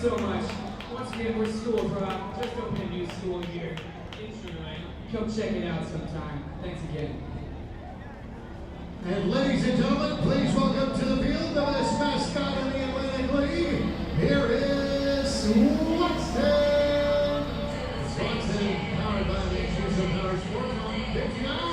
so much. Once again, we're School Prop. Just opened a new school here in Sugarland. Come check it out sometime. Thanks again. And ladies and gentlemen, please welcome to the field the best mascot in the Atlantic League. Here is Swanson. Swanson, powered by the exclusive Power Sports on 59.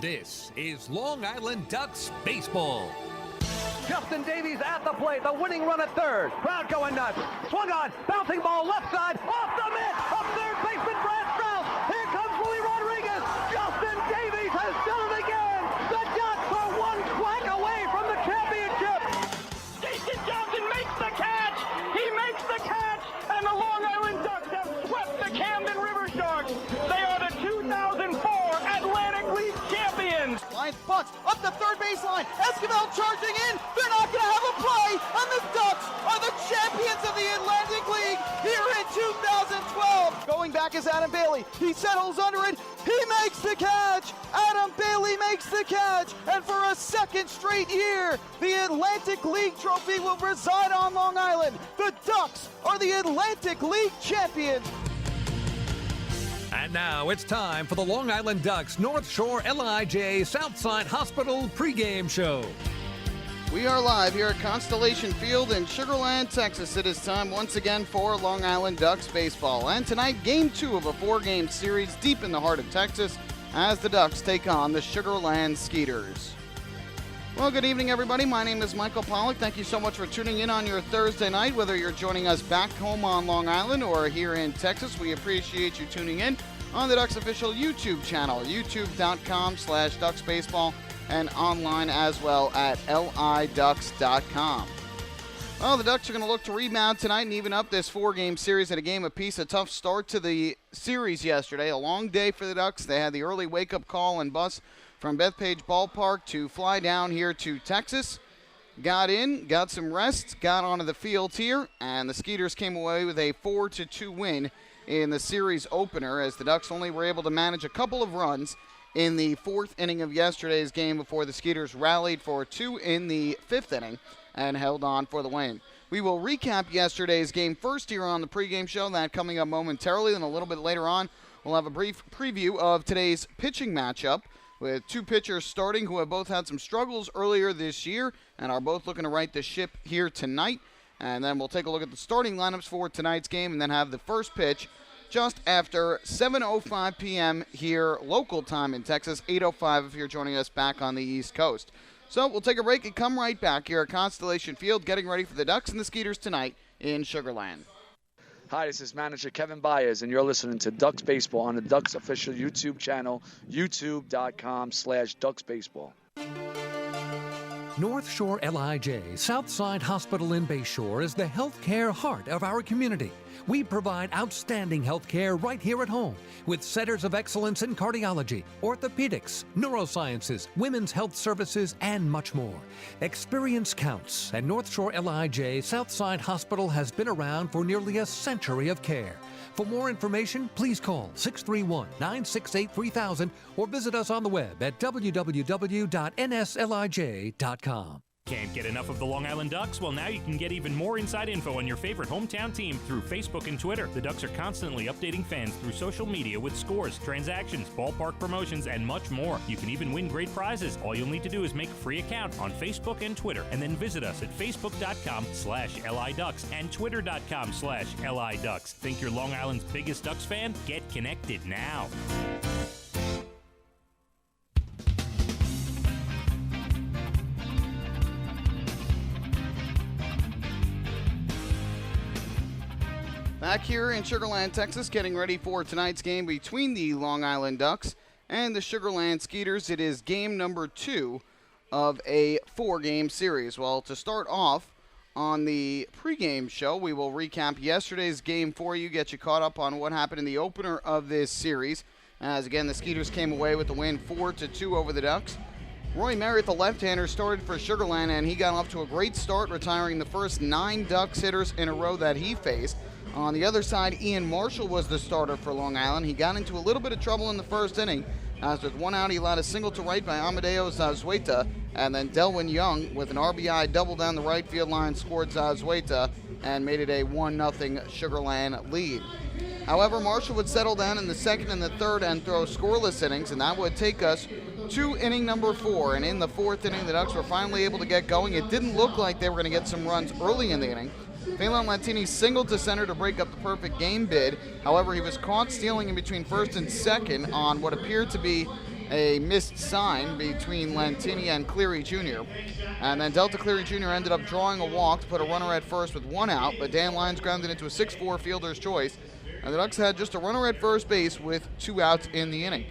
This is Long Island Ducks baseball. Justin Davies at the plate, the winning run at third. Crowd going nuts. Swung on, bouncing ball left side, off the mitt, up third baseman Brad Strauss. Here comes Willie Rodriguez. Justin Davies has done it again. The Ducks are one quack away from the championship. Jason Johnson makes the catch. He makes the catch, and the Long Island Ducks have swept the Camden River Sharks. They are the 2004 Atlantic League champions. Line bunts up the third baseline. Esquivel charging in. They're not going to have a play, and the Ducks are the champions of the Atlantic League here in 2012. Going back is Adam Bailey. He settles under it. He makes the catch. Adam Bailey makes the catch, and for a second straight year, the Atlantic League trophy will reside on Long Island. The Ducks are the Atlantic League champions. And now it's time for the Long Island Ducks North Shore LIJ Southside Hospital pregame show. We are live here at Constellation Field in Sugar Land, Texas. It is time once again for Long Island Ducks baseball. And tonight, game 2 of a 4-game series deep in the heart of Texas as the Ducks take on the Sugar Land Skeeters. Well, good evening, everybody. My name is Michael Pollack. Thank you so much for tuning in on your Thursday night, whether you're joining us back home on Long Island or here in Texas. We appreciate you tuning in on the Ducks official YouTube channel, youtube.com/DucksBaseball, and online as well at liducks.com. Well, the Ducks are going to look to rebound tonight and even up this 4-game series at a game apiece. A tough start to the series yesterday. A long day for the Ducks. They had the early wake-up call and bus from Bethpage Ballpark to fly down here to Texas. Got in, got some rest, got onto the field here, and the Skeeters came away with a 4-2 win in the series opener, as the Ducks only were able to manage a couple of runs in the 4th inning of yesterday's game before the Skeeters rallied for 2 in the 5th inning and held on for the win. We will recap yesterday's game first here on the pregame show, that coming up momentarily. Then a little bit later on, we'll have a brief preview of today's pitching matchup with 2 pitchers starting who have both had some struggles earlier this year and are both looking to right the ship here tonight. And then we'll take a look at the starting lineups for tonight's game and then have the first pitch just after 7:05 p.m. here local time in Texas, 8:05 if you're joining us back on the East Coast. So we'll take a break and come right back here at Constellation Field, getting ready for the Ducks and the Skeeters tonight in Sugar Land. Hi, this is manager Kevin Byers, and you're listening to Ducks Baseball on the Ducks official YouTube channel, youtube.com/DucksBaseball. North Shore LIJ Southside Hospital in Bayshore is the healthcare heart of our community. We provide outstanding health care right here at home with centers of excellence in cardiology, orthopedics, neurosciences, women's health services, and much more. Experience counts, and North Shore LIJ Southside Hospital has been around for nearly a century of care. For more information, please call 631-968-3000 or visit us on the web at www.nslij.com. Can't get enough of the Long Island Ducks? Well, now you can get even more inside info on your favorite hometown team through Facebook and Twitter. The Ducks are constantly updating fans through social media with scores, transactions, ballpark promotions, and much more. You can even win great prizes. All you'll need to do is make a free account on Facebook and Twitter, and then visit us at facebook.com/LIDucks and twitter.com/LIDucks. Think you're Long Island's biggest Ducks fan? Get connected now. Back here in Sugar Land, Texas, getting ready for tonight's game between the Long Island Ducks and the Sugar Land Skeeters. It is game number 2 of a 4-game series. Well, to start off on the pregame show, we will recap yesterday's game for you, get you caught up on what happened in the opener of this series. As again, the Skeeters came away with the win 4-2 over the Ducks. Roy Merritt, the left-hander, started for Sugar Land, and he got off to a great start, retiring the first 9 Ducks hitters in a row that he faced. On the other side, Ian Marshall was the starter for Long Island. He got into a little bit of trouble in the first inning, as with 1 out, he allowed a single to right by Amadeo Zazueta, and then Delwyn Young, with an RBI double down the right field line, scored Zazueta and made it a 1-0 Sugar Land lead. However, Marshall would settle down in the second and the third and throw scoreless innings, and that would take us to inning number 4. And in the 4th inning, the Ducks were finally able to get going. It didn't look like they were going to get some runs early in the inning. Phelan Lantini singled to center to break up the perfect game bid. However, he was caught stealing in between first and second on what appeared to be a missed sign between Lentini and Cleary Jr. And then Delta Cleary Jr. ended up drawing a walk to put a runner at first with one out, but Dan Lyons grounded into a 6-4 fielder's choice. And the Ducks had just a runner at first base with 2 outs in the inning.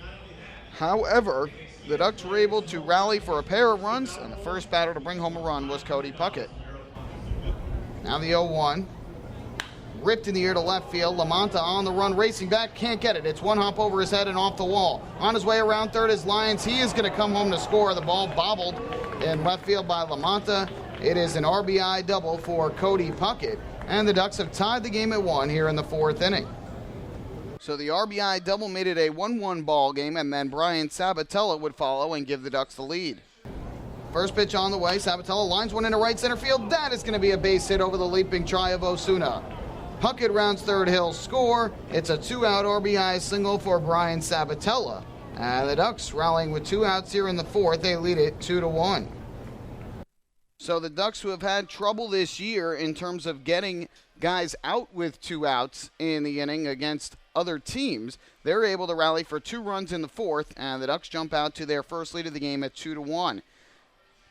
However, the Ducks were able to rally for a pair of runs, and the first batter to bring home a run was Cody Puckett. Now the 0-1. Ripped in the air to left field. Lamonta on the run, racing back, can't get it. It's one hop over his head and off the wall. On his way around third is Lyons. He is going to come home to score. The ball bobbled in left field by Lamonta. It is an RBI double for Cody Puckett, and the Ducks have tied the game at 1 here in the 4th inning. So the RBI double made it a 1-1 ball game, and then Brian Sabatella would follow and give the Ducks the lead. First pitch on the way. Sabatella lines one into right center field. That is going to be a base hit over the leaping try of Osuna. Puckett rounds third, he'll score. It's a 2-out RBI single for Brian Sabatella. And the Ducks rallying with 2 outs here in the 4th. They lead it 2-1. So the Ducks, who have had trouble this year in terms of getting guys out with 2 outs in the inning against other teams, they're able to rally for 2 runs in the 4th, and the Ducks jump out to their first lead of the game at 2-1.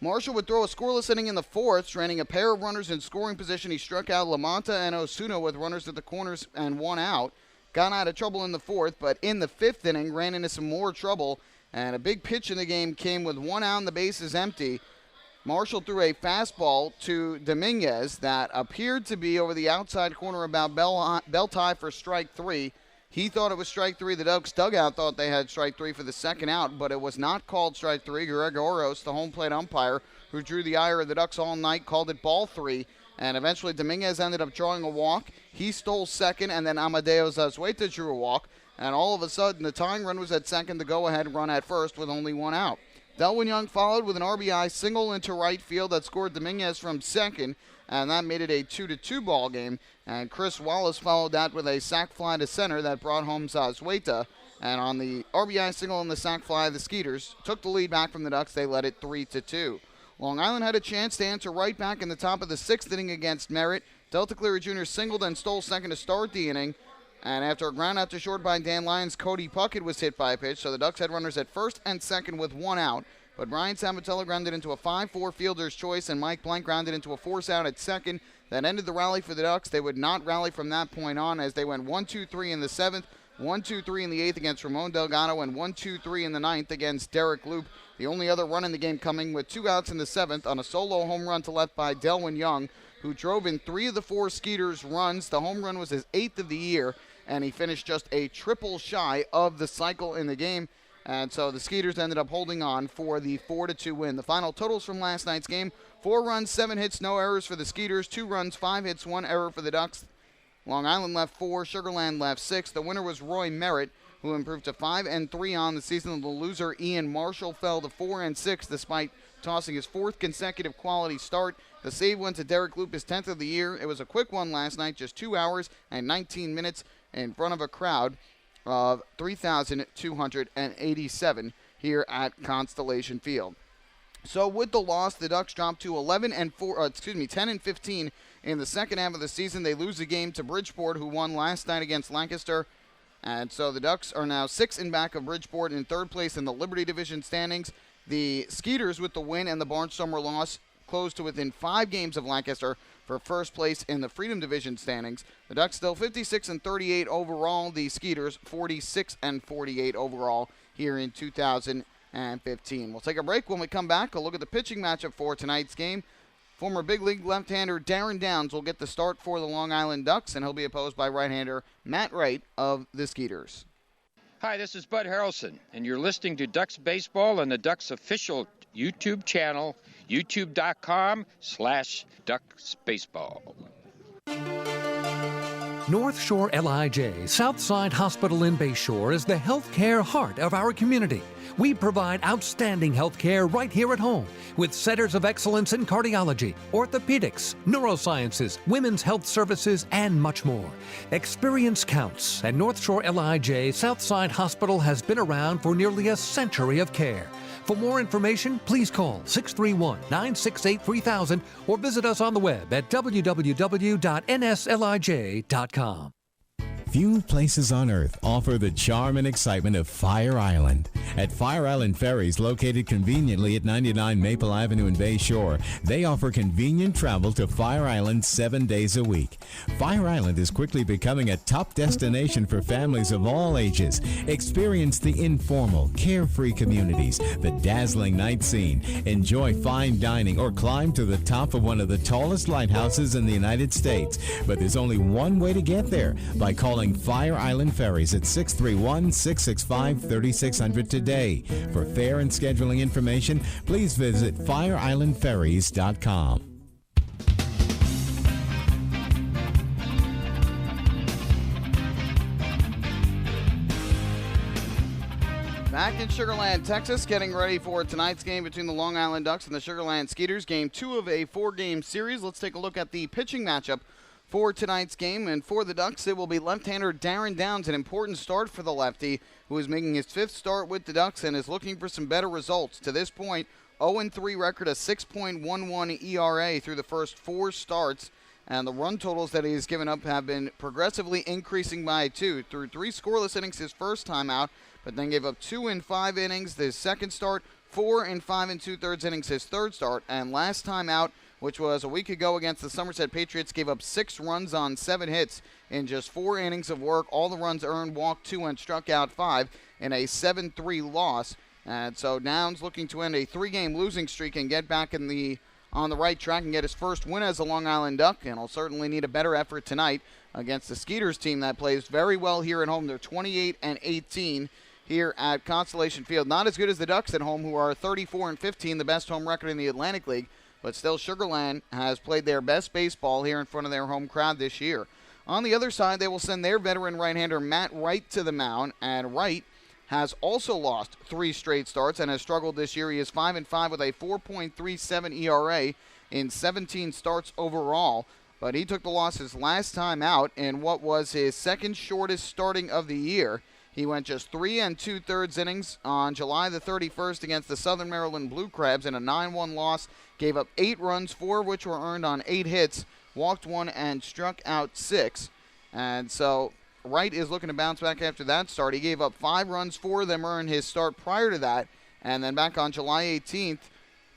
Marshall would throw a scoreless inning in the 4th, stranding a pair of runners in scoring position. He struck out Lamonta and Osuna with runners at the corners and 1 out. Got out of trouble in the 4th, but in the 5th inning ran into some more trouble, and a big pitch in the game came with 1 out and the bases empty. Marshall threw a fastball to Dominguez that appeared to be over the outside corner about bell tie for strike 3. He thought it was strike 3. The Ducks dugout thought they had strike 3 for the second out, but it was not called strike 3. Greg Oros, the home plate umpire, who drew the ire of the Ducks all night, called it ball 3. And eventually Dominguez ended up drawing a walk. He stole second, and then Amadeo Zazueta drew a walk. And all of a sudden, the tying run was at second, the go-ahead run at first with only 1 out. Delwin Young followed with an RBI single into right field that scored Dominguez from second, and that made it a 2-2 ball game. And Chris Wallace followed that with a sac fly to center that brought home Zazueta. And on the RBI single and the sac fly, the Skeeters took the lead back from the Ducks. They led it 3-2. Long Island had a chance to answer right back in the top of the 6th inning against Merritt. Delta Cleary Jr. singled and stole second to start the inning. And after a ground out to short by Dan Lyons, Cody Puckett was hit by a pitch. So the Ducks had runners at first and second with 1 out. But Brian Sabatella grounded into a 5-4 fielder's choice, and Mike Blank grounded into a force out at second. That ended the rally for the Ducks. They would not rally from that point on as they went 1-2-3 in the 7th, 1-2-3 in the 8th against Ramon Delgado, and 1-2-3 in the 9th against Derek Loop. The only other run in the game coming with 2 outs in the 7th on a solo home run to left by Delwin Young, who drove in 3 of the 4 Skeeters runs. The home run was his 8th of the year, and he finished just a triple shy of the cycle in the game. And so the Skeeters ended up holding on for the 4-2 win. The final totals from last night's game: 4 runs, 7 hits, no errors for the Skeeters, 2 runs, 5 hits, 1 error for the Ducks. Long Island left 4, Sugarland left 6. The winner was Roy Merritt, who improved to 5-3 on the season. The loser, Ian Marshall, fell to 4-6 despite tossing his 4th consecutive quality start. The save went to Derek Loop, his 10th of the year. It was a quick one last night, just 2 hours and 19 minutes in front of a crowd of 3,287 here at Constellation Field. So with the loss, the Ducks dropped to 10-15 in the second half of the season. They lose a game to Bridgeport, who won last night against Lancaster. And so the Ducks are now 6 in back of Bridgeport in 3rd place in the Liberty Division standings. The Skeeters, with the win and the Barnstormer loss, close to within 5 games of Lancaster for first place in the Freedom Division standings. The Ducks still 56-38 overall. The Skeeters 46-48 overall here in 2015. We'll take a break. When we come back, we'll look at the pitching matchup for tonight's game. Former big league left-hander Darren Downs will get the start for the Long Island Ducks, and he'll be opposed by right-hander Matt Wright of the Skeeters. Hi, this is Bud Harrelson, and you're listening to Ducks Baseball on the Ducks official YouTube channel, youtube.com/DucksBaseball. North Shore LIJ Southside Hospital in Bayshore is the healthcare heart of our community. We provide outstanding healthcare right here at home with centers of excellence in cardiology, orthopedics, neurosciences, women's health services, and much more. Experience counts, and North Shore LIJ Southside Hospital has been around for nearly a century of care. For more information, please call 631-968-3000 or visit us on the web at www.nslij.com. Few places on earth offer the charm and excitement of Fire Island. At Fire Island Ferries, located conveniently at 99 Maple Avenue in Bay Shore, they offer convenient travel to Fire Island 7 days a week. Fire Island is quickly becoming a top destination for families of all ages. Experience the informal, carefree communities, the dazzling night scene, enjoy fine dining, or climb to the top of one of the tallest lighthouses in the United States. But there's only one way to get there, by calling Fire Island Ferries at 631-665-3600 today. For fare and scheduling information, please visit fireislandferries.com. Back in Sugar Land, Texas, getting ready for tonight's game between the Long Island Ducks and the Sugar Land Skeeters. Game 2 of a 4-game series. Let's take a look at the pitching matchup for tonight's game. And for the Ducks, it will be left-hander Darren Downs, an important start for the lefty, who is making his 5th start with the Ducks and is looking for some better results. To this point, 0-3 record, a 6.11 ERA through the first 4 starts. And the run totals that he has given up have been progressively increasing by 2. Through 3 scoreless innings his first time out, but then gave up 2 in 5 innings his second start, 4 in 5 2/3 innings his third start, and last time out, which was a week ago against the Somerset Patriots, gave up 6 runs on 7 hits in just 4 innings of work. All the runs earned, walked 2, and struck out 5 in a 7-3 loss. And so Downs looking to end a 3-game losing streak and get back on the right track and get his first win as a Long Island Duck, and he'll certainly need a better effort tonight against the Skeeters team that plays very well here at home. They're 28-18 here at Constellation Field. Not as good as the Ducks at home, who are 34-15, the best home record in the Atlantic League, but still Sugar Land has played their best baseball here in front of their home crowd this year. On the other side, they will send their veteran right-hander Matt Wright to the mound, and Wright has also lost 3 straight starts and has struggled this year. He is 5-5 with a 4.37 ERA in 17 starts overall, but he took the loss his last time out in what was his second shortest starting of the year. He went just 3 2/3 innings on July the 31st against the Southern Maryland Blue Crabs in a 9-1 loss, gave up 8 runs, 4 of which were earned on 8 hits, walked 1, and struck out 6. And so Wright is looking to bounce back after that start. He gave up 5 runs, 4 of them earned his start prior to that, and then back on July 18th,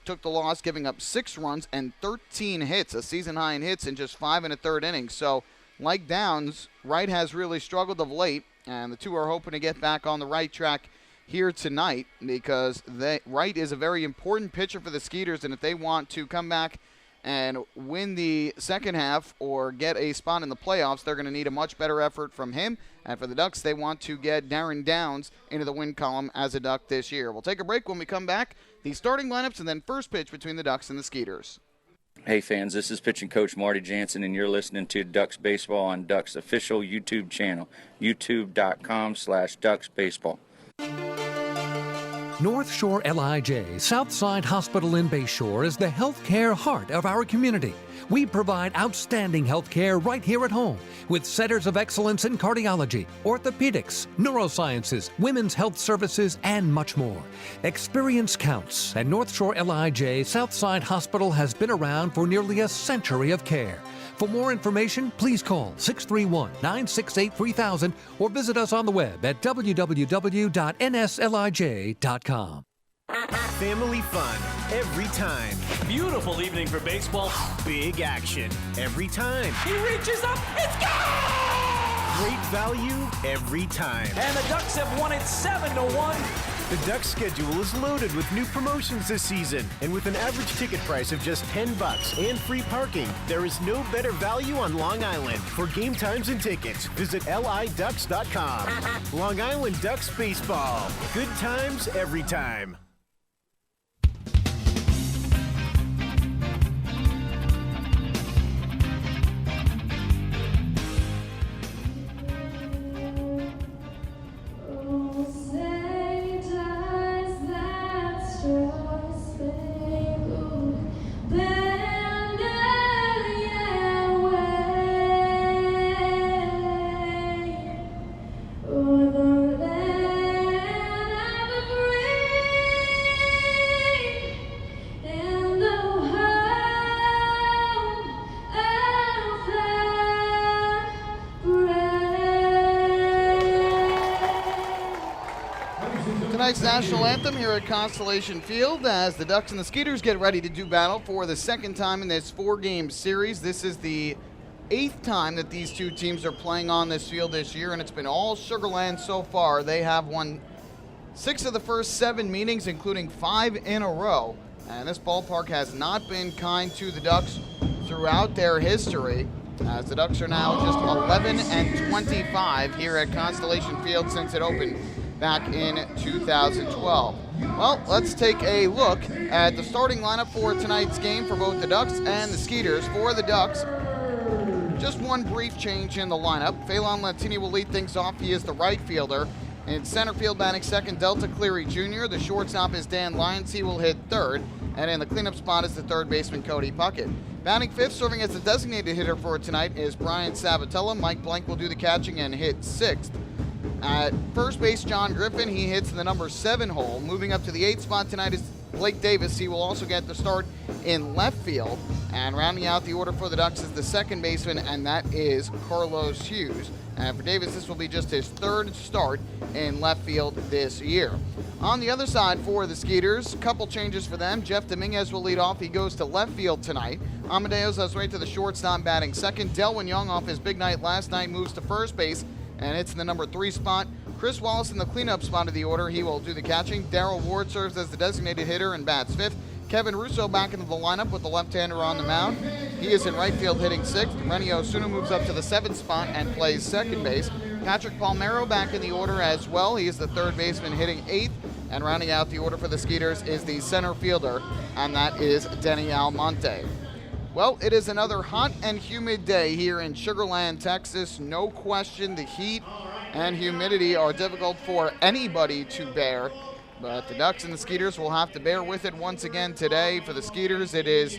took the loss, giving up 6 runs and 13 hits, a season high in hits in just 5 1/3 innings. So, like Downs, Wright has really struggled of late, and the two are hoping to get back on the right track here tonight because Wright is a very important pitcher for the Skeeters, and if they want to come back and win the second half or get a spot in the playoffs, they're going to need a much better effort from him. And for the Ducks, they want to get Darren Downs into the win column as a Duck this year. We'll take a break. When we come back, the starting lineups and then first pitch between the Ducks and the Skeeters. Hey fans, this is pitching coach Marty Jansen, and you're listening to Ducks Baseball on Ducks official YouTube channel, youtube.com/DucksBaseball. North Shore LIJ Southside Hospital in Bayshore is the healthcare heart of our community. We provide outstanding healthcare right here at home with centers of excellence in cardiology, orthopedics, neurosciences, women's health services, and much more. Experience counts, and North Shore LIJ Southside Hospital has been around for nearly a century of care. For more information, please call 631-968-3000 or visit us on the web at www.nslij.com. Family fun every time. Beautiful evening for baseball. Big action every time. He reaches up, it's gone! Great value every time. And the Ducks have won it 7-1. The Ducks schedule is loaded with new promotions this season, and with an average ticket price of just $10 and free parking, there is no better value on Long Island. For game times and tickets, visit liducks.com. Long Island Ducks Baseball. Good times every time. tonight's national anthem here at Constellation Field as the Ducks and the Skeeters get ready to do battle for the second time in this 4-game series. This is the 8th time that these two teams are playing on this field this year, and it's been all Sugarland so far. They have won 6 of the first 7 meetings, including 5 in a row. And this ballpark has not been kind to the Ducks throughout their history, as the Ducks are now just 11-25 here at Constellation Field since it opened back in 2012. Well, let's take a look at the starting lineup for tonight's game for both the Ducks and the Skeeters. For the Ducks, just one brief change in the lineup. Phelan Lentini will lead things off. He is the right fielder. In center field, batting second, Delta Cleary Jr. The shortstop is Dan Lyons. He will hit third. And in the cleanup spot is the third baseman, Cody Puckett. Batting fifth, serving as the designated hitter for tonight, is Brian Sabatella. Mike Blank will do the catching and hit sixth. At first base, John Griffin. He hits in the number 7 hole. Moving up to the 8th spot tonight is Blake Davis. He will also get the start in left field. And rounding out the order for the Ducks is the second baseman, and that is Carlos Hughes. And for Davis, this will be just his 3rd start in left field this year. On the other side for the Skeeters, a couple changes for them. Jeff Dominguez will lead off. He goes to left field tonight. Amadeus goes right to the shortstop, batting second. Delwyn Young, off his big night last night, moves to first base, and it's in the number 3 spot. Chris Wallace in the cleanup spot of the order. He will do the catching. Darrell Ward serves as the designated hitter and bats 5th. Kevin Russo back into the lineup with the left-hander on the mound. He is in right field hitting 6th. Rennie Osuna moves up to the 7th spot and plays second base. Patrick Palmero back in the order as well. He is the third baseman hitting 8th. And rounding out the order for the Skeeters is the center fielder, and that is Denny Almonte. Well, it is another hot and humid day here in Sugarland, Texas. No question, the heat and humidity are difficult for anybody to bear. But the Ducks and the Skeeters will have to bear with it once again today. For the Skeeters, it is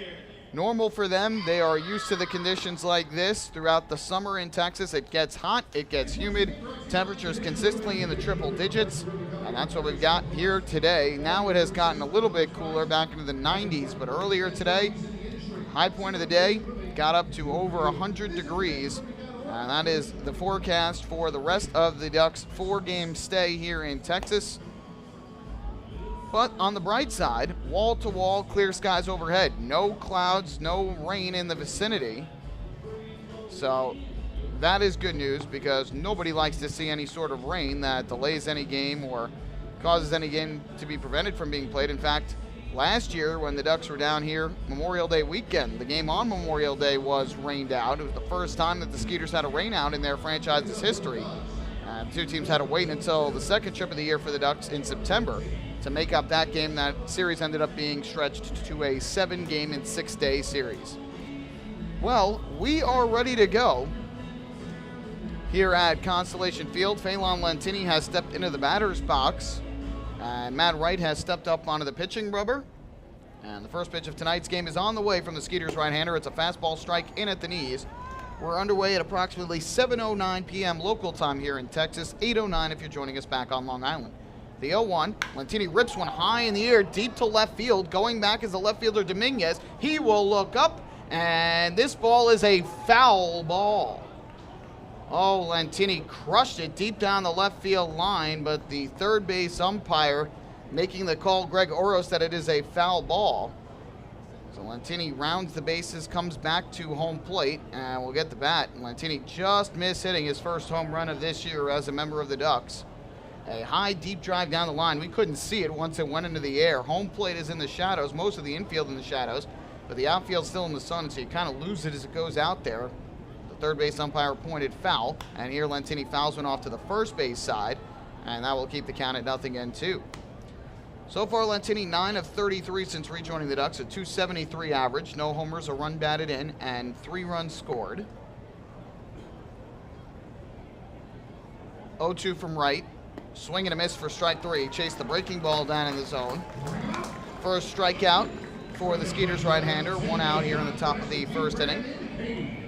normal for them. They are used to the conditions like this throughout the summer in Texas. It gets hot, it gets humid, temperatures consistently in the triple digits, and that's what we've got here today. Now it has gotten a little bit cooler, back into the 90s, but earlier today, high point of the day, got up to over 100 degrees. And that is the forecast for the rest of the Ducks' 4-game stay here in Texas. But on the bright side, wall-to-wall clear skies overhead. No clouds, no rain in the vicinity. So that is good news, because nobody likes to see any sort of rain that delays any game or causes any game to be prevented from being played. In fact, last year when the Ducks were down here Memorial Day weekend, the game on Memorial Day was rained out. It was the first time that the Skeeters had a rain out in their franchise's history. The two teams had to wait until the second trip of the year for the Ducks in September to make up that game. That series ended up being stretched to a 7-game and 6-day series. Well, we are ready to go here at Constellation Field. Phelan Lentini has stepped into the batter's box, and Matt Wright has stepped up onto the pitching rubber. And the first pitch of tonight's game is on the way from the Skeeters right-hander. It's a fastball strike in at the knees. We're underway at approximately 7:09 p.m. local time here in Texas, 8:09 if you're joining us back on Long Island. The 0-1, Lentini rips one high in the air, deep to left field. Going back is the left fielder Dominguez. He will look up, and this ball is a foul ball. Oh, Lentini crushed it deep down the left field line, but the third base umpire making the call, Greg Oros, that it is a foul ball. So Lentini rounds the bases, comes back to home plate, and will get the bat. Lentini just missed hitting his first home run of this year as a member of the Ducks. A high, deep drive down the line. We couldn't see it once it went into the air. Home plate is in the shadows, most of the infield in the shadows, but the outfield's still in the sun, so you kind of lose it as it goes out there. The third base umpire pointed foul, and here Lentini fouls one off to the first base side, and that will keep the count at 0-2. So far, Lentini 9 of 33 since rejoining the Ducks, a .273 average, no homers, a run batted in, and 3 runs scored. 0-2 from right. Swing and a miss for strike 3. Chased the breaking ball down in the zone. First strikeout for the Skeeters right-hander. 1 out here in the top of the first inning.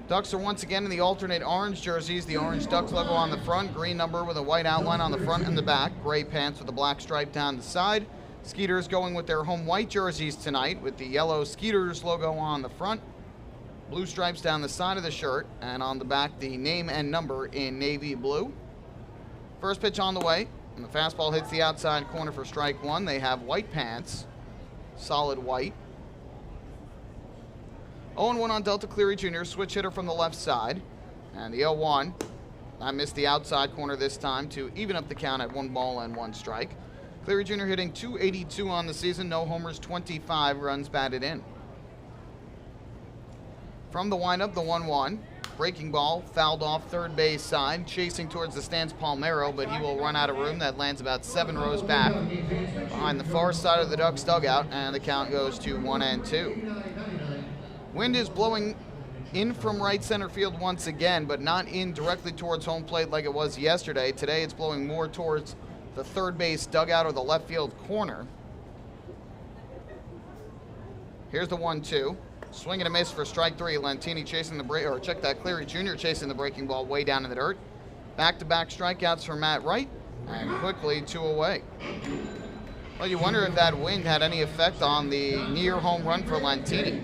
Ducks are once again in the alternate orange jerseys. The orange Ducks logo on the front, green number with a white outline on the front and the back, gray pants with a black stripe down the side. Skeeters going with their home white jerseys tonight with the yellow Skeeters logo on the front, blue stripes down the side of the shirt, and on the back the name and number in navy blue. First pitch on the way. And the fastball hits the outside corner for strike one. They have white pants, solid white. 0-1 on Delta Cleary Jr., switch hitter from the left side. And the 0-1, I missed the outside corner this time to even up the count at 1 ball and 1 strike. Cleary Jr. hitting .282 on the season, no homers, 25 runs batted in. From the windup, the 1-1. Breaking ball, fouled off third base side, chasing towards the stands Palmero, but he will run out of room. That lands about 7 rows back behind the far side of the Ducks dugout, and the count goes to 1-2. Wind is blowing in from right center field once again, but not in directly towards home plate like it was yesterday. Today it's blowing more towards the third base dugout or the left field corner. Here's the 1-2. Swing and a miss for strike three. Lentini chasing the break, or check that, Cleary Jr. chasing the breaking ball way down in the dirt. Back-to-back strikeouts for Matt Wright, and quickly 2 away. Well, you wonder if that wind had any effect on the near home run for Lentini.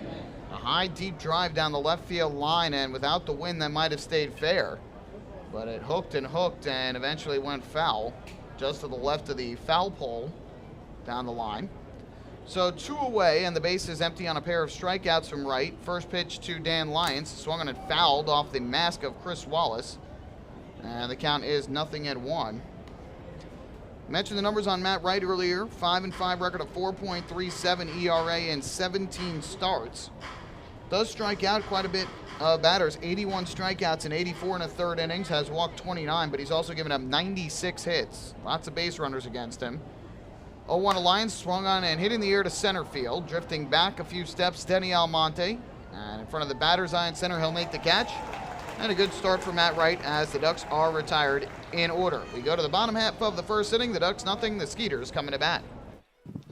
A high, deep drive down the left field line, and without the wind, that might have stayed fair. But it hooked and eventually went foul, just to the left of the foul pole down the line. So 2 away, and the base is empty on a pair of strikeouts from Wright. First pitch to Dan Lyons, swung on and fouled off the mask of Chris Wallace. And the count is 0-1. Mentioned the numbers on Matt Wright earlier. 5-5 record of 4.37 ERA in 17 starts. Does strike out quite a bit of batters. 81 strikeouts in 84 and a third innings. Has walked 29, but he's also given up 96 hits. Lots of base runners against him. 0-1 Alliance, swung on and hit in the air to center field. Drifting back a few steps, Denny Almonte. And in front of the batter's eye in center, he'll make the catch. And a good start for Matt Wright as the Ducks are retired in order. We go to the bottom half of the first inning. The Ducks nothing, the Skeeters coming to bat.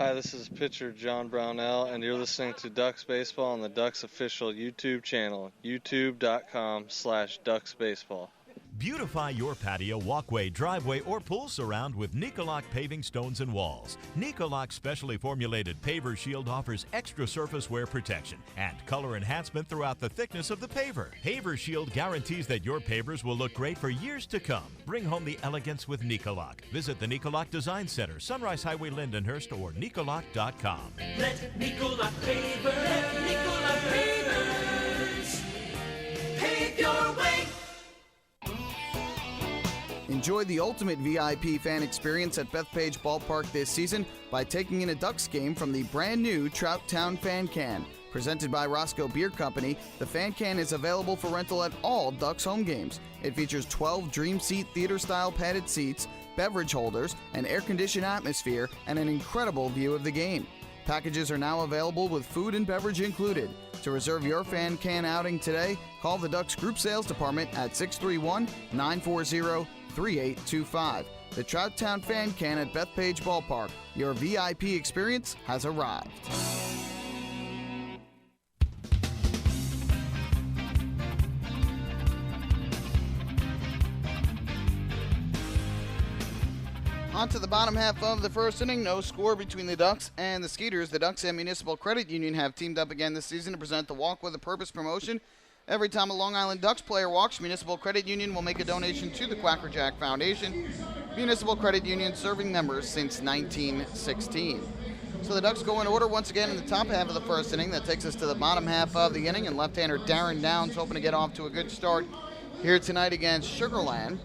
Hi, this is pitcher John Brownell, and you're listening to Ducks Baseball on the Ducks official YouTube channel, youtube.com/DucksBaseball. Beautify your patio, walkway, driveway, or pool surround with Nicoloc paving stones and walls. Nicoloc's specially formulated paver shield offers extra surface wear protection and color enhancement throughout the thickness of the paver. Paver shield guarantees that your pavers will look great for years to come. Bring home the elegance with Nicoloc. Visit the Nicoloc Design Center, Sunrise Highway, Lindenhurst, or Nicoloc.com. Let Nicoloc paver, let Nicoloc pavers pave your way. Enjoy the ultimate VIP fan experience at Bethpage Ballpark this season by taking in a Ducks game from the brand new Trout Town Fan Can. Presented by Roscoe Beer Company, the Fan Can is available for rental at all Ducks home games. It features 12 Dream Seat theater-style padded seats, beverage holders, an air-conditioned atmosphere, and an incredible view of the game. Packages are now available with food and beverage included. To reserve your Fan Can outing today, call the Ducks Group Sales Department at 631-940-3825. The Trout Town Fan Can at Bethpage Ballpark. Your VIP experience has arrived. On to the bottom half of the first inning. No score between the Ducks and the Skeeters. The Ducks and Municipal Credit Union have teamed up again this season to present the Walk with a Purpose promotion. Every time a Long Island Ducks player walks, Municipal Credit Union will make a donation to the Quacker Jack Foundation. Municipal Credit Union serving members since 1916. So the Ducks go in order once again in the top half of the first inning. That takes us to the bottom half of the inning, and left-hander Darren Downs hoping to get off to a good start here tonight against Sugar Land.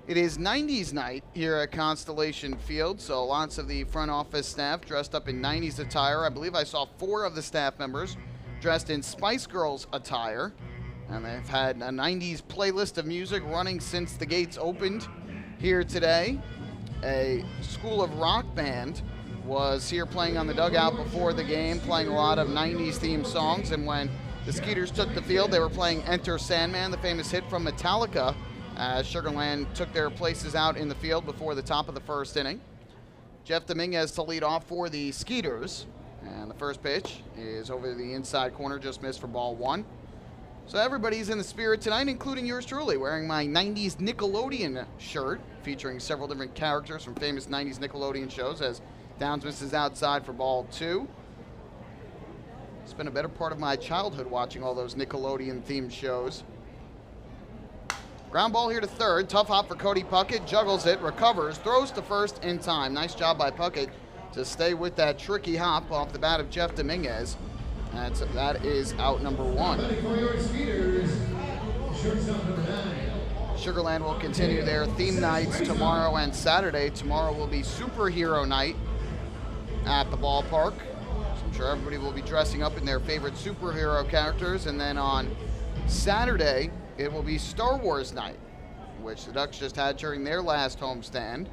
It is 90s night here at Constellation Field, so lots of the front office staff dressed up in 90s attire. I believe I saw 4 of the staff members dressed in Spice Girls attire, and they've had a 90s playlist of music running since the gates opened here today. A School of Rock band was here playing on the dugout before the game, playing a lot of 90s themed songs, and when the Skeeters took the field, they were playing Enter Sandman, the famous hit from Metallica, as Sugar Land took their places out in the field before the top of the first inning. Jeff Dominguez to lead off for the Skeeters. And the first pitch is over the inside corner, just missed for ball 1. So everybody's in the spirit tonight, including yours truly, wearing my 90s Nickelodeon shirt, featuring several different characters from famous 90s Nickelodeon shows, as Downs misses outside for ball 2. It's been a better part of my childhood watching all those Nickelodeon-themed shows. Ground ball here to third. Tough hop for Cody Puckett. Juggles it, recovers, throws to first in time. Nice job by Puckett to stay with that tricky hop off the bat of Jeff Dominguez. And so that is out number 1. Ready for your Skeeters. Shortstop number 9. Sugarland will continue their theme nights tomorrow and Saturday. Tomorrow will be superhero night at the ballpark. So I'm sure everybody will be dressing up in their favorite superhero characters. And then on Saturday, it will be Star Wars night, which the Ducks just had during their last homestand.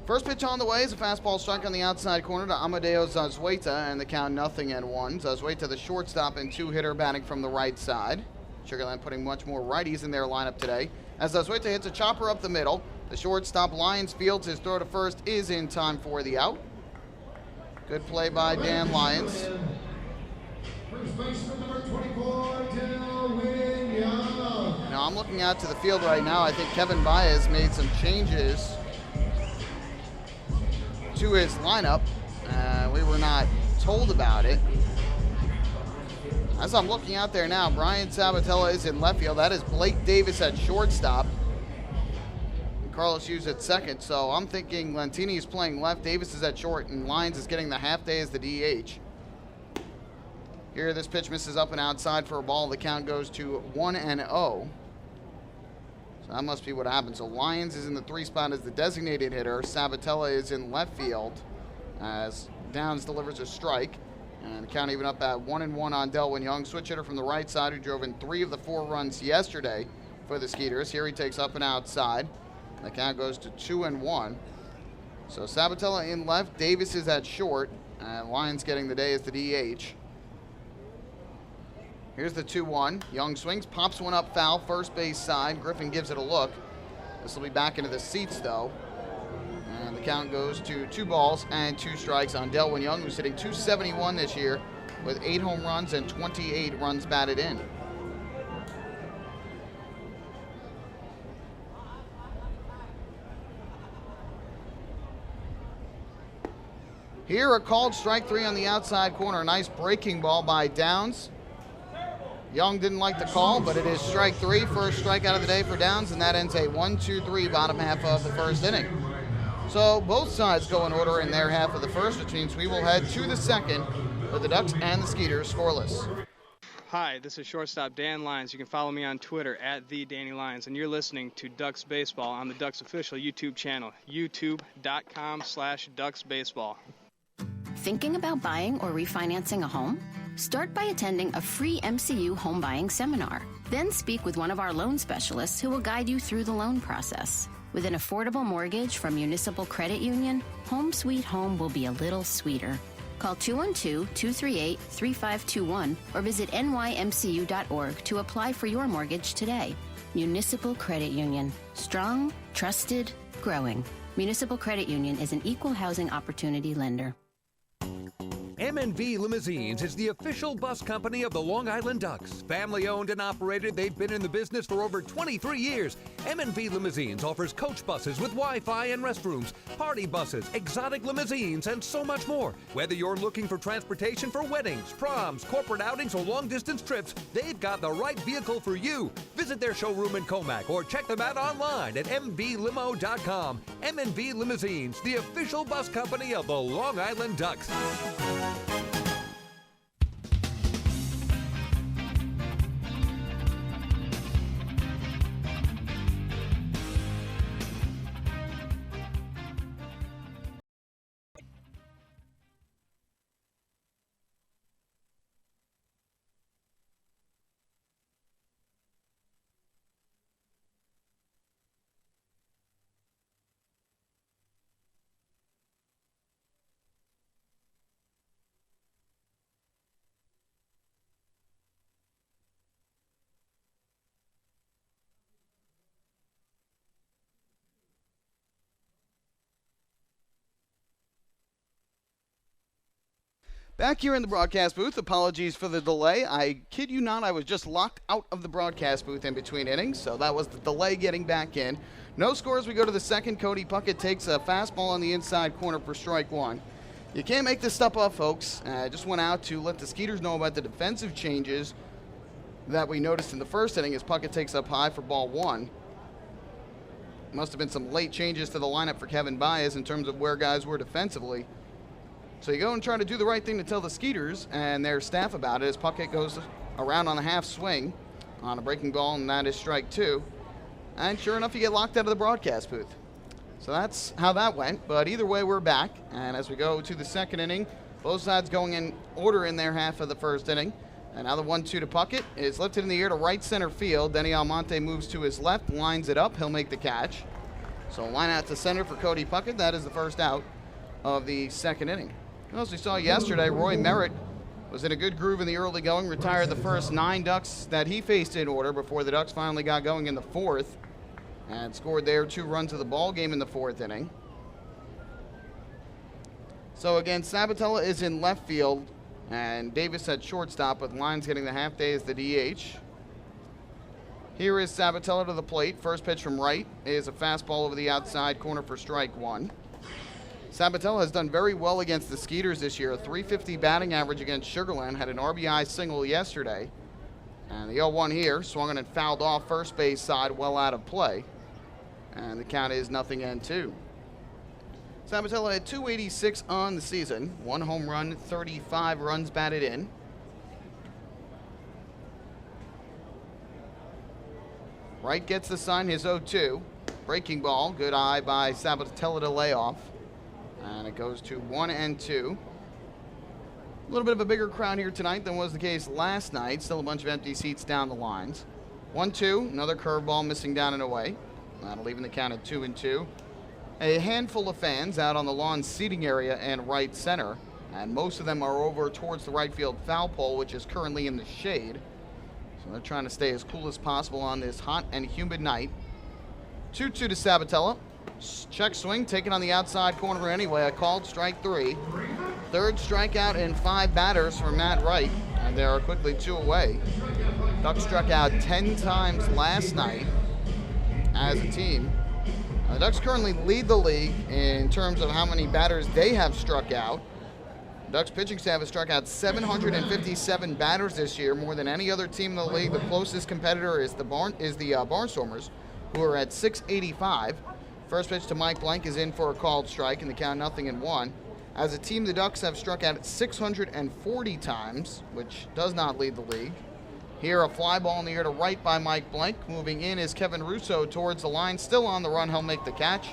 First pitch on the way is a fastball strike on the outside corner to Amadeo Zazueta, and the count 0-1. Zazueta, the shortstop and 2-hitter, batting from the right side. Sugarland putting much more righties in their lineup today. As Zazueta hits a chopper up the middle, the shortstop Lyons fields his throw to first is in time for the out. Good play by Dan Lyons. First baseman number 24, Delwin Young. Now I'm looking out to the field right now. I think Kevin Baez made some changes to his lineup. We were not told about it. As I'm looking out there now, Brian Sabatella is in left field. That is Blake Davis at shortstop. And Carlos Hughes at second. So I'm thinking Lentini is playing left, Davis is at short, and Lyons is getting the half day as the DH. Here, this pitch misses up and outside for a ball. The count goes to 1-0. So that must be what happened. So Lyons is in the 3 spot as the designated hitter. Sabatella is in left field as Downs delivers a strike. And the count even up at 1-1 on Delwin Young. Switch hitter from the right side who drove in 3 of the 4 runs yesterday for the Skeeters. Here he takes up and outside. The count goes to 2-1. So Sabatella in left. Davis is at short. And Lyons getting the day as the DH. Here's the 2-1. Young swings, pops one up foul, first base side. Griffin gives it a look. This will be back into the seats, though. And the count goes to 2 balls and 2 strikes on Delwin Young, who's hitting .271 this year with 8 home runs and 28 runs batted in. Here, a called strike 3 on the outside corner. Nice breaking ball by Downs. Young didn't like the call, but it is strike 3, first strikeout of the day for Downs, and that ends a 1-2-3 bottom half of the first inning. So both sides go in order in their half of the first, which means we will head to the second with the Ducks and the Skeeters scoreless. Hi, this is shortstop Dan Lyons. You can follow me on Twitter at @TheDannyLyons, and you're listening to Ducks Baseball on the Ducks official YouTube channel, youtube.com/DucksBaseball. Thinking about buying or refinancing a home? Start by attending a free MCU home buying seminar. Then speak with one of our loan specialists who will guide you through the loan process. With an affordable mortgage from Municipal Credit Union, Home Sweet Home will be a little sweeter. Call 212-238-3521 or visit nymcu.org to apply for your mortgage today. Municipal Credit Union. Strong, trusted, growing. Municipal Credit Union is an equal housing opportunity lender. M&V Limousines is the official bus company of the Long Island Ducks. Family owned and operated, they've been in the business for over 23 years. M&V Limousines offers coach buses with Wi-Fi and restrooms, party buses, exotic limousines, and so much more. Whether you're looking for transportation for weddings, proms, corporate outings, or long-distance trips, they've got the right vehicle for you. Visit their showroom in Comac or check them out online at mvlimo.com. M&V Limousines, the official bus company of the Long Island Ducks. Back here in the broadcast booth, apologies for the delay. I kid you not, I was just locked out of the broadcast booth in between innings, so that was the delay getting back in. No scores, we go to the second. Cody Puckett takes a fastball on the inside corner for strike 1. You can't make this stuff up, folks. I just went out to let the Skeeters know about the defensive changes that we noticed in the first inning as Puckett takes up high for ball one. Must have been some late changes to the lineup for Kevin Baez in terms of where guys were defensively. So you go and try to do the right thing to tell the Skeeters and their staff about it as Puckett goes around on the half swing on a breaking ball, and that is strike two. And sure enough, you get locked out of the broadcast booth. So that's how that went. But either way, we're back. And as we go to the second inning, both sides going in order in their half of the first inning. And now the 1-2 to Puckett is lifted in the air to right center field. Denny Almonte moves to his left, lines it up. He'll make the catch. So line out to center for Cody Puckett. That is the first out of the second inning. As we saw yesterday, Roy Merritt was in a good groove in the early going, retired the first 9 Ducks that he faced in order before the Ducks finally got going in the fourth and scored their 2 runs of the ball game in the fourth inning. So again, Sabatella is in left field and Davis at shortstop with Lyons getting the half day as the DH. Here is Sabatella to the plate. First pitch from right is a fastball over the outside corner for strike one. Sabatella has done very well against the Skeeters this year. A .350 batting average against Sugar Land. Had an RBI single yesterday. And the 0-1 here, swung on and fouled off first base side, well out of play. And the count is 0-2. Sabatella had .286 on the season. 1 home run, 35 runs batted in. Right gets the sign, his 0-2. Breaking ball, good eye by Sabatella to lay off. And it goes to 1-2. A little bit of a bigger crowd here tonight than was the case last night. Still a bunch of empty seats down the lines. 1-2, another curveball missing down and away. That'll leave in the count at 2-2. A handful of fans out on the lawn seating area and right center. And most of them are over towards the right field foul pole, which is currently in the shade. So they're trying to stay as cool as possible on this hot and humid night. 2-2 to Sabatella. Check swing, taken on the outside corner anyway. A called strike 3. Third strikeout in 5 batters for Matt Wright, and they are quickly 2 away. Ducks struck out 10 times last night as a team. The Ducks currently lead the league in terms of how many batters they have struck out. Ducks pitching staff has struck out 757 batters this year, more than any other team in the league. The closest competitor is the Barnstormers, who are at 685. First pitch to Mike Blank is in for a called strike, and the count 0-1. As a team, the Ducks have struck out 640 times, which does not lead the league. Here, a fly ball in the air to right by Mike Blank. Moving in is Kevin Russo towards the line. Still on the run, he'll make the catch.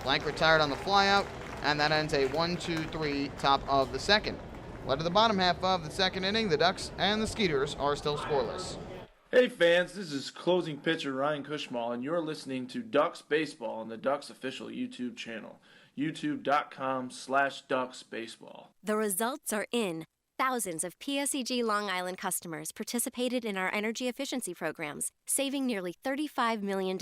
Blank retired on the flyout, and that ends a 1-2-3 top of the second. Led to the bottom half of the second inning, the Ducks and the Skeeters are still scoreless. Hey fans, this is closing pitcher Ryan Cushmall, and you're listening to Ducks Baseball on the Ducks official YouTube channel, youtube.com/DucksBaseball. The results are in. Thousands of PSEG Long Island customers participated in our energy efficiency programs, saving nearly $35 million.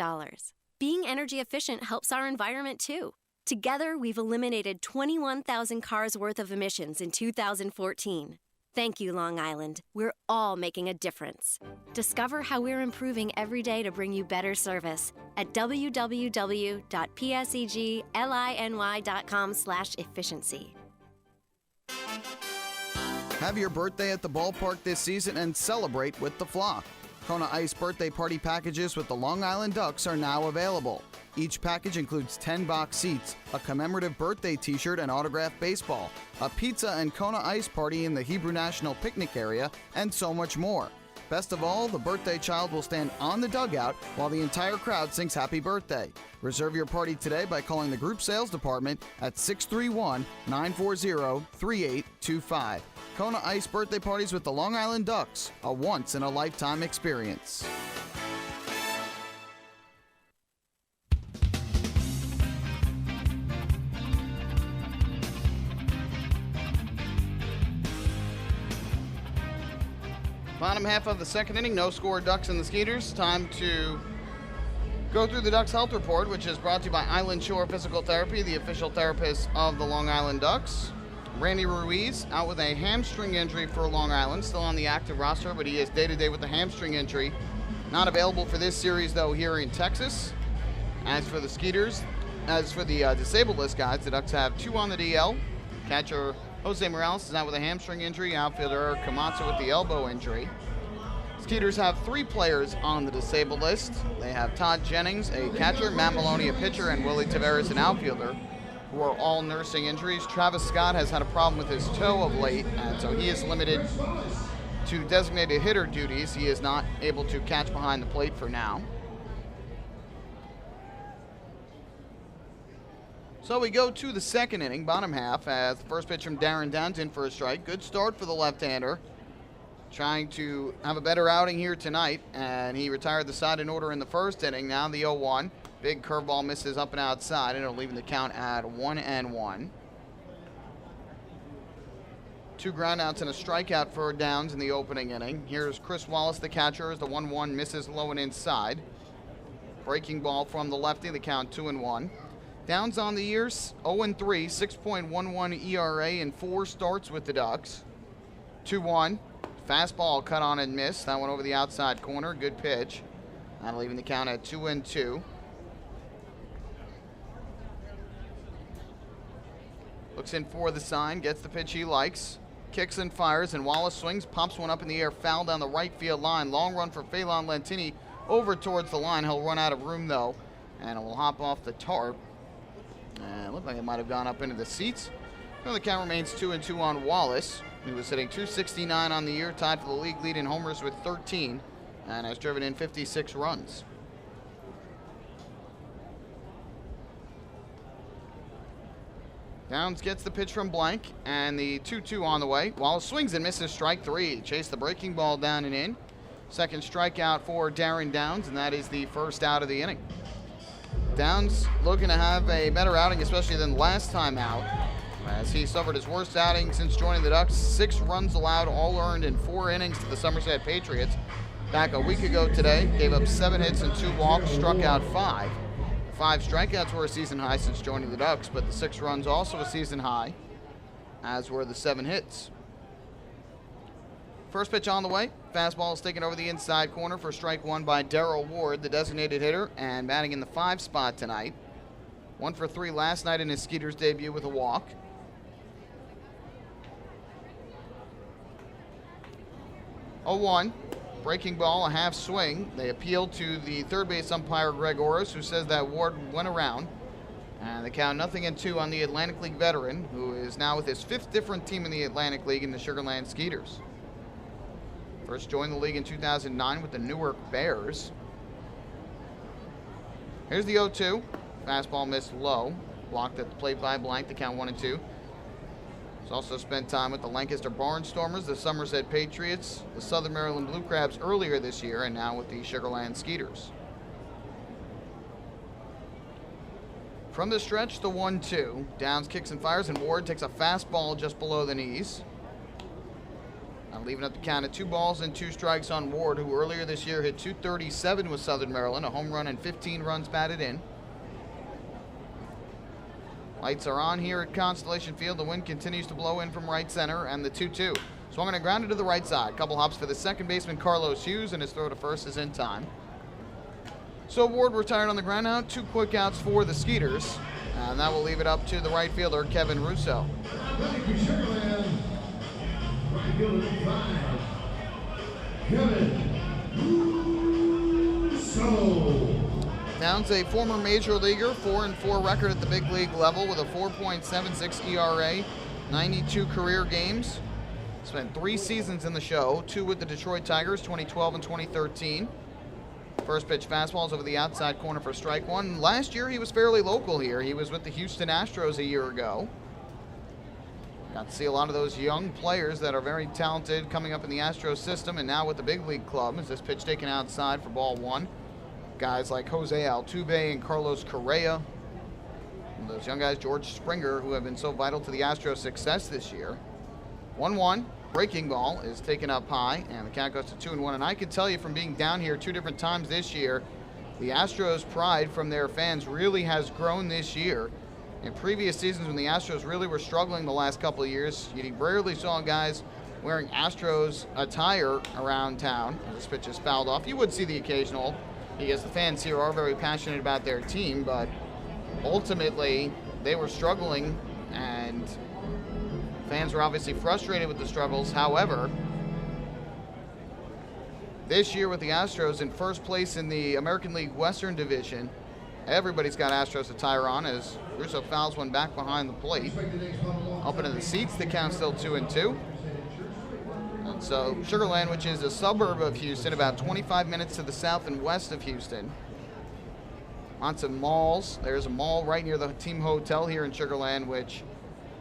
Being energy efficient helps our environment too. Together, we've eliminated 21,000 cars worth of emissions in 2014. Thank you, Long Island. We're all making a difference. Discover how we're improving every day to bring you better service at www.psegliny.com/efficiency. Have your birthday at the ballpark this season and celebrate with the Flock. Kona Ice birthday party packages with the Long Island Ducks are now available. Each package includes 10 box seats, a commemorative birthday t-shirt and autographed baseball, a pizza and Kona Ice party in the Hebrew National Picnic area, and so much more. Best of all, the birthday child will stand on the dugout while the entire crowd sings happy birthday. Reserve your party today by calling the group sales department at 631-940-3825. Kona Ice birthday parties with the Long Island Ducks, a once-in-a-lifetime experience. Bottom half of the second inning, no score Ducks and the Skeeters. Time to go through the Ducks Health Report, which is brought to you by Island Shore Physical Therapy, the official therapist of the Long Island Ducks. Randy Ruiz out with a hamstring injury for Long Island, still on the active roster, but he is day-to-day with the hamstring injury. Not available for this series, though, here in Texas. As for the Skeeters, as for the disabled list guys, the Ducks have 2 on the DL. Catcher Jose Morales is out with a hamstring injury. Outfielder Komatsu with the elbow injury. Skeeters have 3 players on the disabled list. They have Todd Jennings, a catcher, Matt Maloney, a pitcher, and Willie Tavares, an outfielder, who are all nursing injuries. Travis Scott has had a problem with his toe of late, and so he is limited to designated hitter duties. He is not able to catch behind the plate for now. So we go to the second inning, bottom half, as the first pitch from Darren Downs in for a strike. Good start for the left-hander. Trying to have a better outing here tonight, and he retired the side in order in the first inning. Now the 0-1. Big curveball misses up and outside, and it'll leave the count at 1-1. 2 groundouts and a strikeout for Downs in the opening inning. Here's Chris Wallace, the catcher, as the 1-1 misses low and inside. Breaking ball from the lefty, the count 2-1. Downs on the year, 0-3, 6.11 ERA in 4 starts with the Ducks. 2-1. Fastball cut on and missed. That one over the outside corner. Good pitch. That'll leave the count at 2-2. Looks in for the sign. Gets the pitch he likes. Kicks and fires, and Wallace swings. Pumps one up in the air. Foul down the right field line. Long run for Phelan Lentini over towards the line. He'll run out of room, though, and it will hop off the tarp. And it looked like it might have gone up into the seats. So the count remains 2-2 on Wallace. He was hitting .269 on the year, tied for the league lead in homers with 13, and has driven in 56 runs. Downs gets the pitch from Blank, and the 2-2 on the way. Wallace swings and misses strike 3. Chase the breaking ball down and in. Second strikeout for Darren Downs, and that is the first out of the inning. Downs looking to have a better outing, especially than last time out, as he suffered his worst outing since joining the Ducks. 6 runs allowed, all earned in 4 innings to the Somerset Patriots. Back a week ago today, gave up 7 hits and 2 walks, struck out 5. 5 strikeouts were a season high since joining the Ducks, but the 6 runs also a season high, as were the 7 hits. First pitch on the way. Fastball is taken over the inside corner for strike 1 by Darrell Ward, the designated hitter, and batting in the 5 spot tonight. 1 for 3 last night in his Skeeters debut with a walk. 0-1. Breaking ball, a half swing. They appeal to the third base umpire, Greg Oros, who says that Ward went around. And they count 0-2 on the Atlantic League veteran, who is now with his 5th different team in the Atlantic League in the Sugar Land Skeeters. First joined the league in 2009 with the Newark Bears. Here's the 0-2. Fastball missed low. Blocked at the plate by Blank, the count 1-2. He's also spent time with the Lancaster Barnstormers, the Somerset Patriots, the Southern Maryland Blue Crabs earlier this year, and now with the Sugar Land Skeeters. From the stretch, the 1-2. Downs kicks and fires, and Ward takes a fastball just below the knees. Now leaving up the count at 2 balls and 2 strikes on Ward, who earlier this year hit .237 with Southern Maryland, a home run and 15 runs batted in. Lights are on here at Constellation Field. The wind continues to blow in from right center, and the 2-2. Swung on a grounder to the right side. Couple hops for the second baseman, Carlos Hughes, and his throw to first is in time. So Ward retired on the ground out. 2 quick outs for the Skeeters, and that will leave it up to the right fielder, Kevin Russo. Thank you, Sugarland. Right fielder 5, Kevin Russo. Downs, a former major leaguer, 4-4 record at the big league level with a 4.76 ERA, 92 career games. Spent 3 seasons in the show, 2 with the Detroit Tigers, 2012 and 2013. First pitch fastball is over the outside corner for strike 1. Last year he was fairly local here. He was with the Houston Astros a year ago. Got to see a lot of those young players that are very talented coming up in the Astros system, and now with the big league club. Is this pitch taken outside for ball 1? Guys like Jose Altuve and Carlos Correa. And those young guys, George Springer, who have been so vital to the Astros' success this year. 1-1. Breaking ball is taken up high, and the count goes to 2-1. And I can tell you from being down here 2 different times this year, the Astros' pride from their fans really has grown this year. In previous seasons, when the Astros really were struggling the last couple of years, you rarely saw guys wearing Astros attire around town. This pitch is fouled off. You would see the occasional, because the fans here are very passionate about their team, but ultimately they were struggling, and fans were obviously frustrated with the struggles. However, this year with the Astros in first place in the American League Western Division. Everybody's got Astros to tire on as Russo fouls one back behind the plate. Up into the seats, the count still 2-2. And so Sugar Land, which is a suburb of Houston, about 25 minutes to the south and west of Houston. Lots of malls. There's a mall right near the team hotel here in Sugar Land, which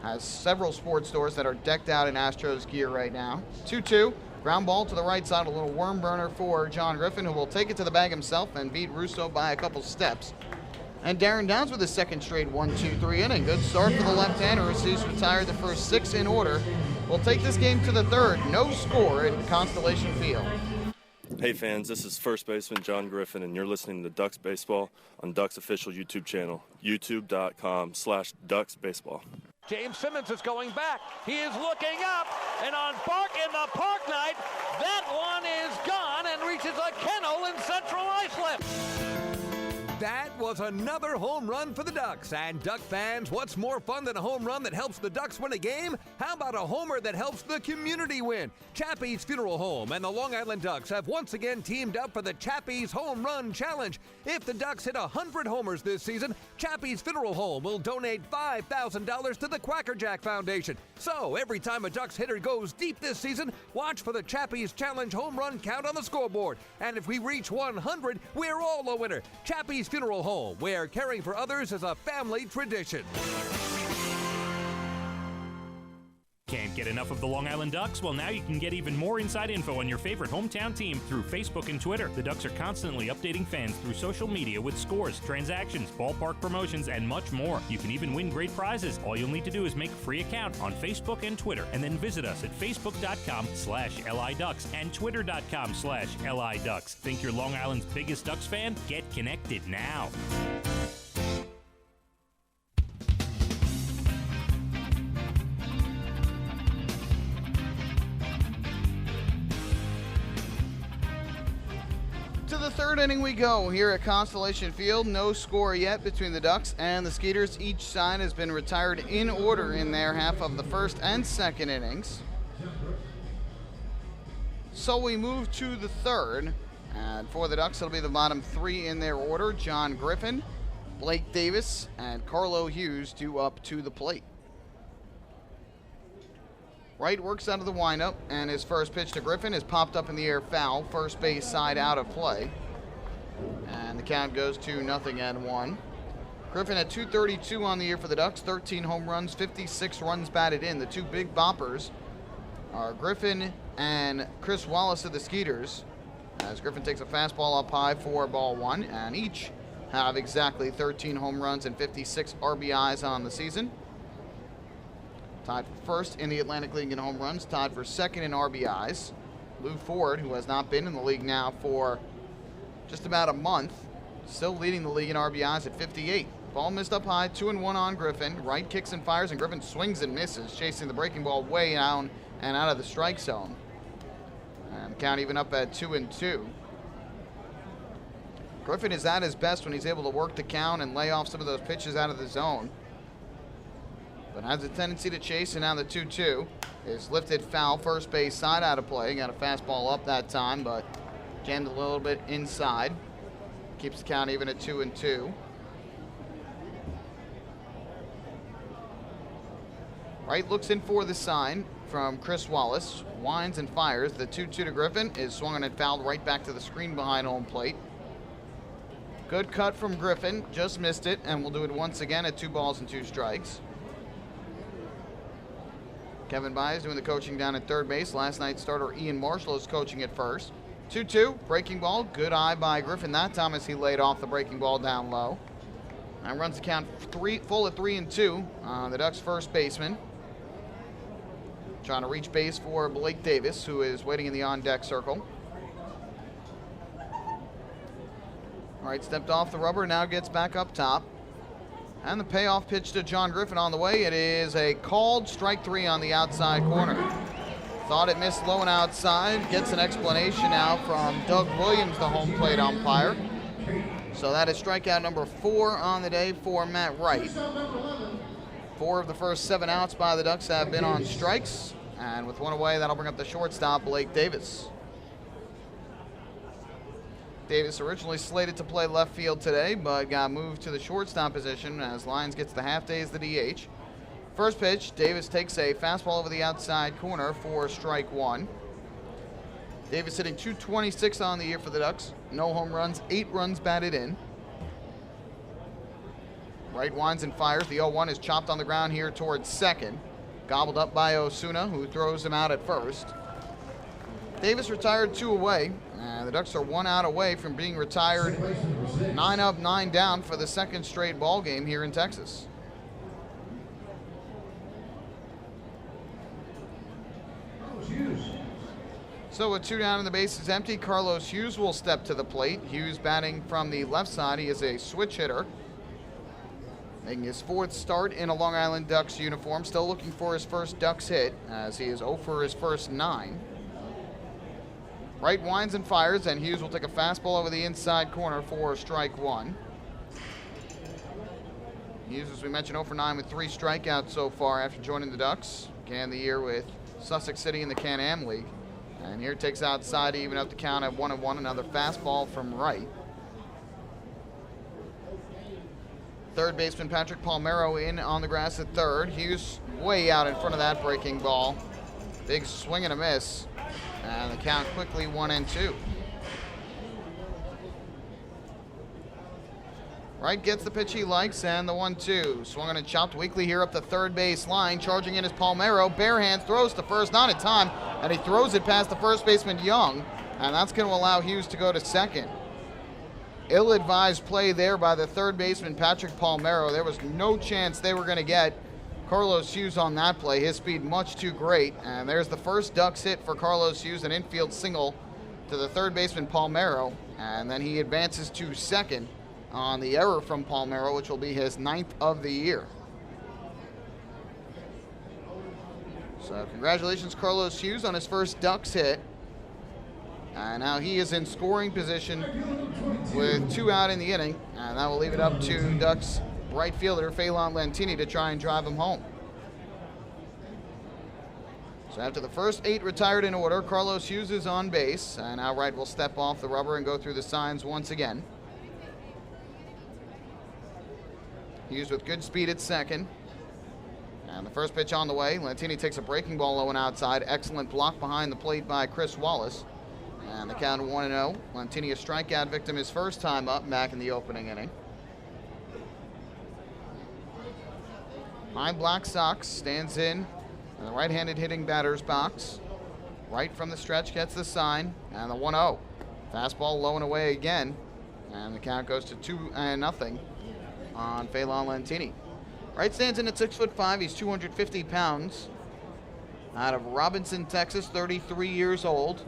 has several sports stores that are decked out in Astros gear right now. 2-2. Ground ball to the right side, a little worm burner for John Griffin, who will take it to the bag himself and beat Russo by a couple steps. And Darren Downs with his second straight 1-2-3 inning. Good start for the left-hander, who's retired the first 6 in order. We'll take this game to the third. No score at Constellation Field. Hey fans, this is first baseman John Griffin, and you're listening to Ducks Baseball on Ducks official YouTube channel, youtube.com/DucksBaseball. James Simmons is going back. He is looking up, and on Park in the Park Night, that one is gone and reaches a kennel in Central Islip. That was another home run for the Ducks. And Duck fans, what's more fun than a home run that helps the Ducks win a game? How about a homer that helps the community win? Chappie's Funeral Home and the Long Island Ducks have once again teamed up for the Chappie's Home Run Challenge. If the Ducks hit 100 homers this season, Chappie's Funeral Home will donate $5,000 to the Quackerjack Foundation. So every time a Ducks hitter goes deep this season, watch for the Chappie's Challenge home run count on the scoreboard. And if we reach 100, we're all a winner. Chappie's Funeral Home, where caring for others is a family tradition. Can't get enough of the Long Island Ducks? Well, now you can get even more inside info on your favorite hometown team through Facebook and Twitter. The Ducks are constantly updating fans through social media with scores, transactions, ballpark promotions, and much more. You can even win great prizes. All you'll need to do is make a free account on Facebook and Twitter, and then visit us at facebook.com/LIDucks and twitter.com/LIDucks. Think you're Long Island's biggest Ducks fan? Get connected now. To the third inning we go here at Constellation Field. No score yet between the Ducks and the Skeeters. Each side has been retired in order in their half of the first and second innings. So we move to the third. And for the Ducks, it'll be the bottom 3 in their order. John Griffin, Blake Davis, and Carlo Hughes due up to the plate. Wright works out of the windup, and his first pitch to Griffin is popped up in the air foul. First base side out of play. And the count goes to 0-1. Griffin at .232 on the year for the Ducks, 13 home runs, 56 runs batted in. The two big boppers are Griffin and Chris Wallace of the Skeeters, as Griffin takes a fastball up high for ball 1, and each have exactly 13 home runs and 56 RBIs on the season. Tied for first in the Atlantic League in home runs, tied for second in RBIs. Lou Ford, who has not been in the league now for just about a month, still leading the league in RBIs at 58. Ball missed up high, 2-1 on Griffin. Wright kicks and fires, and Griffin swings and misses, chasing the breaking ball way down and out of the strike zone. And count even up at 2-2. Griffin is at his best when he's able to work the count and lay off some of those pitches out of the zone, but has a tendency to chase, and now the 2-2 is lifted foul, first base side out of play. Got a fastball up that time, but jammed a little bit inside. Keeps the count even at 2-2. Wright looks in for the sign from Chris Wallace, winds and fires. The 2-2 to Griffin is swung on and fouled right back to the screen behind home plate. Good cut from Griffin, just missed it, and we'll do it once again at 2 balls and 2 strikes. Kevin Byes doing the coaching down at third base. Last night's starter Ian Marshall is coaching at first. 2-2, breaking ball. Good eye by Griffin that time as he laid off the breaking ball down low. And runs the count full at 3-2. The Ducks' first baseman trying to reach base for Blake Davis, who is waiting in the on-deck circle. All right, stepped off the rubber, now gets back up top. And the payoff pitch to John Griffin on the way. It is a called strike 3 on the outside corner. Thought it missed low and outside. Gets an explanation now from Doug Williams, the home plate umpire. So that is strikeout number 4 on the day for Matt Wright. 4 of the first 7 outs by the Ducks have been on strikes. And with 1 away, that'll bring up the shortstop, Blake Davis. Davis originally slated to play left field today, but got moved to the shortstop position as Lyons gets the half day as the DH. First pitch, Davis takes a fastball over the outside corner for strike one. Davis hitting .226 on the year for the Ducks. No home runs, 8 runs batted in. Right winds and fires. The 0-1 is chopped on the ground here towards second. Gobbled up by Osuna, who throws him out at first. Davis retired 2 away. The Ducks are 1 out away from being retired 9 up, 9 down for the second straight ball game here in Texas. So with 2 down and the bases empty, Carlos Hughes will step to the plate. Hughes batting from the left side. He is a switch hitter. Making his 4th start in a Long Island Ducks uniform. Still looking for his first Ducks hit as he is 0 for his first 9. Right winds and fires, and Hughes will take a fastball over the inside corner for strike one. Hughes, as we mentioned, 0 for 9 with 3 strikeouts so far after joining the Ducks. Began the year with Sussex City in the Can-Am League. And here takes outside to even up the count at 1-1. Another fastball from right. Third baseman Patrick Palmeiro in on the grass at third. Hughes way out in front of that breaking ball. Big swing and a miss. And the count quickly 1-2. Wright gets the pitch he likes, and the 1-2. Swung on and chopped weakly here up the third base line. Charging in is Palmeiro. Bare hands, throws to first, not in time, and he throws it past the first baseman Young, and that's going to allow Hughes to go to second. Ill-advised play there by the third baseman Patrick Palmeiro. There was no chance they were going to get Carlos Hughes on that play. His speed much too great, and there's the first Ducks hit for Carlos Hughes, an infield single to the third baseman Palmeiro, and then he advances to second on the error from Palmeiro, which will be his 9th of the year. So congratulations, Carlos Hughes, on his first Ducks hit. And now he is in scoring position with 2 out in the inning, and that will leave it up to Ducks right fielder Phelan Lantini to try and drive him home. So after the first 8 retired in order, Carlos Hughes is on base, and now Wright will step off the rubber and go through the signs once again. Hughes with good speed at second. And the first pitch on the way. Lantini takes a breaking ball low and outside. Excellent block behind the plate by Chris Wallace. And the count 1-0. Lantini a strikeout victim his first time up back in the opening inning. High Black Sox stands in the right-handed hitting batter's box. Right from the stretch gets the sign. And the 1-0. Fastball low and away again. And the count goes to 2-0. On Phelan Lantini. Wright stands in at 6'5". He's 250 pounds. Out of Robinson, Texas, 33 years old.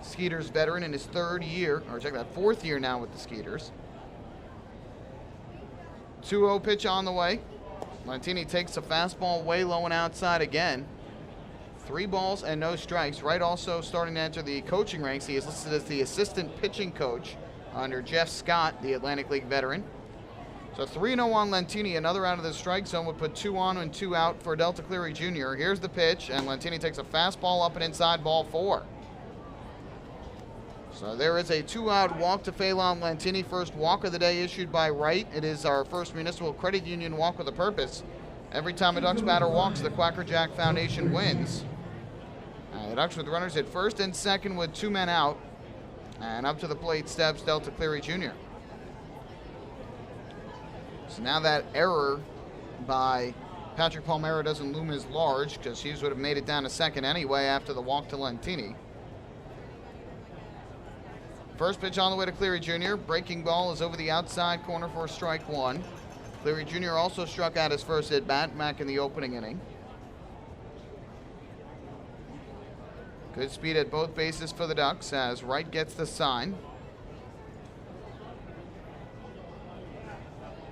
Skeeters veteran in his 3rd year, or check that, 4th year now with the Skeeters. 2-0 pitch on the way. Lantini takes a fastball way low and outside again. 3 balls and no strikes. Wright also starting to enter the coaching ranks. He is listed as the assistant pitching coach under Jeff Scott, the Atlantic League veteran. So 3-0 on Lantini. Another out of the strike zone would put 2 on and 2 out for Delta Cleary Jr. Here's the pitch, and Lantini takes a fastball up and inside, ball 4. So there is a 2-out walk to Phelan Lantini. First walk of the day issued by Wright. It is our first Municipal Credit Union walk with a purpose. Every time a Ducks batter walks, the Quacker Jack Foundation wins. The Ducks with runners at first and second with 2 men out. And up to the plate steps Delta Cleary Jr. So now that error by Patrick Palmeiro doesn't loom as large, because Hughes would have made it down to second anyway after the walk to Lantini. First pitch on the way to Cleary Jr. Breaking ball is over the outside corner for strike 1. Cleary Jr. also struck out his first at-bat back in the opening inning. Good speed at both bases for the Ducks as Wright gets the sign.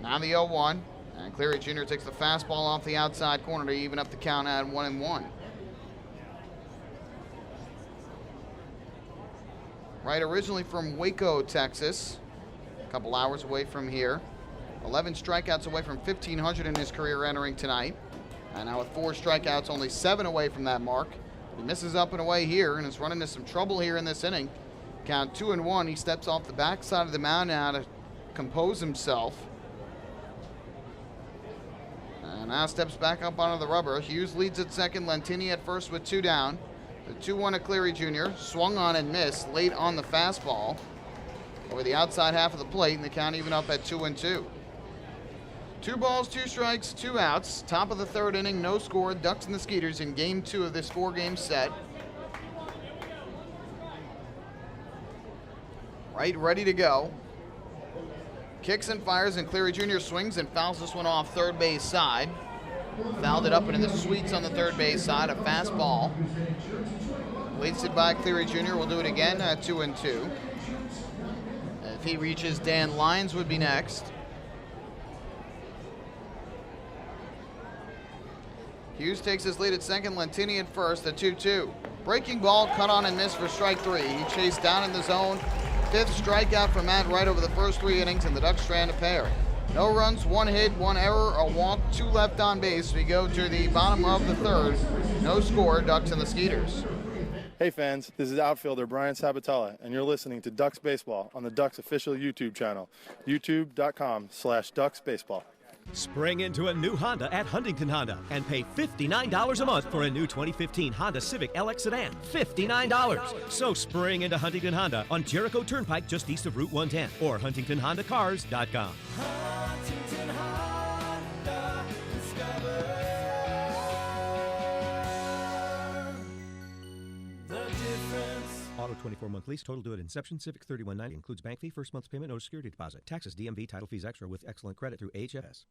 Now the 0-1, and Cleary Jr. takes the fastball off the outside corner to even up the count at 1-1. Wright originally from Waco, Texas, a couple hours away from here. 11 strikeouts away from 1,500 in his career entering tonight. And now with 4 strikeouts, only 7 away from that mark. He misses up and away here and is running into some trouble here in this inning. Count 2-1. He steps off the backside of the mound now to compose himself. And now steps back up onto the rubber. Hughes leads at second. Lentini at first with 2 down. The 2-1 at Cleary Jr. Swung on and missed late on the fastball over the outside half of the plate, and the count even up at 2-2. 2 balls, 2 strikes, 2 outs. Top of the 3rd inning, no score. Ducks and the Skeeters in game 2 of this 4-game set. Right, ready to go. Kicks and fires, and Cleary Jr. swings and fouls this one off third base side. Fouled it up into the sweets on the third base side. A fastball. Wasted by Cleary Jr. We'll do it again at 2-2. If he reaches, Dan Lyons would be next. Hughes takes his lead at second. Lentini at first at 2-2. Breaking ball, cut on and missed for strike 3. He chased down in the zone. 5th strikeout for Matt Wright over the first 3 innings, and the Ducks strand a pair. No runs, 1 hit, 1 error, a walk, 2 left on base. We go to the bottom of the 3rd. No score, Ducks and the Skeeters. Hey fans, this is outfielder Brian Sabatella, and you're listening to Ducks Baseball on the Ducks official YouTube channel, youtube.com/DucksBaseball. Spring into a new Honda at Huntington Honda and pay $59 a month for a new 2015 Honda Civic LX sedan. $59. So spring into Huntington Honda on Jericho Turnpike just east of Route 110 or huntingtonhondacars.com. Huntington Honda, discover the difference. Auto 24-month lease, total due at inception. Civic $31.90 includes bank fee, first month's payment, no security deposit. Taxes, DMV, title fees extra with excellent credit through HFS.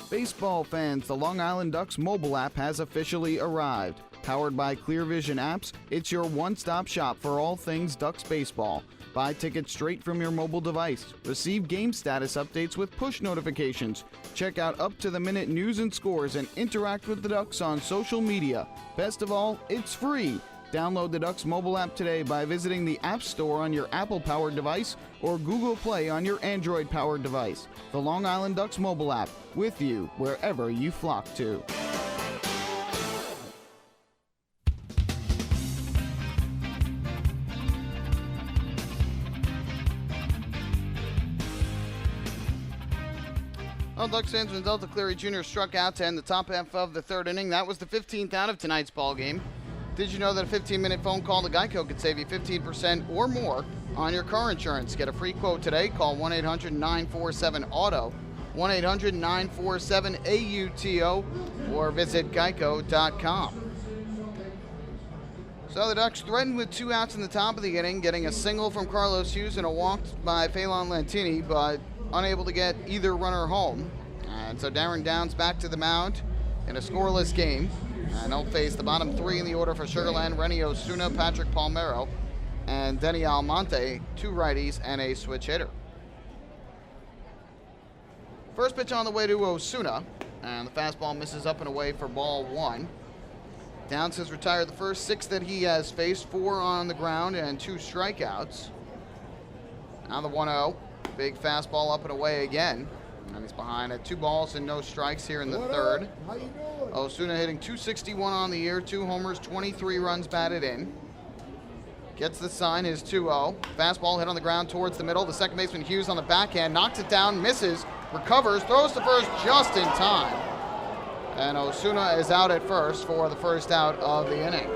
Baseball fans, the Long Island Ducks mobile app has officially arrived. Powered by Clear Vision Apps, it's your one-stop shop for all things Ducks baseball. Buy tickets straight from your mobile device. Receive game status updates with push notifications. Check out up-to-the-minute news and scores and interact with the Ducks on social media. Best of all, it's free. Download the Ducks mobile app today by visiting the App Store on your Apple-powered device or Google Play on your Android-powered device. The Long Island Ducks mobile app, with you wherever you flock to. Well, Ducks fans, when Delta Cleary Jr. struck out to end the top half of the 3rd inning, that was the 15th out of tonight's ball game. Did you know that a 15-minute phone call to Geico could save you 15% or more on your car insurance? Get a free quote today. Call 1-800-947-AUTO, 1-800-947-AUTO, or visit geico.com. So the Ducks threatened with 2 outs in the top of the inning, getting a single from Carlos Hughes and a walk by Phelan Lentini, but unable to get either runner home. And so Darren Downs back to the mound in a scoreless game. And he'll face the bottom 3 in the order for Sugarland: Renny Osuna, Patrick Palmero, and Denny Almonte, 2 righties and a switch hitter. First pitch on the way to Osuna, and the fastball misses up and away for ball 1. Downs has retired the first 6 that he has faced, 4 on the ground and 2 strikeouts. Now the 1-0, big fastball up and away again. And he's behind at 2 balls and no strikes here in the 3rd. Osuna hitting .261 on the year, 2 homers, 23 runs batted in. Gets the sign, his 2-0. Fastball hit on the ground towards the middle. The second baseman Hughes on the backhand, knocks it down, misses, recovers, throws to first just in time. And Osuna is out at first for the first out of the inning.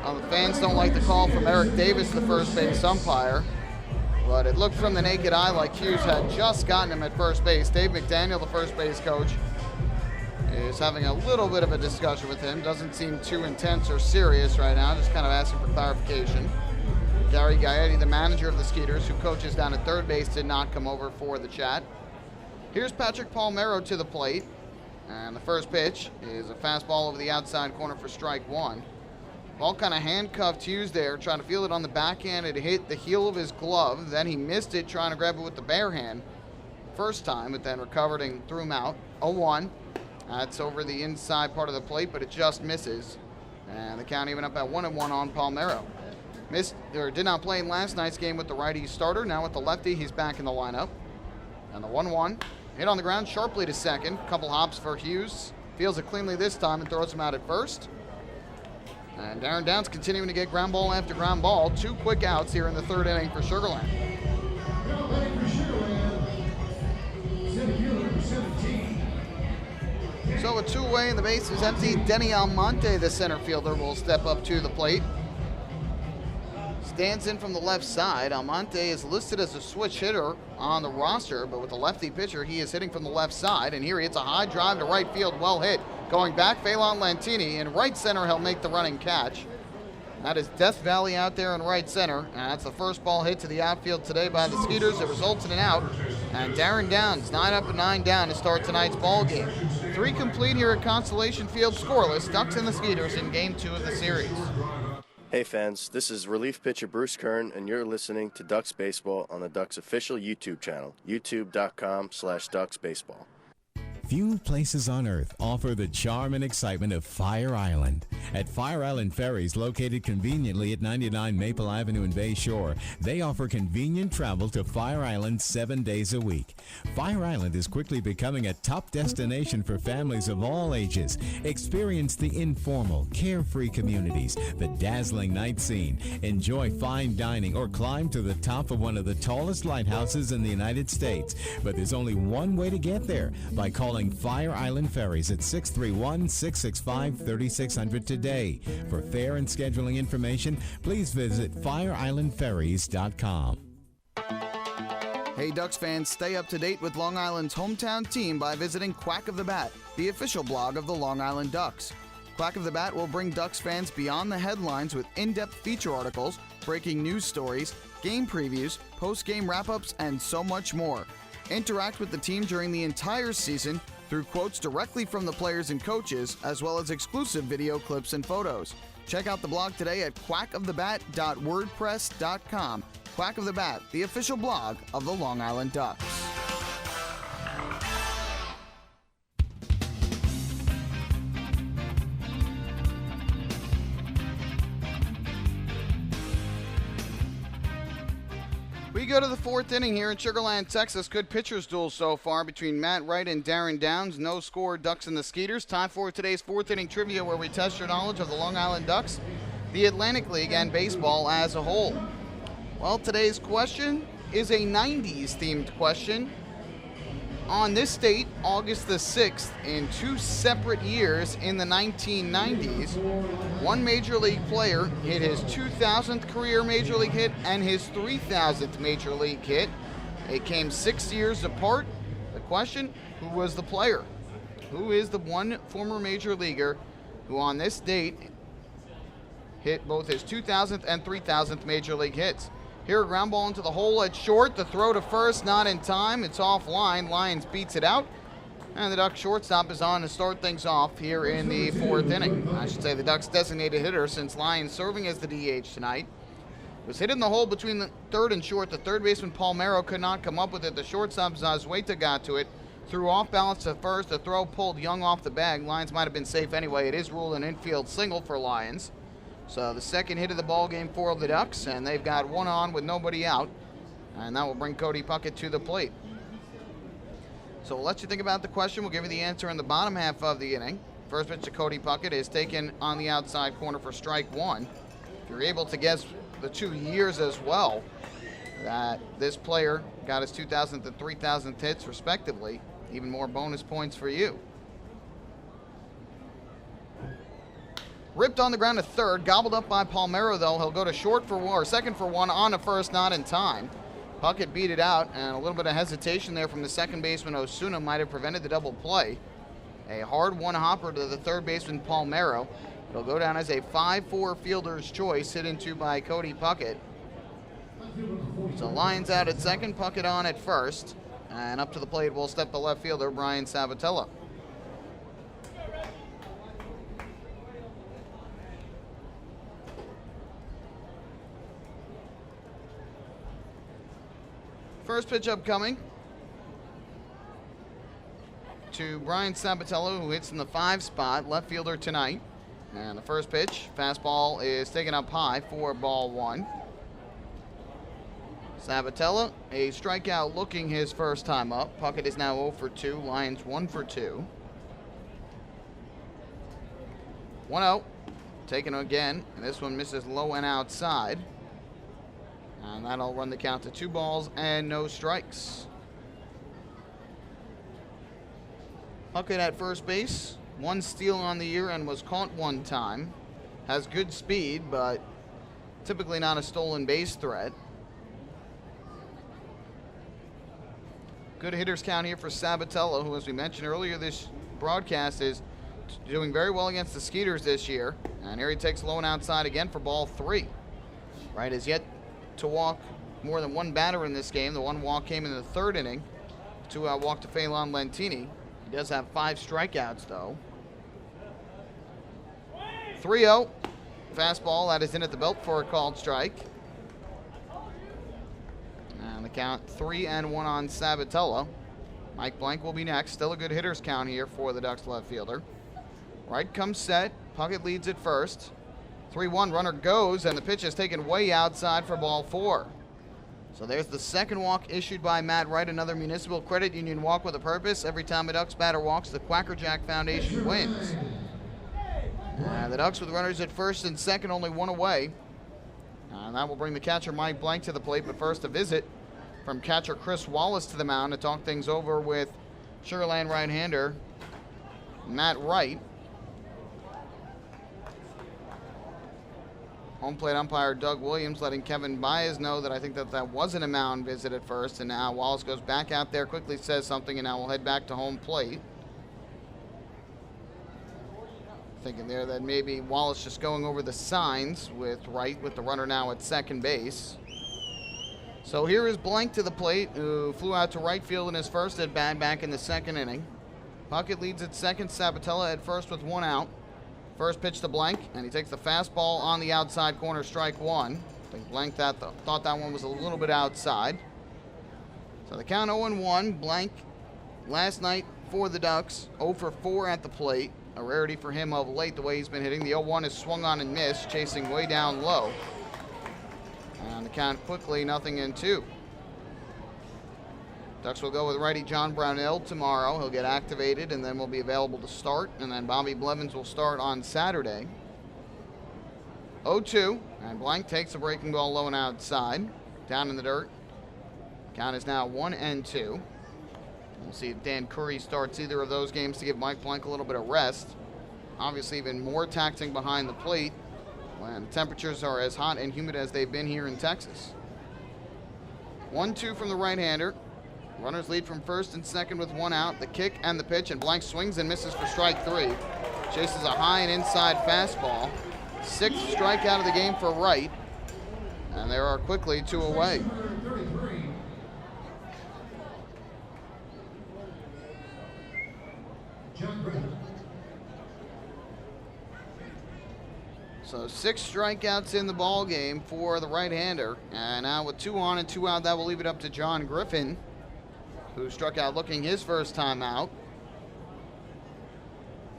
Well, the fans don't like the call from Eric Davis, the first base umpire. But it looked from the naked eye like Hughes had just gotten him at first base. Dave McDaniel, the first base coach, is having a little bit of a discussion with him. Doesn't seem too intense or serious right now, just kind of asking for clarification. Gary Gaetti, the manager of the Skeeters, who coaches down at third base, did not come over for the chat. Here's Patrick Palmero to the plate. And the first pitch is a fastball over the outside corner for strike 1. Ball kind of handcuffed Hughes there, trying to feel it on the backhand. It hit the heel of his glove. Then he missed it, trying to grab it with the bare hand first time, but then recovered and threw him out. 0-1. That's over the inside part of the plate, but it just misses. And the count even up at 1-1 on Palmero. Did not play in last night's game with the righty starter. Now with the lefty, he's back in the lineup. And the 1-1. Hit on the ground sharply to second. Couple hops for Hughes. Fields it cleanly this time and throws him out at first. And Darren Downs continuing to get ground ball after ground ball. 2 quick outs here in the 3rd inning for Sugar Land. Now batting for Sugar Land, center fielder number 17. So a 2-away and the base is empty. Denny Almonte, the center fielder, will step up to the plate. Stands in from the left side. Almonte is listed as a switch hitter on the roster, but with the lefty pitcher, he is hitting from the left side. And here he hits a high drive to right field, well hit. Going back, Phelan Lantini. In right center, he'll make the running catch. That is Death Valley out there in right center. And that's the first ball hit to the outfield today by the Skeeters. It results in an out. And Darren Downs, 9 up and 9 down to start tonight's ball game. 3 complete here at Constellation Field, scoreless. Ducks and the Skeeters in Game 2 of the series. Hey fans, this is relief pitcher Bruce Kern, and you're listening to Ducks Baseball on the Ducks official YouTube channel, youtube.com/DucksBaseball. Few places on earth offer the charm and excitement of Fire Island. At Fire Island Ferries, located conveniently at 99 Maple Avenue in Bay Shore, they offer convenient travel to Fire Island 7 days a week. Fire Island is quickly becoming a top destination for families of all ages. Experience the informal, carefree communities, the dazzling night scene, enjoy fine dining, or climb to the top of one of the tallest lighthouses in the United States. But there's only one way to get there, by calling Fire Island Ferries at 631-665-3600 today. For fare and scheduling information, please visit fireislandferries.com. Hey Ducks fans, stay up to date with Long Island's hometown team by visiting Quack of the Bat, the official blog of the Long Island Ducks. Quack of the Bat will bring Ducks fans beyond the headlines with in-depth feature articles, breaking news stories, game previews, post-game wrap-ups, and so much more. Interact with the team during the entire season through quotes directly from the players and coaches, as well as exclusive video clips and photos. Check out the blog today at quackofthebat.wordpress.com. Quack of the Bat, the official blog of the Long Island Ducks. We go to the 4th inning here in Sugar Land, Texas. Good pitchers duel so far between Matt Wright and Darren Downs. No score, Ducks and the Skeeters. Time for today's 4th inning trivia, where we test your knowledge of the Long Island Ducks, the Atlantic League, and baseball as a whole. Well, today's question is a 90s themed question. On this date, August the 6th, in 2 separate years in the 1990s, one Major League player hit his 2,000th career Major League hit and his 3,000th Major League hit. It came 6 years apart. The question, who was the player? Who is the one former Major Leaguer who on this date hit both his 2,000th and 3,000th Major League hits? Here, a ground ball into the hole at short. The throw to first, not in time. It's offline. Lyons beats it out. And the Ducks shortstop is on to start things off here in the 4th inning. I should say the Ducks designated hitter, since Lyons serving as the DH tonight. Was hit in the hole between the third and short. The third baseman, Palmero, could not come up with it. The shortstop, Zazueta, got to it. Threw off balance to first. The throw pulled Young off the bag. Lyons might have been safe anyway. It is ruled an infield single for Lyons. So the second hit of the ball game for the Ducks, and they've got one on with nobody out, and that will bring Cody Puckett to the plate. So we'll let you think about the question. We'll give you the answer in the bottom half of the inning. First pitch to Cody Puckett is taken on the outside corner for strike 1. If you're able to guess the 2 years as well that this player got his 2,000th and 3,000th hits respectively, even more bonus points for you. Ripped on the ground to third, gobbled up by Palmero though. He'll go to short for one, or second for one, on to first, not in time. Puckett beat it out, and a little bit of hesitation there from the second baseman Osuna might have prevented the double play. A hard one-hopper to the third baseman Palmero. It'll go down as a 5-4 fielder's choice, hit into by Cody Puckett. So Lyons out at second, Puckett on at first, and up to the plate will step the left fielder Brian Sabatella. First pitch upcoming to Brian Sabatella, who hits in the 5 spot, left fielder tonight. And the first pitch, fastball, is taken up high for ball 1. Sabatella, a strikeout looking his first time up. Puckett is now 0 for 2, Lyons 1 for 2. 1-0. Taken again, and this one misses low and outside. And that'll run the count to 2 balls and no strikes. Puckett at first base. 1 steal on the year and was caught 1 time. Has good speed, but typically not a stolen base threat. Good hitters count here for Sabatello, who, as we mentioned earlier this broadcast, is doing very well against the Skeeters this year. And here he takes low and outside again for ball 3. Wright has yet to walk more than 1 batter in this game. The 1 walk came in the 3rd inning. 2-out walk to Phelan Lentini. He does have 5 strikeouts, though. 3-0. Fastball that is in at the belt for a called strike. And the count 3-1 on Sabatello. Mike Blank will be next. Still a good hitters count here for the Ducks left fielder. Wright comes set. Puckett leads at first. 3-1, runner goes, and the pitch is taken way outside for ball 4. So there's the 2nd walk issued by Matt Wright, another Municipal Credit Union walk with a purpose. Every time a Ducks batter walks, the Quackerjack Foundation wins. The Ducks with runners at first and second, only 1 away. And that will bring the catcher Mike Blank to the plate, but first a visit from catcher Chris Wallace to the mound to talk things over with Sugarland right-hander Matt Wright. Home plate umpire Doug Williams letting Kevin Baez know that I think that wasn't a mound visit at first, and now Wallace goes back out there, quickly says something, and now we'll head back to home plate. Thinking there that maybe Wallace just going over the signs with Wright, with the runner now at second base. So here is Blank to the plate, who flew out to right field in his first at bat back in the 2nd inning. Puckett leads at second, Sabatello at first with 1 out. First pitch to Blank, and he takes the fastball on the outside corner, strike 1. I think Blank thought that one was a little bit outside. So the count 0-1. Blank last night for the Ducks, 0 for 4 at the plate. A rarity for him of late, the way he's been hitting. The 0-1 is swung on and missed, chasing way down low. And the count quickly, 0-2. Ducks will go with righty John Brownell tomorrow. He'll get activated and then will be available to start. And then Bobby Blevins will start on Saturday. 0-2, and Blank takes a breaking ball low and outside. Down in the dirt. Count is now 1-2. We'll see if Dan Curry starts either of those games to give Mike Blank a little bit of rest. Obviously even more taxing behind the plate when temperatures are as hot and humid as they've been here in Texas. 1-2 from the right-hander. Runners lead from first and second with 1 out. The kick and the pitch, and Blank swings and misses for strike 3. Chases a high and inside fastball. 6th strikeout of the game for Wright. And there are quickly 2 away. So 6 strikeouts in the ball game for the right-hander. And now with 2 on and 2 out, that will leave it up to John Griffin, who struck out looking his first time out.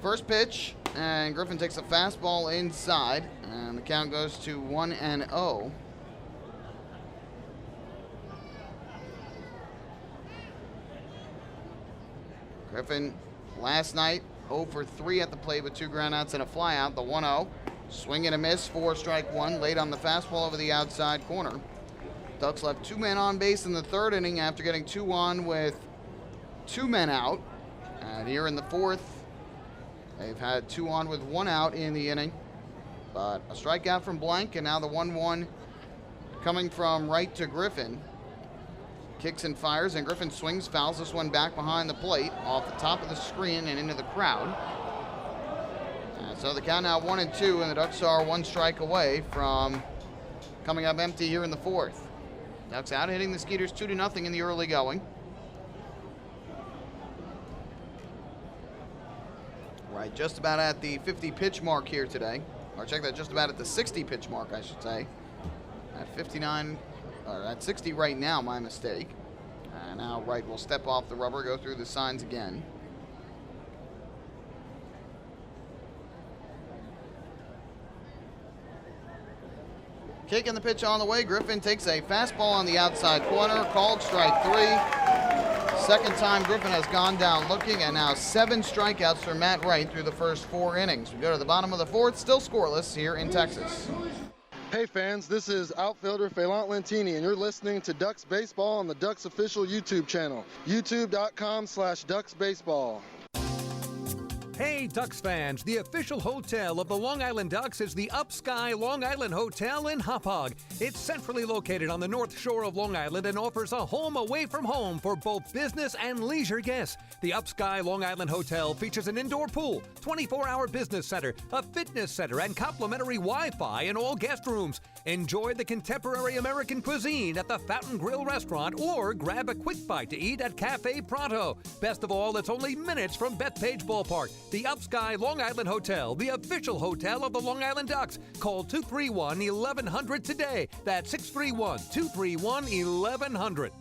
First pitch, and Griffin takes a fastball inside, and the count goes to 1-0. Griffin last night 0 for 3 at the plate with 2 groundouts and a flyout. The 1-0, swing and a miss for strike 1, late on the fastball over the outside corner. Ducks left 2 men on base in the 3rd inning after getting 2 on with 2 men out. And here in the 4th, they've had 2 on with 1 out in the inning. But a strikeout from Blank, and now the 1-1 coming from Wright to Griffin. Kicks and fires, and Griffin swings, fouls this one back behind the plate, off the top of the screen and into the crowd. And so the count now 1-2, and the Ducks are 1 strike away from coming up empty here in the 4th. Ducks out hitting the Skeeters 2-0 in the early going. Right, just about at the 50 pitch mark here today. Or check that, just about at the 60 pitch mark, I should say. At 59, or at 60 right now, my mistake. And now Wright will step off the rubber, go through the signs again. Kick and the pitch on the way. Griffin takes a fastball on the outside corner, called strike 3. Second time Griffin has gone down looking, and now 7 strikeouts for Matt Wright through the first 4 innings. We go to the bottom of the 4th, still scoreless here in Texas. Hey fans, this is outfielder Phelant Lentini, and you're listening to Ducks Baseball on the Ducks official YouTube channel, youtube.com/DucksBaseball. Hey, Ducks fans, the official hotel of the Long Island Ducks is the Upsky Long Island Hotel in Hauppauge. It's centrally located on the north shore of Long Island and offers a home away from home for both business and leisure guests. The Upsky Long Island Hotel features an indoor pool, 24-hour business center, a fitness center, and complimentary Wi-Fi in all guest rooms. Enjoy the contemporary American cuisine at the Fountain Grill restaurant or grab a quick bite to eat at Cafe Pronto. Best of all, it's only minutes from Bethpage Ballpark. The Upsky Long Island Hotel, the official hotel of the Long Island Ducks. Call 231-1100 today. That's 631-231-1100.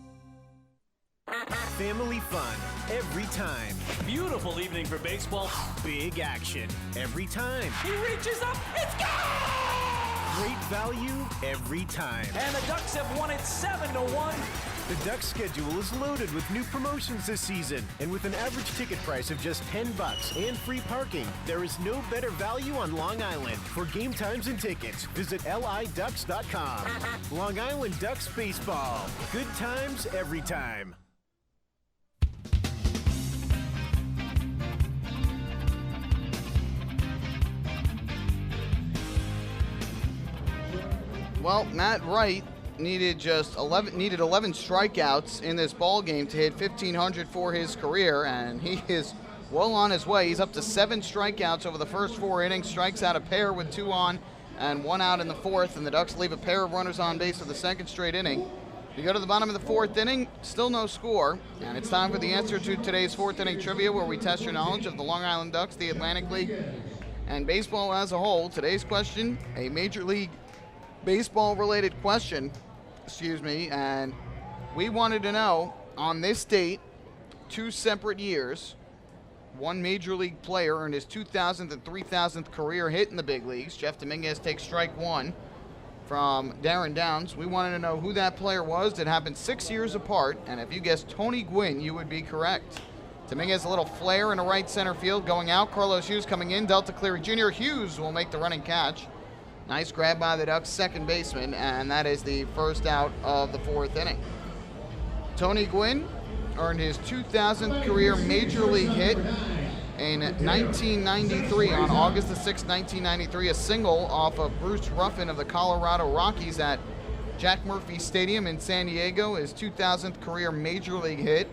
Family fun every time. Beautiful evening for baseball. Big action every time. He reaches up. It's gone! Great value every time. And the Ducks have won it 7-1. The Ducks schedule is loaded with new promotions this season. And with an average ticket price of just $10 and free parking, there is no better value on Long Island. For game times and tickets, visit liducks.com. Long Island Ducks Baseball. Good times every time. Well, Matt Wright needed 11 strikeouts in this ball game to hit 1,500 for his career, and he is well on his way. He's up to 7 strikeouts over the first 4 innings, strikes out a pair with 2 on and 1 out in the 4th, and the Ducks leave a pair of runners on base for the second straight inning. We go to the bottom of the 4th inning, still no score, and it's time for the answer to today's 4th inning trivia, where we test your knowledge of the Long Island Ducks, the Atlantic League, and baseball as a whole. Today's question, a Major League Baseball related question, and we wanted to know, on this date, 2 separate years, one Major League player earned his 2,000th and 3,000th career hit in the big leagues. Jeff Dominguez takes strike 1 from Darren Downs. We wanted to know who that player was. That happened 6 years apart, and if you guessed Tony Gwynn, you would be correct. Dominguez a little flare in the right center field, going out. Carlos Hughes coming in. Delta Cleary Jr. Hughes will make the running catch. Nice grab by the Ducks second baseman, and that is the first out of the 4th inning. Tony Gwynn earned his 2,000th career Major League hit in 1993, on August the 6th, 1993, a single off of Bruce Ruffin of the Colorado Rockies at Jack Murphy Stadium in San Diego, his 2,000th career Major League hit.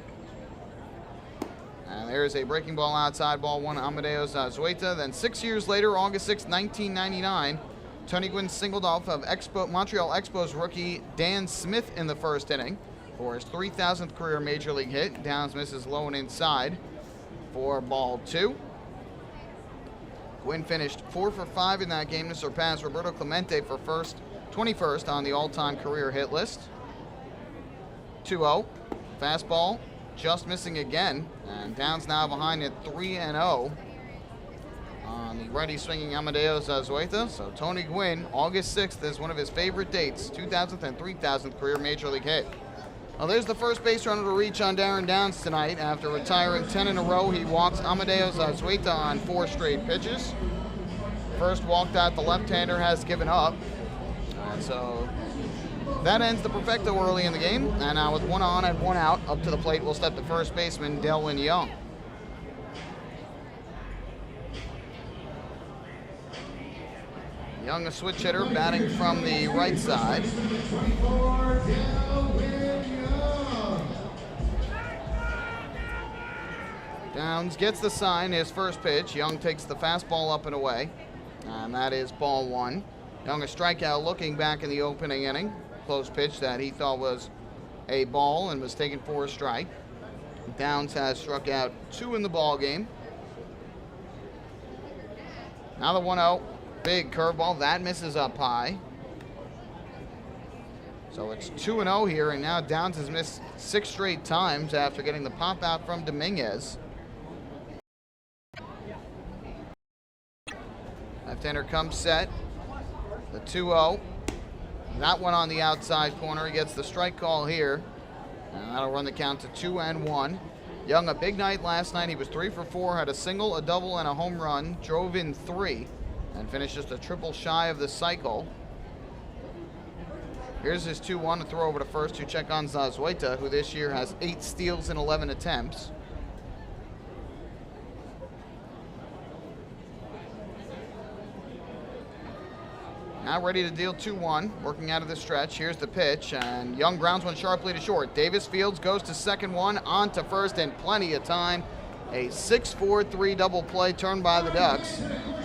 And there's a breaking ball outside, ball 1, Amadeus Azueta. Then 6 years later, August 6th, 1999, Tony Gwynn singled off of Montreal Expos rookie Dan Smith in the first inning for his 3,000th career Major League hit. Downs misses low and inside for ball 2. Gwynn finished 4 for 5 in that game to surpass Roberto Clemente for 21st on the all-time career hit list. 2-0. Fastball just missing again, and Downs now behind at 3-0. On the righty swinging Amadeus Azueta. So Tony Gwynn, August 6th is one of his favorite dates, 2,000th and 3,000th career Major League hit. Well, there's the first base runner to reach on Darren Downs tonight. After retiring 10 in a row, he walks Amadeus Azueta on 4 straight pitches. First walk that the left-hander has given up. And so that ends the perfecto early in the game. And now with 1 on and 1 out, up to the plate will step the first baseman, Delwyn Young. Young, a switch hitter, batting from the right side. Downs gets the sign, his first pitch. Young takes the fastball up and away, and that is ball 1. Young, a strikeout, looking back in the opening inning. Close pitch that he thought was a ball and was taken for a strike. Downs has struck out 2 in the ball game. Now the 1-0. Big curveball, that misses up high. So it's 2-0 here, and now Downs has missed 6 straight times after getting the pop out from Dominguez. Left-hander comes set. The 2-0. That one on the outside corner. He gets the strike call here. And that'll run the count to 2-1. Young, a big night last night. He was 3 for 4, had a single, a double, and a home run. Drove in 3, and finished just a triple shy of the cycle. Here's his 2-1 to throw over to first to check on Zazueta, who this year has 8 steals in 11 attempts. Now ready to deal 2-1, working out of the stretch. Here's the pitch, and Young grounds one sharply to short. Davis fields, goes to second one, on to first, and plenty of time. A 6-4-3 double play turned by the Ducks,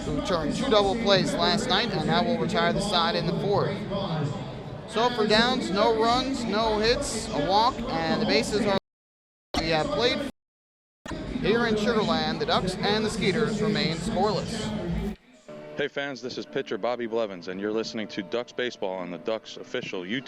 who turned 2 double plays last night, and now will retire the side in the 4th. So for downs, no runs, no hits, a walk, and the bases are. We have played here in Sugarland. The Ducks and the Skeeters remain scoreless. Hey fans, this is pitcher Bobby Blevins, and you're listening to Ducks Baseball on the Ducks official YouTube,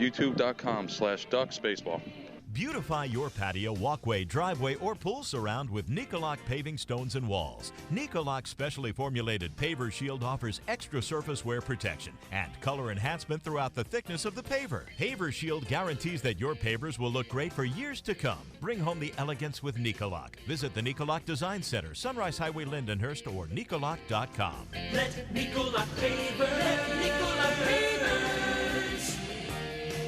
youtube.com/Ducks Baseball. Beautify your patio, walkway, driveway, or pool surround with Nicoloc paving stones and walls. Nicoloc specially formulated paver shield offers extra surface wear protection and color enhancement throughout the thickness of the paver. Paver shield guarantees that your pavers will look great for years to come. Bring home the elegance with Nicoloc. Visit the Nicoloc Design Center, Sunrise Highway, Lindenhurst, or Nicoloc.com. Let Nicoloc Pavers, let Nicoloc Pavers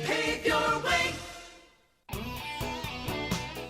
pave your way.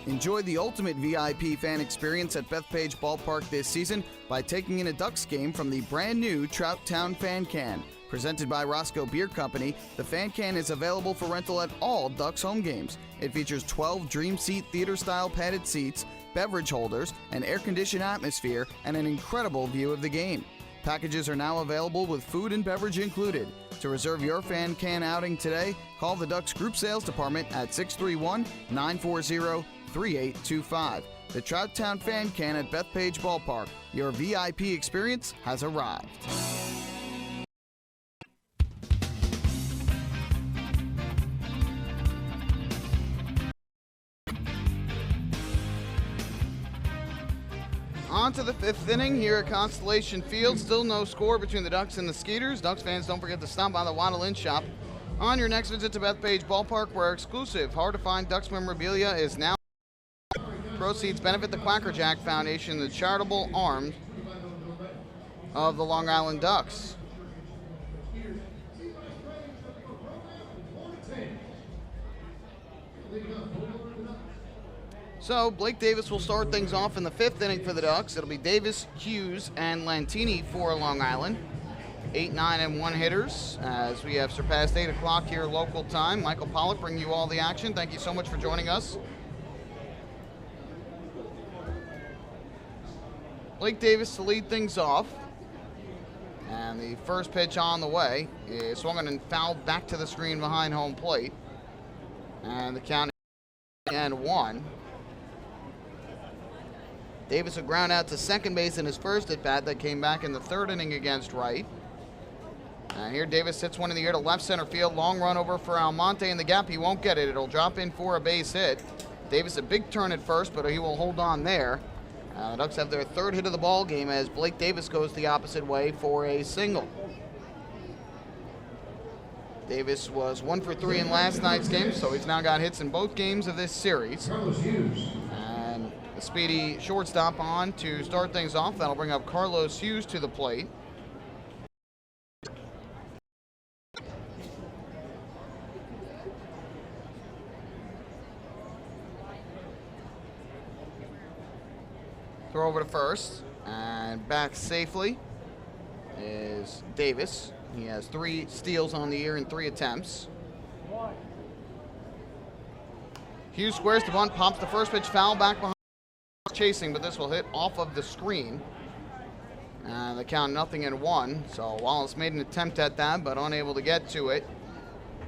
Enjoy the ultimate VIP fan experience at Bethpage Ballpark this season by taking in a Ducks game from the brand new Trout Town Fan Can. Presented by Roscoe Beer Company, the Fan Can is available for rental at all Ducks home games. It features 12 Dream Seat theater-style padded seats, beverage holders, an air-conditioned atmosphere, and an incredible view of the game. Packages are now available with food and beverage included. To reserve your Fan Can outing today, call the Ducks Group Sales Department at 631-940-3825. The Trout Town Fan Can at Bethpage Ballpark. Your VIP experience has arrived. On to the 5th inning here at Constellation Field. Still no score between the Ducks and the Skeeters. Ducks fans, don't forget to stop by the Waddle Inn Shop on your next visit to Bethpage Ballpark, where exclusive, hard-to-find Ducks memorabilia is now. Proceeds benefit the Quacker Jack Foundation, the charitable arm of the Long Island Ducks. So Blake Davis will start things off in the 5th inning for the Ducks. It'll be Davis, Hughes, and Lantini for Long Island. 8, 9, and 1 hitters as we have surpassed 8 o'clock here local time. Michael Pollock bringing you all the action. Thank you so much for joining us. Blake Davis to lead things off. And the first pitch on the way is swung and fouled back to the screen behind home plate. And the count is 1. Davis a ground out to second base in his first at-bat that came back in the 3rd inning against Wright. And here Davis hits one in the air to left center field. Long run over for Almonte in the gap. He won't get it. It'll drop in for a base hit. Davis a big turn at first, but he will hold on there. The Ducks have their 3rd hit of the ball game as Blake Davis goes the opposite way for a single. Davis was 1 for 3 in last night's game, so he's now got hits in both games of this series. And a speedy shortstop on to start things off. That'll bring up Carlos Hughes to the plate. Throw over to first, and back safely is Davis. He has 3 steals on the year in 3 attempts. Hughes squares the bunt, pops the first pitch foul back behind, chasing, but this will hit off of the screen. And the count 0-1. So Wallace made an attempt at that, but unable to get to it.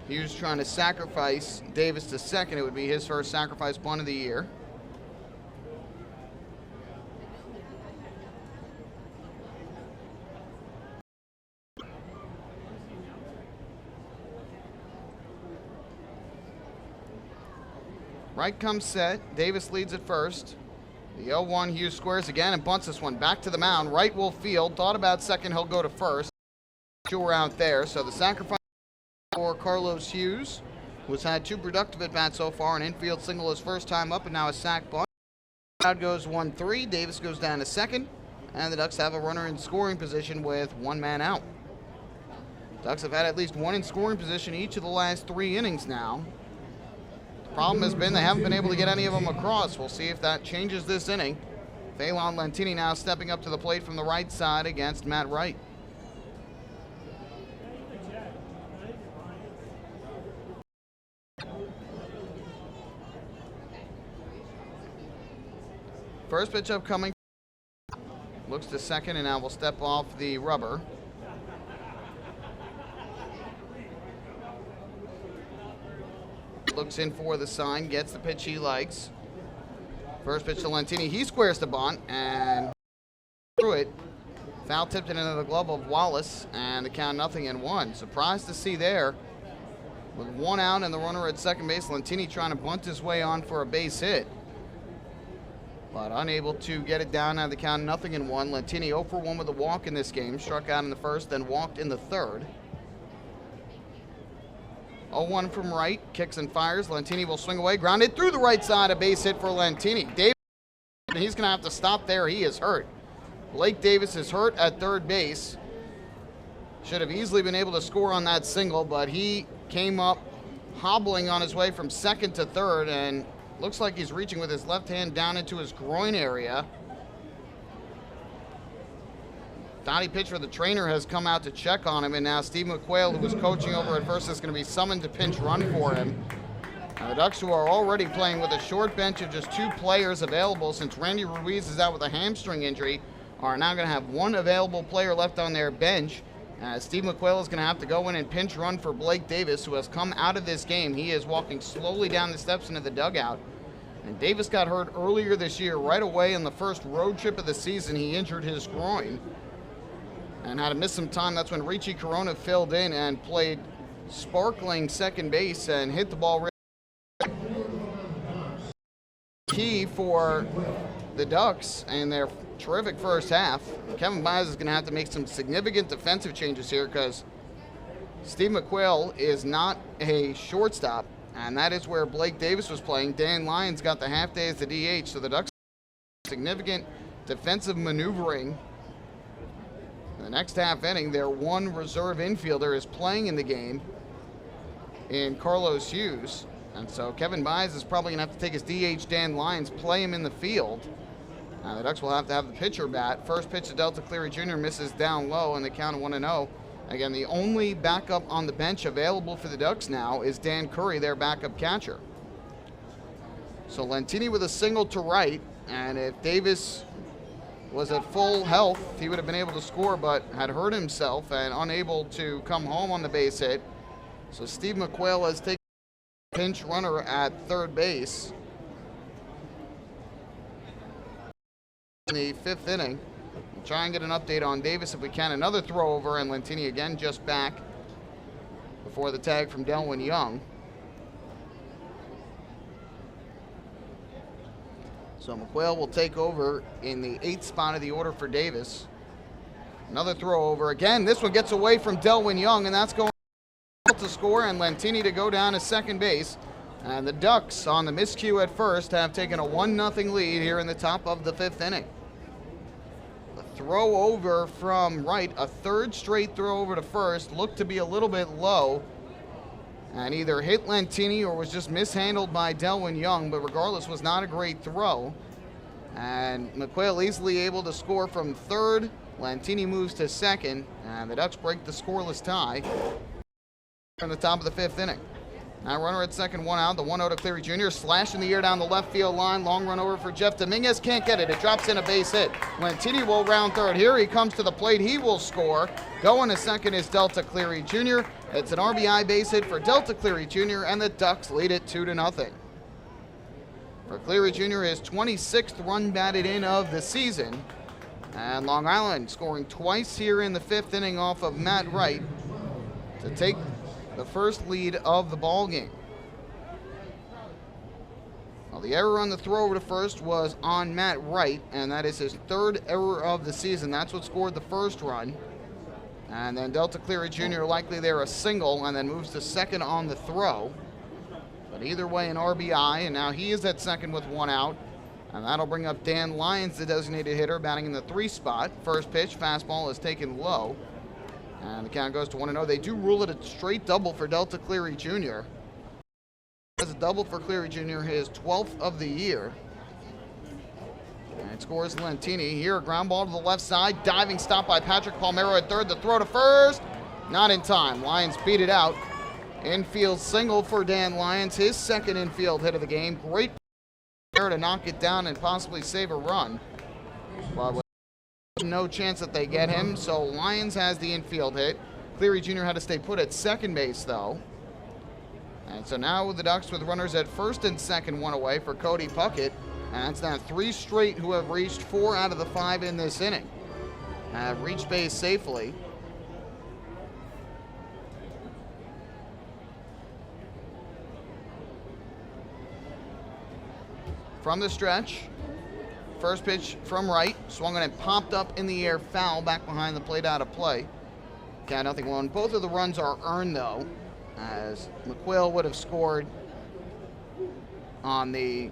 Hughes trying to sacrifice Davis to second. It would be his first sacrifice bunt of the year. Right comes set. Davis leads at first. The 0-1, Hughes squares again and bunts this one back to the mound. Right will field. Thought about second. He'll go to first. 2 out there. So the sacrifice for Carlos Hughes. who's had 2 productive at-bats so far, an infield single his first time up, and now a sac bunt. Crowd goes 1-3. Davis goes down to second, and the Ducks have a runner in scoring position with 1 man out. Ducks have had at least 1 in scoring position each of the last 3 innings now. The problem has been they haven't been able to get any of them across. We'll see if that changes this inning. Phelan Lentini now stepping up to the plate from the right side against Matt Wright. First pitch upcoming. Looks to second and now will step off the rubber. Looks in for the sign, gets the pitch he likes. First pitch to Lentini. He squares the bunt and threw it. Foul tipped it into the glove of Wallace, and the count 0-1. Surprised to see there. With 1 out and the runner at second base, Lentini trying to bunt his way on for a base hit, but unable to get it down. Now the count 0-1. Lentini 0 for 1 with a walk in this game. Struck out in the first, then walked in the third. 0-1 from Wright, kicks and fires. Lentini will swing away, grounded through the right side, a base hit for Lentini. Davis, he's going to have to stop there. He is hurt. Blake Davis is hurt at third base. Should have easily been able to score on that single, but he came up hobbling on his way from second to third, and looks like he's reaching with his left hand down into his groin area. Donnie Pitcher, the trainer, has come out to check on him, and now Steve McQuail, who was coaching over at first, is going to be summoned to pinch run for him. Now the Ducks, who are already playing with a short bench of just 2 players available since Randy Ruiz is out with a hamstring injury, are now going to have 1 available player left on their bench. Steve McQuail is going to have to go in and pinch run for Blake Davis, who has come out of this game. He is walking slowly down the steps into the dugout. And Davis got hurt earlier this year. Right away in the first road trip of the season, he injured his groin and had to miss some time. That's when Richie Corona filled in and played sparkling second base and hit the ball key for the Ducks and their terrific first half. Kevin Baez is going to have to make some significant defensive changes here because Steve McQuail is not a shortstop, and that is where Blake Davis was playing. Dan Lyons got the half day as the DH, so the Ducks significant defensive maneuvering. In the next half inning, their 1 reserve infielder is playing in the game in Carlos Hughes, and so Kevin Baez is probably going to have to take his DH Dan Lyons, play him in the field. Now the Ducks will have to have the pitcher bat. First pitch to Delta Cleary Jr. misses down low, and the count of 1-0. Again, the only backup on the bench available for the Ducks now is Dan Curry, their backup catcher. So Lentini with a single to right, and if Davis was at full health, he would have been able to score, but had hurt himself and unable to come home on the base hit. So Steve McQuail has taken a pinch runner at third base in the 5th inning. We'll try and get an update on Davis if we can. Another throw over, and Lentini again just back before the tag from Delwyn Young. So McQuail will take over in the 8th spot of the order for Davis. Another throw over. Again, this one gets away from Delwyn Young, and that's going to score, and Lentini to go down to second base. And the Ducks, on the miscue at first, have taken a 1-0 lead here in the top of the 5th inning. The throw over from Wright, a 3rd straight throw over to first, looked to be a little bit low and either hit Lentini or was just mishandled by Delwyn Young, but regardless, was not a great throw. And McQuail easily able to score from third. Lentini moves to second, and the Ducks break the scoreless tie in the top of the 5th inning. Now runner at second, 1 out. The 1-0 to Cleary Jr. Slash in the air down the left field line. Long run over for Jeff Dominguez. Can't get it. It drops in a base hit. Lentini will round third. Here he comes to the plate. He will score. Going to second is Delta Cleary Jr. It's an RBI base hit for Delta Cleary Jr. and the Ducks lead it 2-0. For Cleary Jr., his 26th run batted in of the season. And Long Island scoring twice here in the 5th inning off of Matt Wright to take the first lead of the ball game. Well, the error on the throw over to first was on Matt Wright, and that is his 3rd error of the season. That's what scored the first run. And then Delta Cleary Jr. likely there a single, and then moves to second on the throw. But either way, an RBI, and now he is at second with one out. And that'll bring up Dan Lyons, the designated hitter, batting in the 3 spot. First pitch, fastball is taken low. And the count goes to 1-0. They do rule it a straight double for Delta Cleary Jr. That's a double for Cleary Jr., his 12th of the year. And scores Lentini. Here, a ground ball to the left side. Diving stop by Patrick Palmero at third. The throw to first. Not in time. Lyons beat it out. Infield single for Dan Lyons. His second infield hit of the game. Great to knock it down and possibly save a run. But with no chance that they get him, so Lyons has the infield hit. Cleary Jr. had to stay put at second base, though. And so now the Ducks with runners at first and second, one away for Cody Puckett. And that's now 3 straight who have reached 4 out of the 5 in this inning. Have reached base safely. From the stretch, first pitch from right, swung on and popped up in the air, foul back behind the plate, out of play. Count 0-1. Both of the runs are earned, though, as McQuill would have scored on the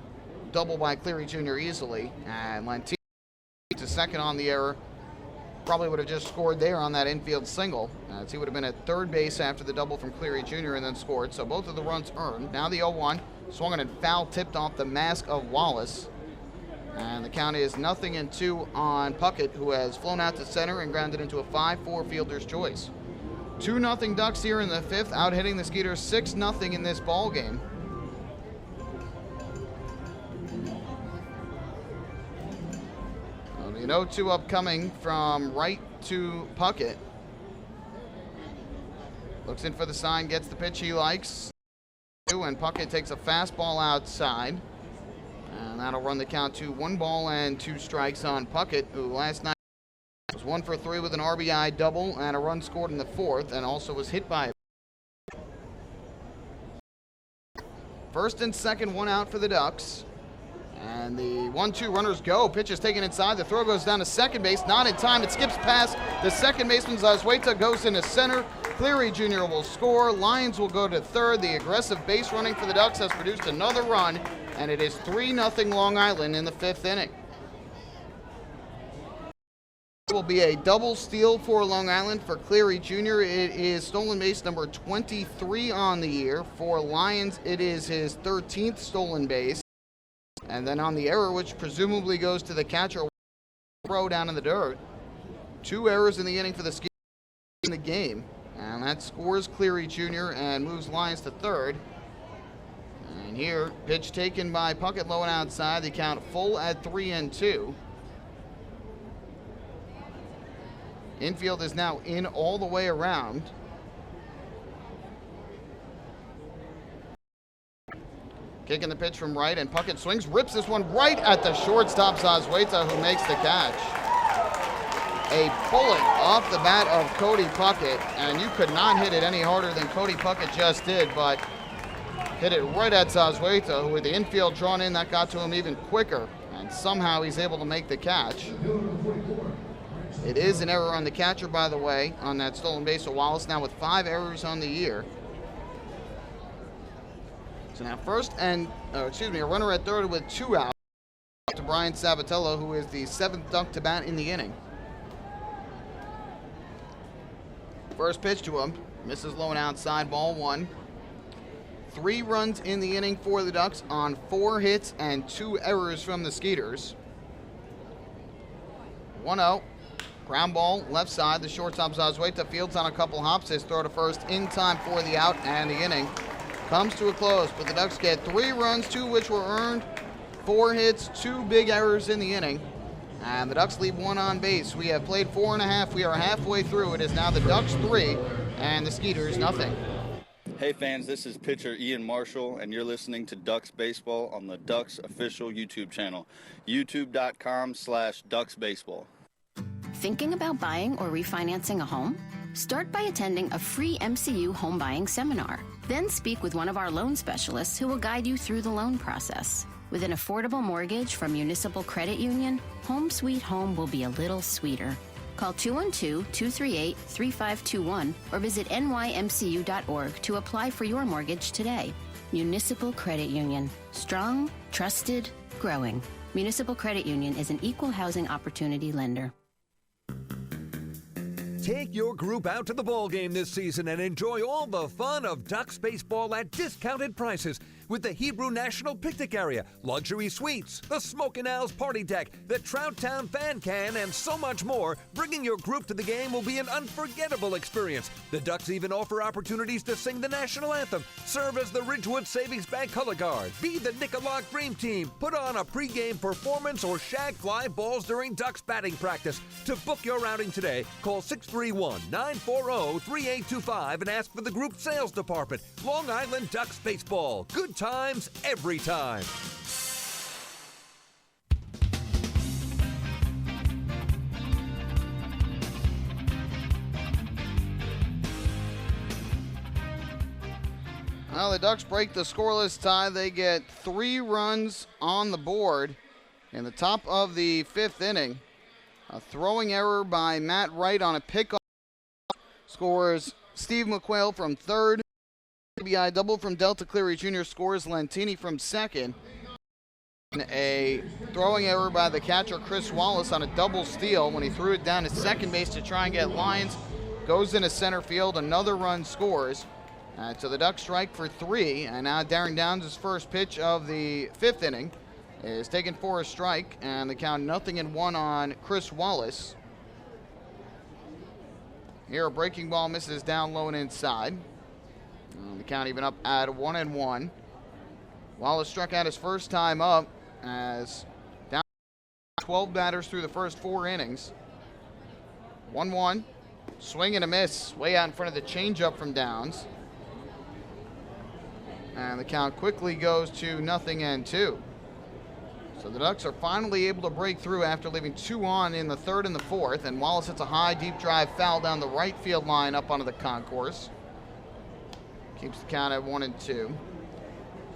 double by Cleary Jr. easily, and Lentini to second on the error. Probably would have just scored there on that infield single, as he would have been at third base after the double from Cleary Jr. and then scored. So both of the runs earned. Now the 0-1. Swung on and foul, tipped off the mask of Wallace. And the count is 0-2 on Puckett, who has flown out to center and grounded into a 5-4 fielder's choice. 2-0 Ducks here in the 5th, out hitting the Skeeters 6-0 in this ball game. There'll be an 0-2 upcoming from right to Puckett. Looks in for the sign, gets the pitch he likes. And Puckett takes a fastball outside. And that'll run the count to 1-2 strikes on Puckett, who last night was 1 for 3 with an RBI double and a run scored in the 4th, and also was hit by it. First and second, one out for the Ducks. And the 1-2 runners go. Pitch is taken inside. The throw goes down to second base. Not in time. It skips past the second baseman. Zazueta goes into center. Cleary Jr. will score. Lyons will go to third. The aggressive base running for the Ducks has produced another run, and it is 3-0 Long Island in the 5th inning. It will be a double steal for Long Island for Cleary Jr. It is stolen base number 23 on the year. For Lyons, it is his 13th stolen base. And then on the error, which presumably goes to the catcher, throw down in the dirt. 2 errors in the inning for the Skeeters in the game. And that scores Cleary Jr. and moves Lyons to third. And here, pitch taken by Puckett low and outside. The count full at 3-2. Infield is now in all the way around. Kicking the pitch from right, and Puckett swings, rips this one right at the shortstop, Zazueta, who makes the catch. A bullet off the bat of Cody Puckett, and you could not hit it any harder than Cody Puckett just did, but hit it right at Zazueta, who with the infield drawn in, that got to him even quicker, and somehow he's able to make the catch. It is an error on the catcher, by the way, on that stolen base, so Wallace now with 5 errors on the year. So now a runner at third with 2 out to Brian Sabatello, who is the 7th Duck to bat in the inning. First pitch to him, misses low and outside, ball 1. 3 runs in the inning for the Ducks on 4 hits and 2 errors from the Skeeters. 1-0, ground ball, left side, the shortstop Zazueta fields on a couple hops, his throw to first in time for the out, and the inning comes to a close, but the Ducks get 3 runs, 2 which were earned, 4 hits, 2 big errors in the inning, and the Ducks leave 1 on base. We have played 4.5. We are halfway through. It is now the Ducks 3 and the Skeeters nothing. Hey fans, this is pitcher Ian Marshall, and you're listening to Ducks Baseball on the Ducks official YouTube channel, youtube.com/DucksBaseball. Thinking about buying or refinancing a home? Start by attending a free MCU home buying seminar. Then speak with one of our loan specialists who will guide you through the loan process. With an affordable mortgage from Municipal Credit Union, Home Sweet Home will be a little sweeter. Call 212-238-3521 or visit nymcu.org to apply for your mortgage today. Municipal Credit Union. Strong, trusted, growing. Municipal Credit Union is an equal housing opportunity lender. Take your group out to the ball game this season and enjoy all the fun of Ducks baseball at discounted prices with the Hebrew National Picnic Area, luxury suites, the Smokin' Owls Party Deck, the Trout Town Fan Can, and so much more. Bringing your group to the game will be an unforgettable experience. The Ducks even offer opportunities to sing the national anthem, serve as the Ridgewood Savings Bank color guard, be the Nicolak Dream Team, put on a pregame performance, or shag fly balls during Ducks batting practice. To book your outing today, call 631-940-3825 and ask for the group sales department. Long Island Ducks Baseball. Good times every time. Well, the Ducks break the scoreless tie. They get 3 runs on the board in the top of the 5th inning. A throwing error by Matt Wright on a pickoff scores Steve McQuail from third. RBI double from Delta Cleary Jr. scores Lentini from second. A throwing error by the catcher Chris Wallace on a double steal when he threw it down to second base to try and get Lyons. Goes into center field. Another run scores. So the Ducks strike for 3. And now Darren Downs' first pitch of the 5th inning is taken for a strike. And the count 0-1 on Chris Wallace. Here a breaking ball misses down low and inside. The count even up at 1-1. Wallace struck out his first time up as down 12 batters through the first 4 innings. 1-1. Swing and a miss way out in front of the changeup from Downs. And the count quickly goes to 0-2. So the Ducks are finally able to break through after leaving 2 on in the 3rd and the 4th. And Wallace hits a high, deep drive foul down the right field line up onto the concourse. Keeps the count at 1-2.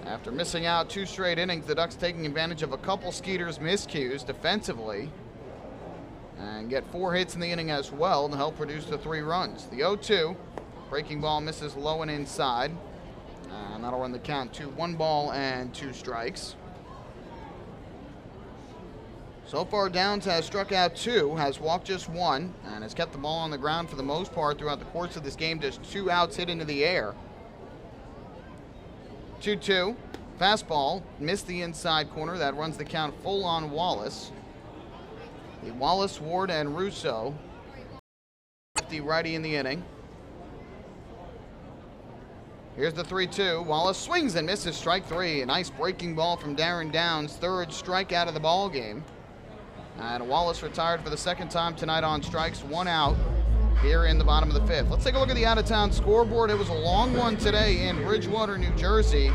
After missing out 2 straight innings, the Ducks taking advantage of a couple Skeeters miscues defensively and get 4 hits in the inning as well to help produce the 3 runs. The 0-2, breaking ball misses low and inside, and that'll run the count to 1 ball and 2 strikes. So far, Downs has struck out 2, has walked just 1, and has kept the ball on the ground for the most part throughout the course of this game. Just 2 outs hit into the air. 2-2. Fastball missed the inside corner. That runs the count full on Wallace. The Wallace, Ward, and Russo. The righty in the inning. Here's the 3-2. Wallace swings and misses strike 3. A nice breaking ball from Darren Downs. 3rd strikeout of the ball game. And Wallace retired for the 2nd time tonight on strikes. 1 out here in the bottom of the 5th. Let's take a look at the out-of-town scoreboard. It was a long one today in Bridgewater, New Jersey.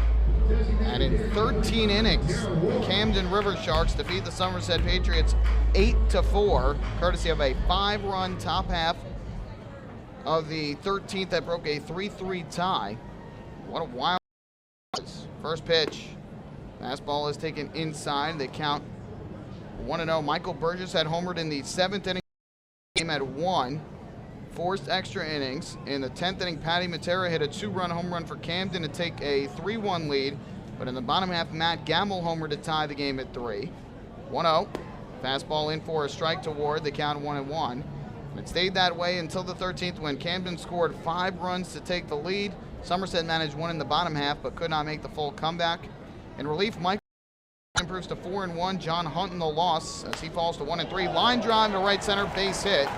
And in 13 innings, the Camden River Sharks defeat the Somerset Patriots 8-4, courtesy of a 5-run top half of the 13th that broke a 3-3 tie. What a wild first pitch. Fastball is taken inside. They count 1-0. Michael Burgess had homered in the 7th inning. Game at 1. Forced extra innings. In the 10th inning, Patty Matera hit a 2-run home run for Camden to take a 3-1 lead. But in the bottom half, Matt Gamble homered to tie the game at 3. 1-0. Fastball in for a strike to Ward. The count 1-1. And it stayed that way until the 13th when Camden scored 5 runs to take the lead. Somerset managed 1 in the bottom half but could not make the full comeback. In relief, Mike improves to 4-1. John Hunt in the loss as he falls to 1-3. Line drive to right center, base hit.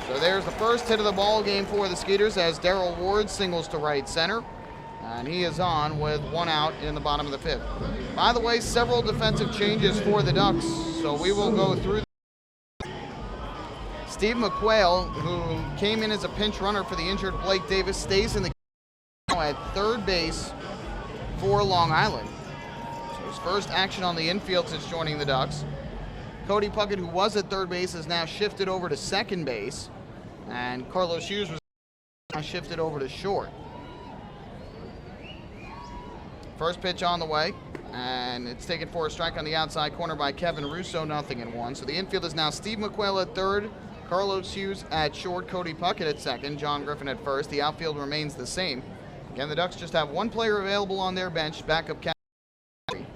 So there's the first hit of the ball game for the Skeeters as Darrell Ward singles to right center. And he is on with 1 out in the bottom of the 5th. By the way, several defensive changes for the Ducks, so we will go through them. Steve McQuail, who came in as a pinch runner for the injured Blake Davis, stays in the game at 3rd base for Long Island. So his first action on the infield since joining the Ducks. Cody Puckett, who was at 3rd base, is now shifted over to 2nd base. And Carlos Hughes was now shifted over to short. First pitch on the way, and it's taken for a strike on the outside corner by Kevin Russo, 0-1. So the infield is now Steve McQuail at 3rd, Carlos Hughes at short, Cody Puckett at 2nd, John Griffin at 1st. The outfield remains the same Again, the Ducks just have one player available on their bench, backup catcher.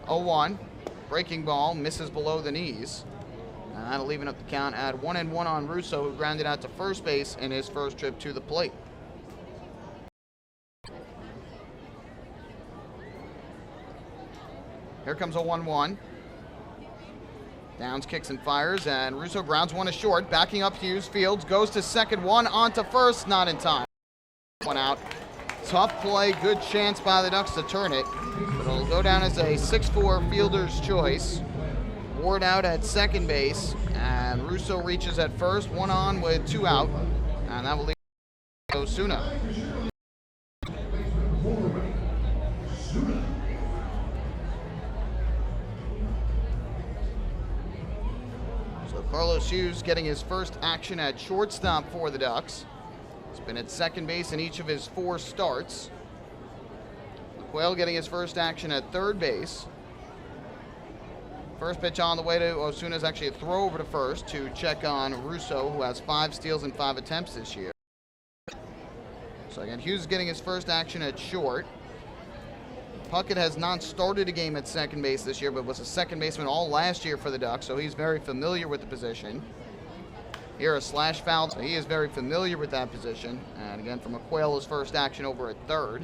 0-1. Breaking ball, misses below the knees. And that'll leave up the count at 1-1 on Russo, who grounded out to first base in his first trip to the plate. Here comes a 1-1. Downs kicks and fires, and Russo grounds one to short. Backing up Hughes, Fields goes to second, one onto first, not in time. One out. Tough play, good chance by the Ducks to turn it. But it'll go down as a 6-4 fielder's choice. Ward out at second base, and Russo reaches at first, one on with 2 out. And that will leave Osuna. Carlos Hughes getting his first action at shortstop for the Ducks. He's been at second base in each of his 4 starts. McQuail getting his first action at third base. First pitch on the way to Osuna is actually a throw over to first to check on Russo, who has 5 steals and 5 attempts this year. So again, Hughes is getting his first action at short. Puckett has not started a game at second base this year, but was a second baseman all last year for the Ducks, so he's very familiar with the position. Here a slash foul, so he is very familiar with that position. And again, for McQuail, his first action over at third.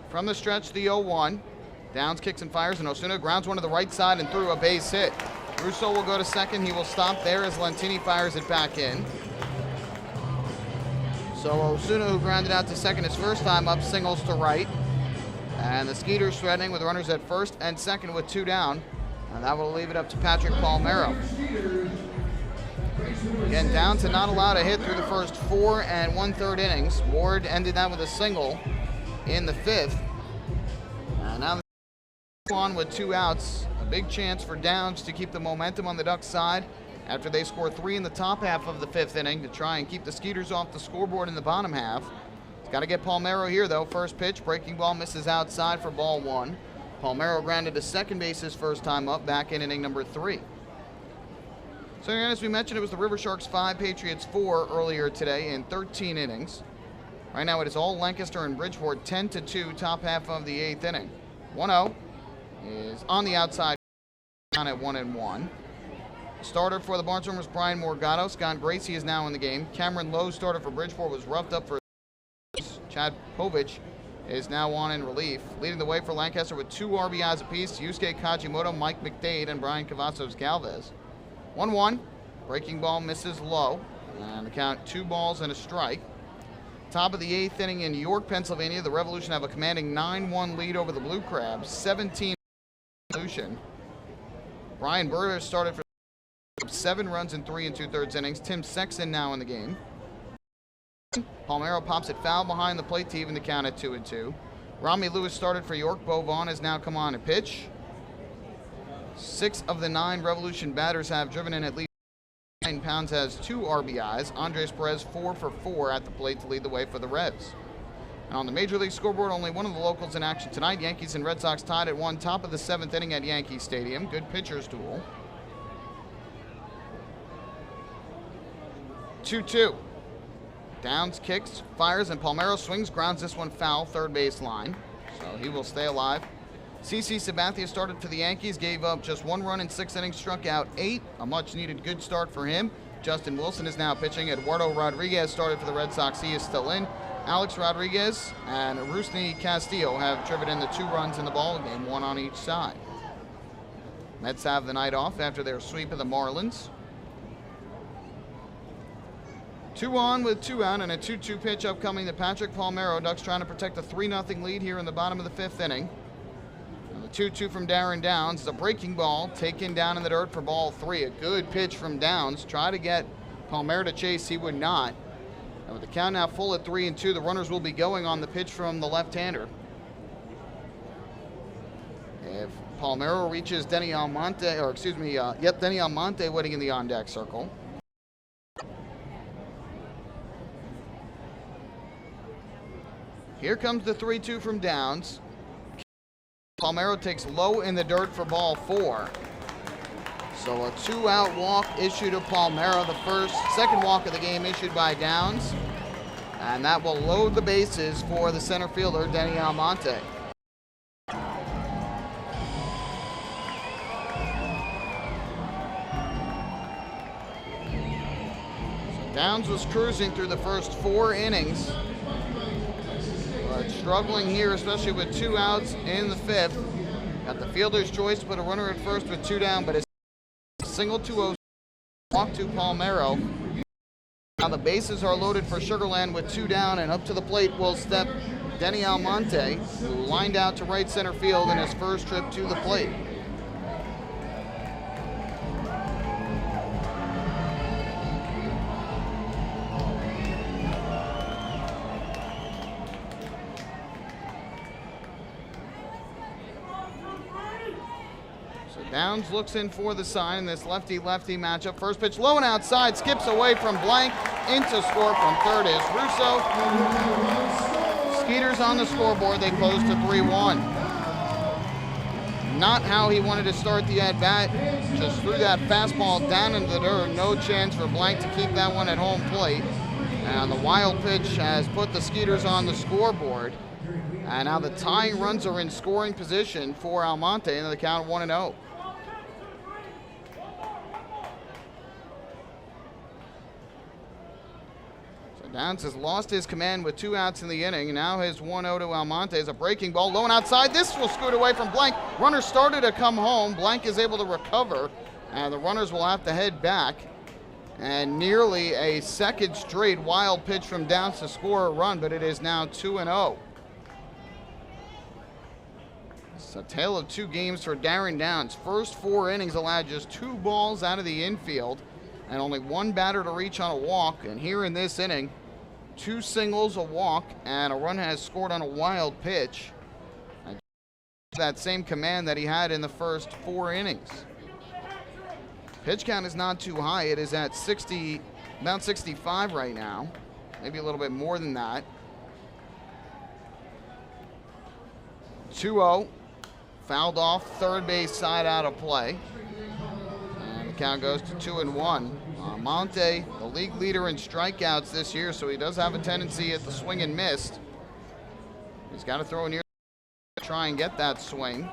From the stretch, the 0-1. Downs kicks and fires, and Osuna grounds one to the right side and through a base hit. Russo will go to second. He will stop there as Lentini fires it back in. So Osuna, who grounded out to second his first time up, singles to right. And the Skeeters threatening with runners at first and second with 2 down. And that will leave it up to Patrick Palmeiro. Again, down to not allowed a hit through the first 4 1/3 innings. Ward ended that with a single in the 5th. And now on with 2 outs. A big chance for Downs to keep the momentum on the Ducks side after they score 3 in the top half of the 5th inning to try and keep the Skeeters off the scoreboard in the bottom half. He's got to get Palmeiro here, though. First pitch, breaking ball misses outside for ball 1. Palmeiro grounded to second base his first time up, back in inning number 3. So again, as we mentioned, it was the River Sharks 5, Patriots 4 earlier today in 13 innings. Right now it is all Lancaster and Bridgeport, 10-2, top half of the 8th inning. 1-0 is on the outside, down at 1-1. Starter for the Barnstormers, Brian Morgado. Scott Gracie is now in the game. Cameron Lowe, starter for Bridgeport, was roughed up for Chad Povich is now on in relief. Leading the way for Lancaster with 2 RBIs apiece, Yusuke Kajimoto, Mike McDade, and Brian Cavazos Galvez. 1-1. Breaking ball misses low. And the count 2 balls and a strike. Top of the 8th inning in York, Pennsylvania. The Revolution have a commanding 9-1 lead over the Blue Crabs. 17 Revolution. Brian Burder started for 7 runs in 3 2/3 innings. Tim Sexton now in the game. Palmeiro pops it foul behind the plate to even the count at 2-2. Rami Lewis started for York. Bo Vaughn has now come on to pitch. 6 of the 9 Revolution batters have driven in at least 9 pounds, has 2 RBIs. Andres Perez 4 for 4 at the plate to lead the way for the Reds. And on the Major League scoreboard, only one of the locals in action tonight. Yankees and Red Sox tied at 1, top of the 7th inning at Yankee Stadium. Good pitcher's duel. 2-2. Downs kicks, fires, and Palmeiro swings, grounds this one foul, third base line. So he will stay alive. CC Sabathia started for the Yankees, gave up just 1 run in 6 innings, struck out 8. A much-needed good start for him. Justin Wilson is now pitching. Eduardo Rodriguez started for the Red Sox. He is still in. Alex Rodriguez and Rusney Castillo have driven in the 2 runs in the ballgame, 1 on each side. Mets have the night off after their sweep of the Marlins. 2 on with 2 out and a 2-2 pitch upcoming to Patrick Palmeiro. Ducks trying to protect a 3-0 lead here in the bottom of the 5th inning. And the 2-2 from Darren Downs is a breaking ball taken down in the dirt for ball 3. A good pitch from Downs. Try to get Palmeiro to chase. He would not. And with the count now full at 3-2, the runners will be going on the pitch from the left-hander. If Palmeiro reaches Denny Almonte, Denny Almonte waiting in the on-deck circle. Here comes the 3-2 from Downs. Palmeiro takes low in the dirt for ball 4. So a 2-out walk issued to Palmero, the second walk of the game issued by Downs. And that will load the bases for the center fielder, Denny Almonte. So Downs was cruising through the first 4 innings, but struggling here, especially with 2 outs in the 5th. Got the fielder's choice to put a runner at first with 2 down, but it's single 2-0 walk to Palmero. Now the bases are loaded for Sugarland with 2 down, and up to the plate will step Denny Almonte, who lined out to right center field in his first trip to the plate. Downs looks in for the sign in this lefty-lefty matchup. First pitch low and outside, skips away from Blank. Into score from third is Russo. Skeeters on the scoreboard. They close to 3-1. Not how he wanted to start the at-bat. Just threw that fastball down into the dirt. No chance for Blank to keep that one at home plate. And the wild pitch has put the Skeeters on the scoreboard. And now the tying runs are in scoring position for Almonte in the count of 1-0. Downs has lost his command with 2 outs in the inning. Now his 1-0 to Almonte is a breaking ball low and outside. This will scoot away from Blank. Runner started to come home. Blank is able to recover, and the runners will have to head back. And nearly a second straight wild pitch from Downs to score a run, but it is now 2-0. It's a tale of 2 games for Darren Downs. First 4 innings allowed just 2 balls out of the infield and only 1 batter to reach on a walk. And here in this inning, 2 singles, a walk, and a run has scored on a wild pitch. And that same command that he had in the first 4 innings. Pitch count is not too high. It is at 60, about 65 right now. Maybe a little bit more than that. 2-0. Fouled off, third base side out of play. And the count goes to 2-1. Almonte, the league leader in strikeouts this year, so he does have a tendency at the swing and miss. He's got to throw near to try and get that swing.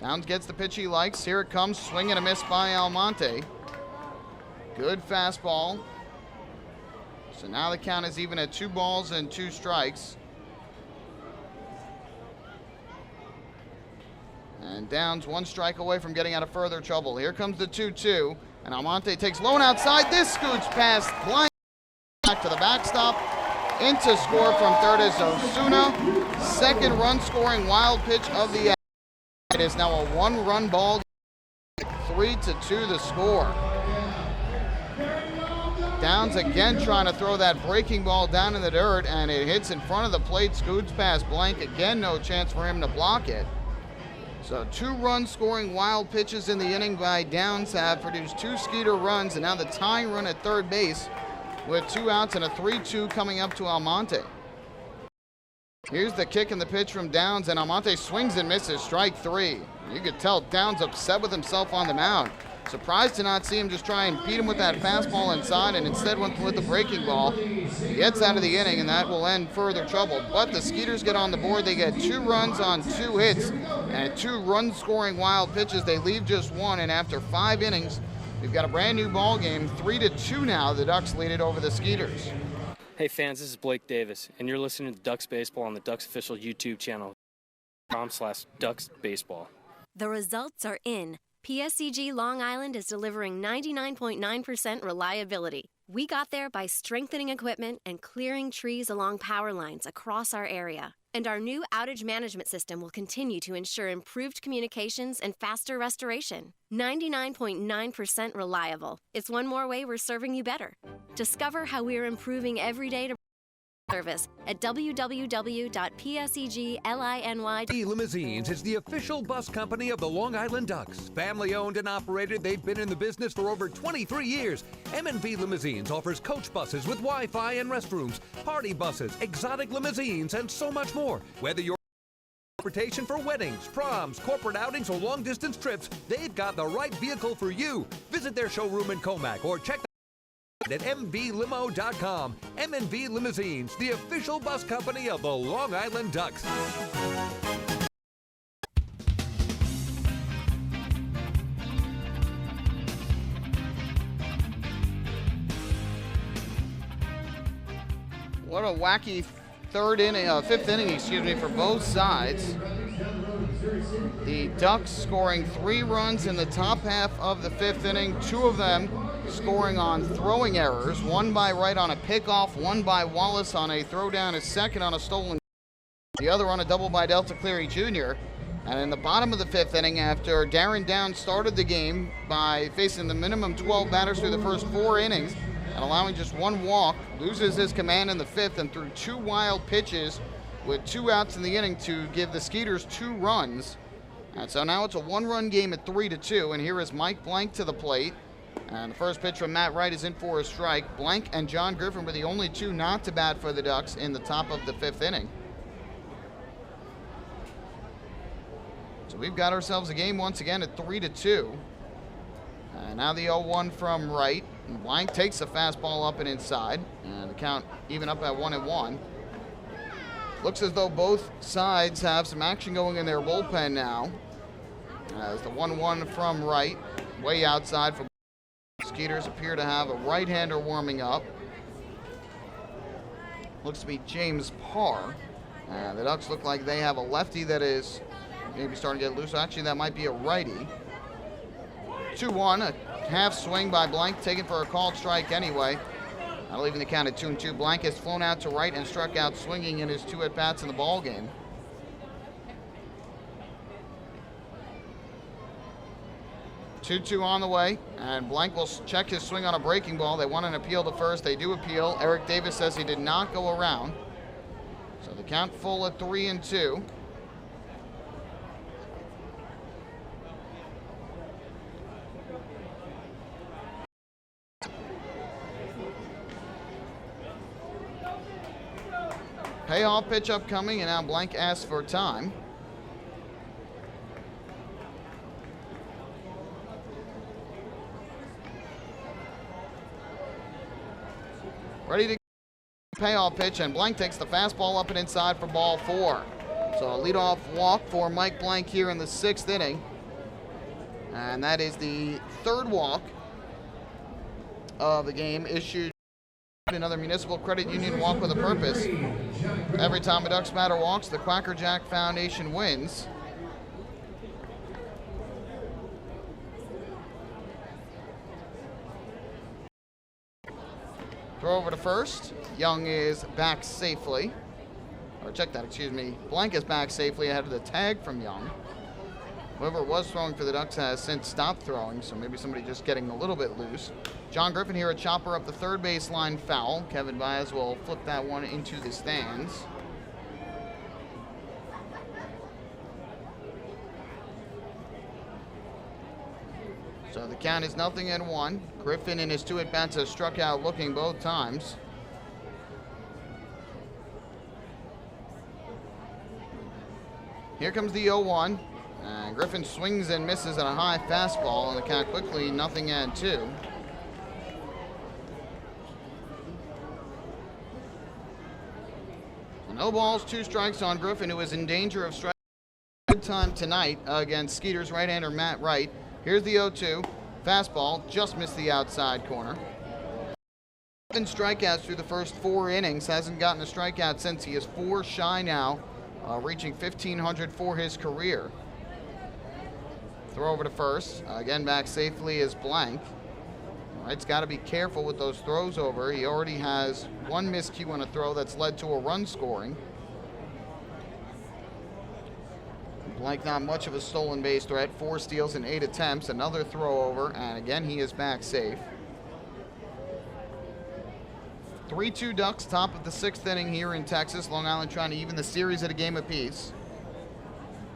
Downs gets the pitch he likes. Here it comes, swing and a miss by Almonte. Good fastball. So now the count is even at 2 balls and 2 strikes. And Downs 1 strike away from getting out of further trouble. Here comes the 2-2, and Almonte takes low and outside. This scoots past Blank, back to the backstop. Into score from third is Osuna. Second run scoring wild pitch of the. It is now a 1-run ball. 3-2 the score. Downs again trying to throw that breaking ball down in the dirt, and it hits in front of the plate. Scoots past Blank. Again, no chance for him to block it. So 2-run scoring wild pitches in the inning by Downs have produced 2 Skeeter runs, and now the tying run at third base with 2 outs and a 3-2 coming up to Almonte. Here's the kick and the pitch from Downs, and Almonte swings and misses, strike 3. You could tell Downs upset with himself on the mound. Surprised to not see him just try and beat him with that fastball inside, and instead went with the breaking ball. He gets out of the inning, and that will end further trouble. But the Skeeters get on the board. They get 2 runs on 2 hits and 2 run-scoring wild pitches. They leave just 1, and after 5 innings, we've got a brand-new ball game. 3-2 now. The Ducks lead it over the Skeeters. Hey fans, this is Blake Davis, and you're listening to Ducks Baseball on the Ducks official YouTube channel, .com/Ducks Baseball. The results are in. PSEG Long Island is delivering 99.9% reliability. We got there by strengthening equipment and clearing trees along power lines across our area. And our new outage management system will continue to ensure improved communications and faster restoration. 99.9% reliable. It's one more way we're serving you better. Discover how we're improving every day to service at www.psegliny. Limousines is the official bus company of the Long Island Ducks. Family owned and operated, they've been in the business for over 23 years. M&B Limousines offers coach buses with Wi-Fi and restrooms, party buses, exotic limousines, and so much more. Whether you're Transportation for weddings, proms, corporate outings, or long-distance trips, they've got the right vehicle for you. Visit their showroom in Comac or check them out at mvlimo.com. M&V Limousines, the official bus company of the Long Island Ducks. What a wacky fifth inning, for both sides. The Ducks scoring 3 runs in the top half of the 5th inning, 2 of them scoring on throwing errors, one by Wright on a pickoff, one by Wallace on a throw down, his second on a stolen, the other on a double by Delta Cleary Jr. And in the bottom of the 5th inning, after Darren Downs started the game by facing the minimum 12 batters through the first 4 innings, and allowing just 1 walk, loses his command in the 5th and threw 2 wild pitches with 2 outs in the inning to give the Skeeters 2 runs. And so now it's a 1-run game at 3-2, and here is Mike Blank to the plate. And the first pitch from Matt Wright is in for a strike. Blank and John Griffin were the only 2 not to bat for the Ducks in the top of the 5th inning. So we've got ourselves a game once again at 3-2. And now the 0-1 from Wright. And Blank takes a fastball up and inside, and the count even up at 1-1. Looks as though both sides have some action going in their bullpen now. As the 1-1 from Wright, way outside for Skeeters appear to have a right-hander warming up. Looks to be James Parr. The Ducks look like they have a lefty that is maybe starting to get loose. Actually, that might be a righty. 2-1, a half swing by Blank, taken for a called strike anyway. Not leaving the count at 2-2. Blank has flown out to right and struck out swinging in his 2 at-bats in the ball game. Two on the way, and Blank will check his swing on a breaking ball. They want an appeal to first. They do appeal. Eric Davis says he did not go around. So the count full at 3-2. Payoff pitch upcoming, and now Blank asks for time. Ready to payoff pitch, and Blank takes the fastball up and inside for ball 4. So a leadoff walk for Mike Blank here in the 6th inning. And that is the 3rd walk of the game issued. Another Municipal Credit Union walk with a purpose. Every time a Ducks batter walks, the Quacker Jack Foundation wins. Throw over to first. Young is back safely. Or check that, excuse me. Blank is back safely ahead of the tag from Young. Whoever was throwing for the Ducks has since stopped throwing, so maybe somebody just getting a little bit loose. John Griffin here, a chopper up the 3rd baseline foul. Kevin Baez will flip that one into the stands. So the count is 0-1. Griffin in his 2 at-bats has struck out looking both times. Here comes the 0-1. And Griffin swings and misses at a high fastball, and the count quickly 0-2. No balls, 2 strikes on Griffin, who is in danger of striking good time tonight against Skeeters right-hander Matt Wright. Here's the 0-2. Fastball, just missed the outside corner. 7 strikeouts through the first 4 innings. Hasn't gotten a strikeout since. He is 4 shy now, reaching 1,500 for his career. Throw over to first. Again, back safely is Blank. Wright's got to be careful with those throws over. He already has 1 miscue on a throw that's led to a run scoring. Blank not much of a stolen base threat. 4 steals in 8 attempts. Another throw over, and again he is back safe. 3-2 Ducks, top of the 6th inning here in Texas. Long Island trying to even the series at a game apiece.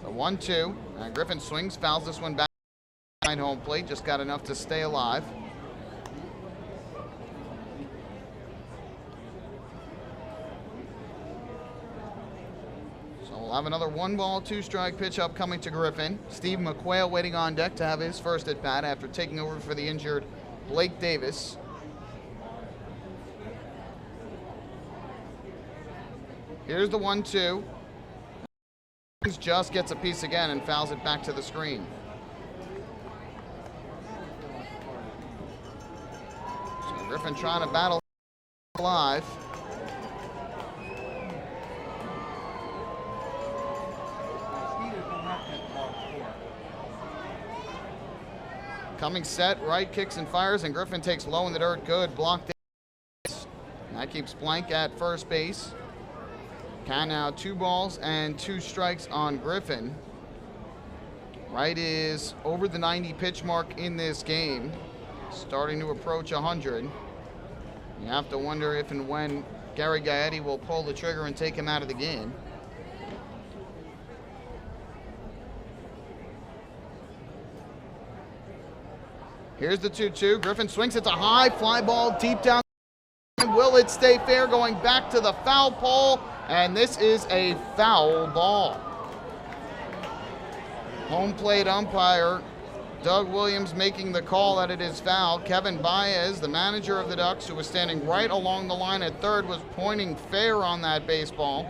So 1-2. Griffin swings, fouls this one back behind home plate. Just got enough to stay alive. So we'll have another 1-ball, 2-strike pitch upcoming to Griffin. Steve McQuail waiting on deck to have his first at bat after taking over for the injured Blake Davis. Here's the 1-2. Just gets a piece again and fouls it back to the screen. So Griffin trying to battle live. Coming set, right, kicks and fires, and Griffin takes low in the dirt. Good blocked. That keeps Blank at first base. Count now 2 balls and 2 strikes on Griffin. Wright is over the 90 pitch mark in this game, starting to approach 100. You have to wonder if and when Gary Gaetti will pull the trigger and take him out of the game. Here's the 2-2. Griffin swings. It's a high fly ball deep down. Will it stay fair? Going back to the foul pole, and this is a foul ball. Home plate umpire Doug Williams making the call that it is foul. Kevin Baez, the manager of the Ducks, who was standing right along the line at third, was pointing fair on that baseball.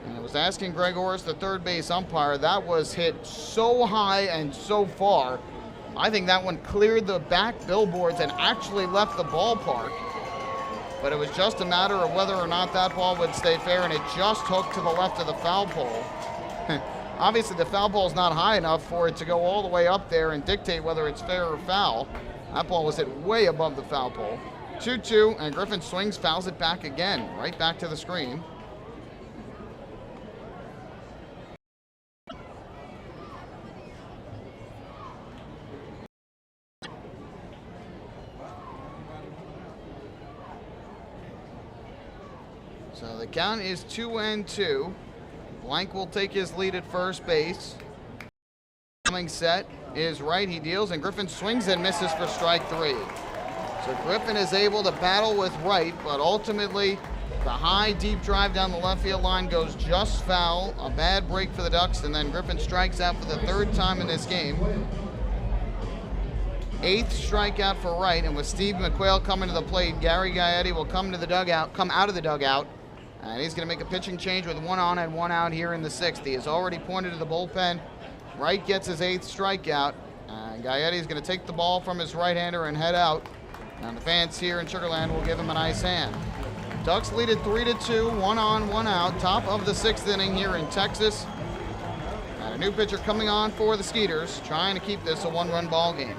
And I was asking Greg Orris, the third base umpire, that was hit so high and so far. I think that one cleared the back billboards and actually left the ballpark. But it was just a matter of whether or not that ball would stay fair, and it just hooked to the left of the foul pole. Obviously, the foul pole is not high enough for it to go all the way up there and dictate whether it's fair or foul. That ball was hit way above the foul pole. 2-2, and Griffin swings, fouls it back again, right back to the screen. So the count is 2-2. Blank will take his lead at first base. Coming set is right. He deals, and Griffin swings and misses for strike 3. So Griffin is able to battle with right, but ultimately the high, deep drive down the left field line goes just foul. A bad break for the Ducks, and then Griffin strikes out for the 3rd time in this game. 8th strikeout for Wright, and with Steve McQuail coming to the plate, Gary Gaetti will come out of the dugout. And he's going to make a pitching change with 1 on and 1 out here in the 6th. He has already pointed to the bullpen. Wright gets his 8th strikeout. And Gaetti is going to take the ball from his right-hander and head out. And the fans here in Sugarland will give him a nice hand. Ducks lead it 3-2, 1 on, 1 out. Top of the 6th inning here in Texas. And a new pitcher coming on for the Skeeters, trying to keep this a 1-run ball game.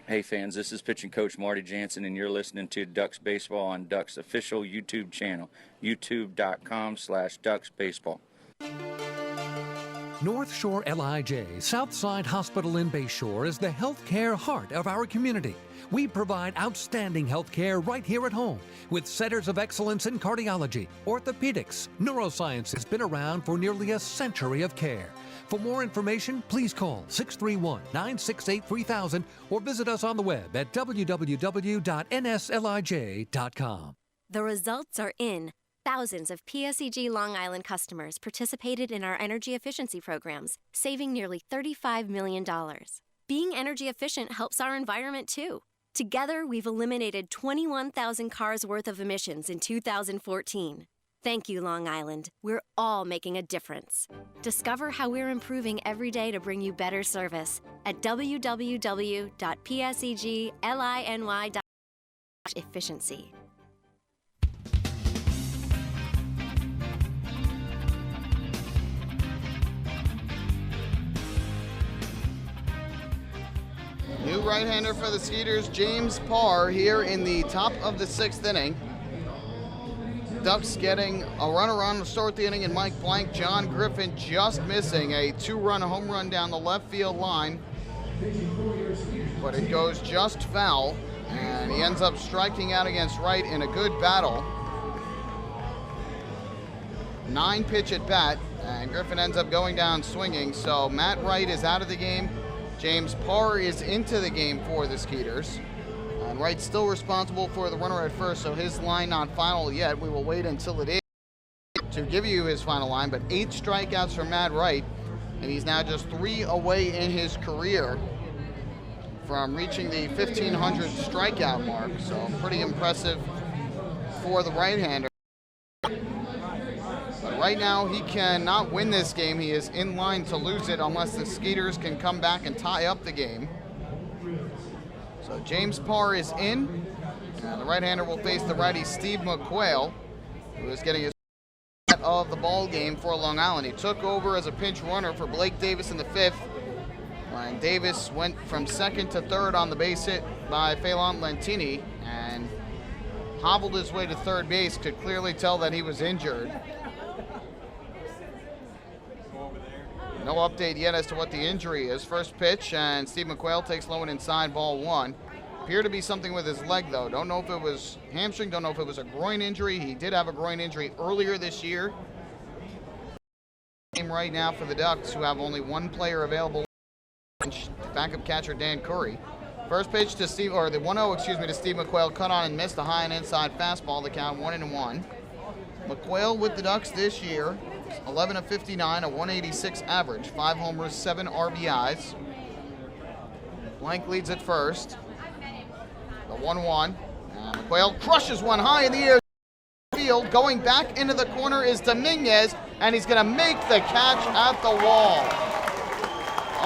Hey fans, this is pitching coach Marty Jansen, and you're listening to Ducks Baseball on Ducks official YouTube channel, youtube.com/DucksBaseball. North Shore LIJ, Southside Hospital in Bayshore, is the healthcare heart of our community. We provide outstanding healthcare right here at home with centers of excellence in cardiology, orthopedics, neuroscience has been around for nearly a century of care. For more information, please call 631-968-3000 or visit us on the web at www.nslij.com. The results are in. Thousands of PSEG Long Island customers participated in our energy efficiency programs, saving nearly $35 million. Being energy efficient helps our environment too. Together, we've eliminated 21,000 cars worth of emissions in 2014. Thank you, Long Island. We're all making a difference. Discover how we're improving every day to bring you better service at www.psegLINY.efficiency. New right-hander for the Skeeters, James Parr, here in the top of the 6th inning. Ducks getting a runner on to start the inning, and Mike Blank. John Griffin just missing a 2-run home run down the left field line. But it goes just foul, and he ends up striking out against Wright in a good battle. 9-pitch at bat, and Griffin ends up going down swinging. So Matt Wright is out of the game. James Parr is into the game for the Skeeters. And Wright's still responsible for the runner at first, so his line not final yet. We will wait until it is. to give you his final line, but 8 strikeouts for Matt Wright, and he's now just 3 away in his career from reaching the 1,500 strikeout mark. So pretty impressive for the right-hander. But right now he cannot win this game. He is in line to lose it unless the Skeeters can come back and tie up the game. So James Parr is in, and the right-hander will face the righty Steve McQuail, who is getting his set of the ball game for Long Island. He took over as a pinch runner for Blake Davis in the 5th, when Davis went from 2nd to 3rd on the base hit by Phelan Lentini and hobbled his way to 3rd base. Could clearly tell that he was injured. No update yet as to what the injury is. First pitch, and Steve McQuail takes low and inside, ball 1. Appeared to be something with his leg, though. Don't know if it was hamstring, don't know if it was a groin injury. He did have a groin injury earlier this year. Game right now for the Ducks, who have only one player available. Backup catcher Dan Curry. First pitch to Steve, or the 1-0, to Steve McQuail, cut on and missed the high and inside fastball. The count 1-1. McQuail with the Ducks this year, 11 of 59, a 186 average, 5 homers, 7 RBIs. Blank leads at first. The 1-1. McQuail crushes one high in the air. Field. Going back into the corner is Dominguez, and he's going to make the catch at the wall.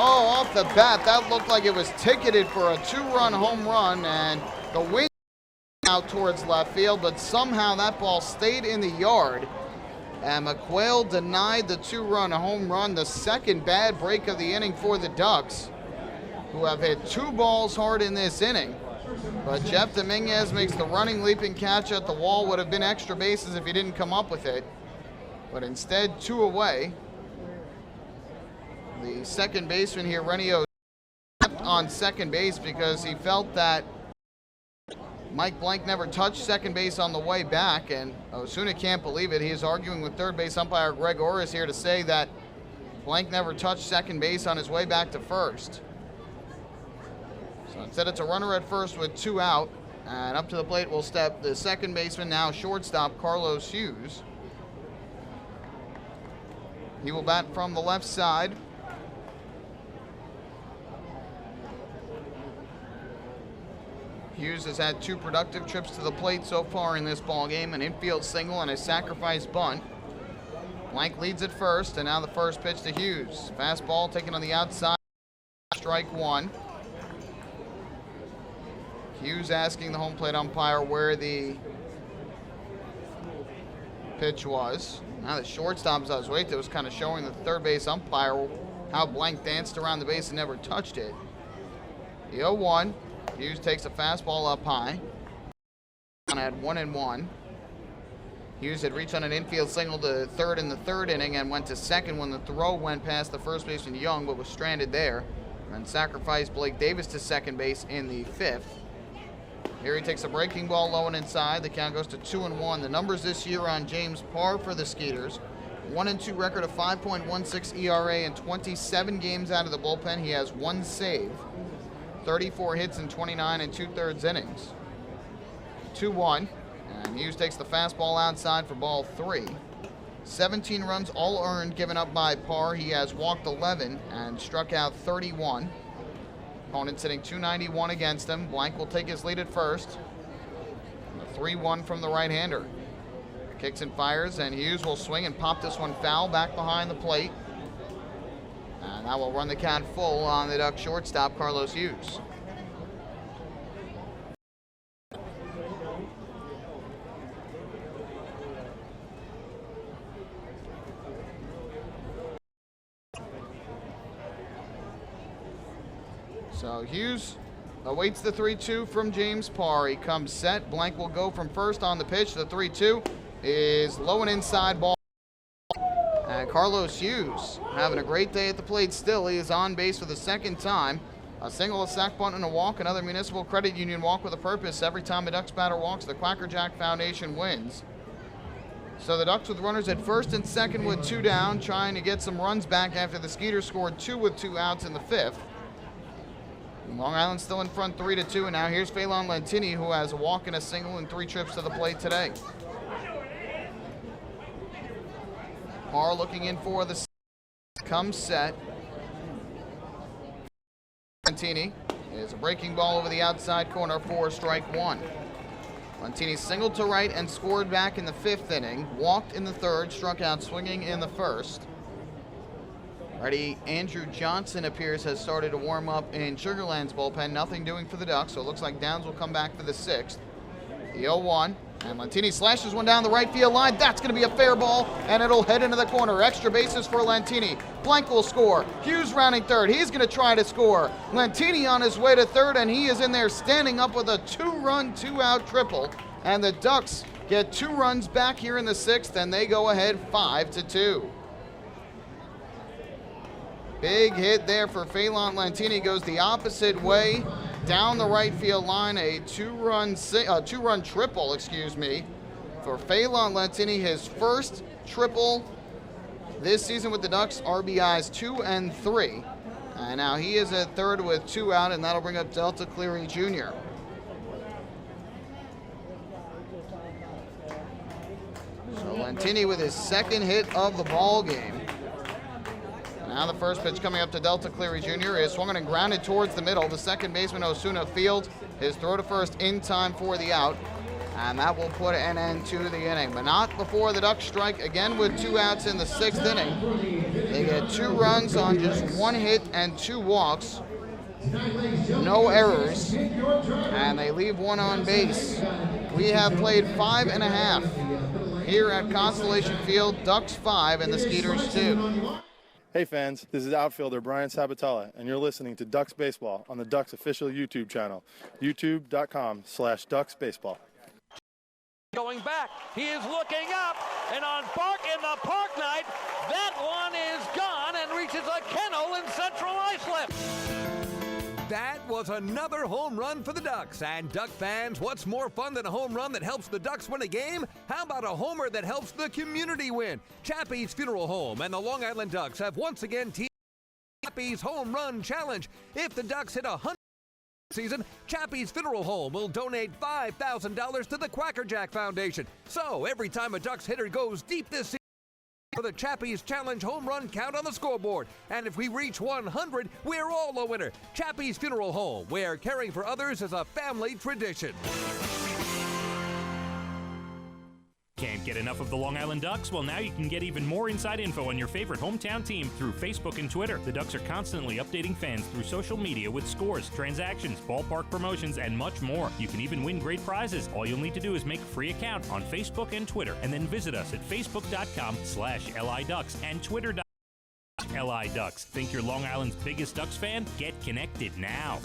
Oh, off the bat, that looked like it was ticketed for a 2-run home run, and the wind out towards left field, but somehow that ball stayed in the yard. And McQuail denied the 2-run home run, the second bad break of the inning for the Ducks, who have hit 2 balls hard in this inning. But Jeff Dominguez makes the running, leaping catch at the wall. Would have been extra bases if he didn't come up with it. But instead, 2 away. The second baseman here, Renio, stepped on second base because he felt that Mike Blank never touched second base on the way back, and Osuna can't believe it. He is arguing with third base umpire Greg Orris here to say that Blank never touched second base on his way back to first. So instead it's a runner at first with 2 out, and up to the plate will step the second baseman, now shortstop Carlos Hughes. He will bat from the left side. Hughes has had 2 productive trips to the plate so far in this ball game, an infield single and a sacrifice bunt. Blank leads at first, and now the first pitch to Hughes. Fastball taken on the outside, strike 1. Hughes asking the home plate umpire where the pitch was. Now the shortstop's on his way. That was kind of showing the third base umpire how Blank danced around the base and never touched it. The 0-1. Hughes takes a fastball up high. At 1-1. Hughes had reached on an infield single to third in the 3rd inning and went to second when the throw went past the first baseman Young, but was stranded there. And sacrificed Blake Davis to second base in the 5th. Here he takes a breaking ball low and inside. The count goes to 2-1. The numbers this year on James Parr for the Skeeters. 1-2 record of 5.16 ERA in 27 games out of the bullpen. He has 1 save. 34 hits in 29 2/3 innings. 2-1, and Hughes takes the fastball outside for ball 3. 17 runs all earned given up by Parr. He has walked 11 and struck out 31. Opponent sitting 291 against him. Blank will take his lead at first. The 3-1 from the right-hander. Kicks and fires, and Hughes will swing and pop this one foul back behind the plate. And that will run the count full on the Ducks shortstop, Carlos Hughes. So Hughes awaits the 3-2 from James Parr. He comes set. Blank will go from first on the pitch. The 3-2 is low and inside ball. And Carlos Hughes having a great day at the plate still. He is on base for the 2nd time. A single, a sac bunt, and a walk. Another Municipal Credit Union walk with a purpose. Every time the Ducks batter walks, the Quacker Jack Foundation wins. So the Ducks with runners at first and second with 2 down, trying to get some runs back after the Skeeters scored 2 with 2 outs in the 5th. Long Island still in front 3-2, and now here's Phelan Lentini, who has a walk and a single and 3 trips to the plate today. Parr looking in for the comes set. Lentini is a breaking ball over the outside corner for strike one. Lentini singled to right and scored back in the 5th inning, walked in the 3rd, struck out swinging in the 1st. Righty Andrew Johnson appears has started to warm up in Sugarland's bullpen. Nothing doing for the Ducks, so it looks like Downs will come back for the 6th. The 0-1, and Lentini slashes one down the right field line. That's going to be a fair ball, and it'll head into the corner. Extra bases for Lentini. Blank will score. Hughes rounding 3rd. He's going to try to score. Lentini on his way to 3rd, and he is in there standing up with a 2-run, 2-out triple. And the Ducks get 2 runs back here in the 6th, and they go ahead 5-2. Big hit there for Phelan Lentini, goes the opposite way down the right field line. A two-run triple, for Phelan Lentini, his first triple this season with the Ducks. RBIs 2 and 3, and now he is at 3rd with 2 out, and that'll bring up Delta Cleary Jr. So Lentini with his 2nd hit of the ball game. Now the first pitch coming up to Delta Cleary Jr. is swung and grounded towards the middle. The second baseman, Osuna, fields his throw to first in time for the out. And that will put an end to the inning. But not before the Ducks strike again with 2 outs in the 6th inning. They get 2 runs on just 1 hit and 2 walks. No errors. And they leave 1 on base. We have played 5.5 here at Constellation Field. Ducks 5 and the Skeeters 2. Hey fans, this is outfielder Brian Sabatella, and you're listening to Ducks Baseball on the Ducks official YouTube channel, youtube.com/DucksBaseball. Going back, he is looking up, and on Park in the Park Night, that one is gone and reaches a kennel in Central Islip. That was another home run for the Ducks. And Duck fans, what's more fun than a home run that helps the Ducks win a game? How about a homer that helps the community win? Chappie's Funeral Home and the Long Island Ducks have once again teamed Chappie's Home Run Challenge. If the Ducks hit 100 season, Chappie's Funeral Home will donate $5,000 to the Quackerjack Foundation. So every time a Ducks hitter goes deep this season, for the Chappie's Challenge home run count on the scoreboard. And if we reach 100, we're all a winner. Chappie's Funeral Home, where caring for others is a family tradition. Can't get enough of the Long Island Ducks? Well, now you can get even more inside info on your favorite hometown team through Facebook and Twitter. The Ducks are constantly updating fans through social media with scores, transactions, ballpark promotions, and much more. You can even win great prizes. All you'll need to do is make a free account on Facebook and Twitter, and then visit us at facebook.com/LIDucks and twitter.com/LIDucks. Think you're Long Island's biggest Ducks fan? Get connected now.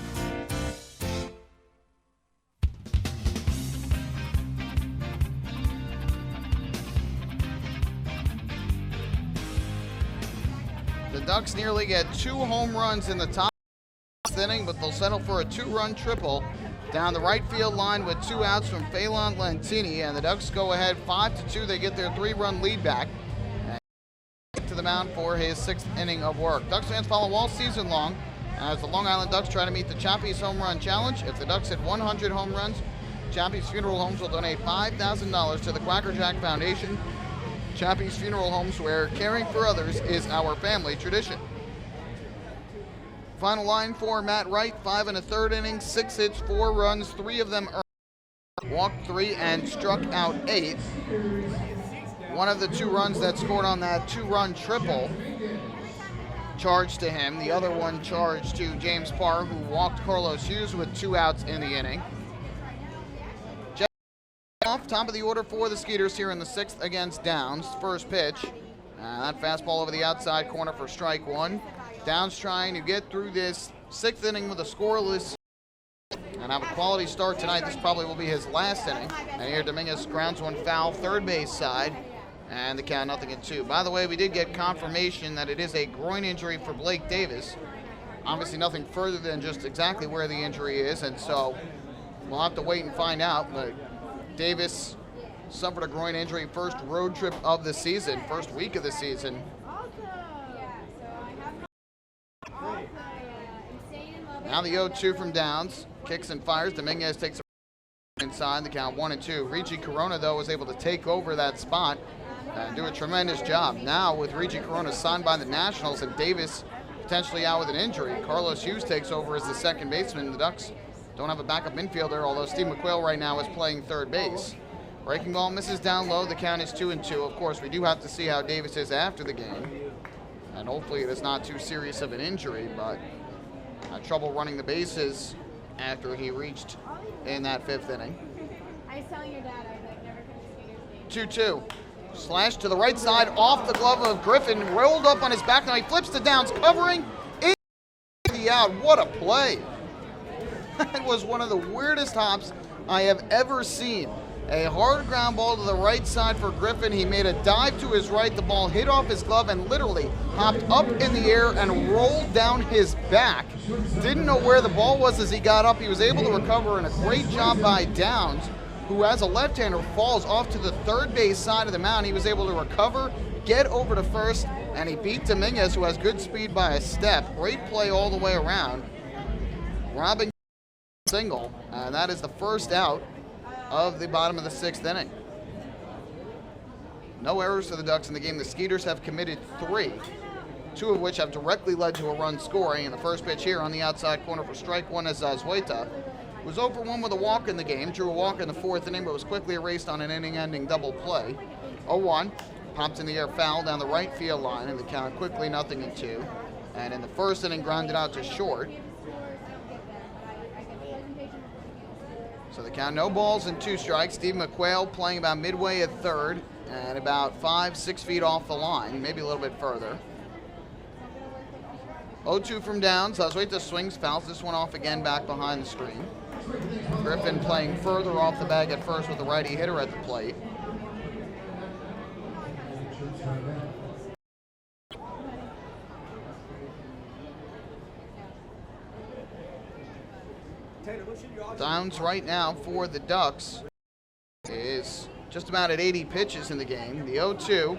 The Ducks nearly get 2 home runs in the top inning, but they'll settle for a 2-run triple down the right field line with 2 outs from Phelan Lentini, and the Ducks go ahead 5-2. They get their 3-run lead back and to the mound for his 6th inning of work. Ducks fans follow all season long as the Long Island Ducks try to meet the Chappie's Home Run Challenge. If the Ducks hit 100 home runs, Chappie's Funeral Homes will donate $5,000 to the Quackerjack Foundation. Chappie's Funeral Homes, where caring for others is our family tradition. Final line for Matt Wright, 5 1/3 innings, 6 hits, 4 runs, 3 of them earned, walked 3 and struck out 8. One of the 2 runs that scored on that 2-run triple charged to him. The other one charged to James Parr, who walked Carlos Hughes with 2 outs in the inning. Off top of the order for the Skeeters here in the 6th against Downs. First pitch, that fastball over the outside corner for strike 1. Downs trying to get through this 6th inning with a scoreless and have a quality start tonight. This probably will be his last inning. And here Dominguez grounds one foul, third base side, and the count 0-2. By the way, we did get confirmation that it is a groin injury for Blake Davis. Obviously nothing further than just exactly where the injury is, and so we'll have to wait and find out. But Davis suffered a groin injury, first road trip of the season, first week of the season. Now the 0-2 from Downs, kicks and fires. Dominguez takes a inside, the count 1-2. Ricci Corona, though, was able to take over that spot and do a tremendous job. Now with Reggie Corona signed by the Nationals and Davis potentially out with an injury, Carlos Hughes takes over as the second baseman. The Ducks don't have a backup infielder, although Steve McQuail right now is playing third base. Breaking ball misses down low. The count is 2-2. Of course, we do have to see how Davis is after the game, and hopefully it is not too serious of an injury, but had trouble running the bases after he reached in that fifth inning. I was telling your dad, I was like, never come to Skeeters. 2-2. Slash to the right side off the glove of Griffin. Rolled up on his back. Now he flips to Downs, covering in the out. What a play. That was one of the weirdest hops I have ever seen. A hard ground ball to the right side for Griffin. He made a dive to his right. The ball hit off his glove and literally hopped up in the air and rolled down his back. Didn't know where the ball was as he got up. He was able to recover, and a great job by Downs, who as a left-hander falls off to the third base side of the mound. He was able to recover, get over to first, and he beat Dominguez, who has good speed by a step. Great play all the way around. Robbing single, and that is the first out of the bottom of the sixth inning. No errors for the Ducks in the game. The Skeeters have committed 3, 2 of which have directly led to a run scoring. And the first pitch here on the outside corner for strike one is Zazueta. Was 0 for 1 with a walk in the game. Drew a walk in the fourth inning, but was quickly erased on an inning-ending double play. 0-1. Popped in the air, foul down the right field line, and the count quickly 0-2. And in the first inning, grounded out to short. So the count, no balls and 2 strikes. Steve McQuail playing about midway at third and about 5-6 feet off the line, maybe a little bit further. 0-2 from Downs. Zazueta swings, fouls this one off again back behind the screen. Griffin playing further off the bag at first with the righty hitter at the plate. Downs right now for the Ducks is just about at 80 pitches in the game. The 0-2,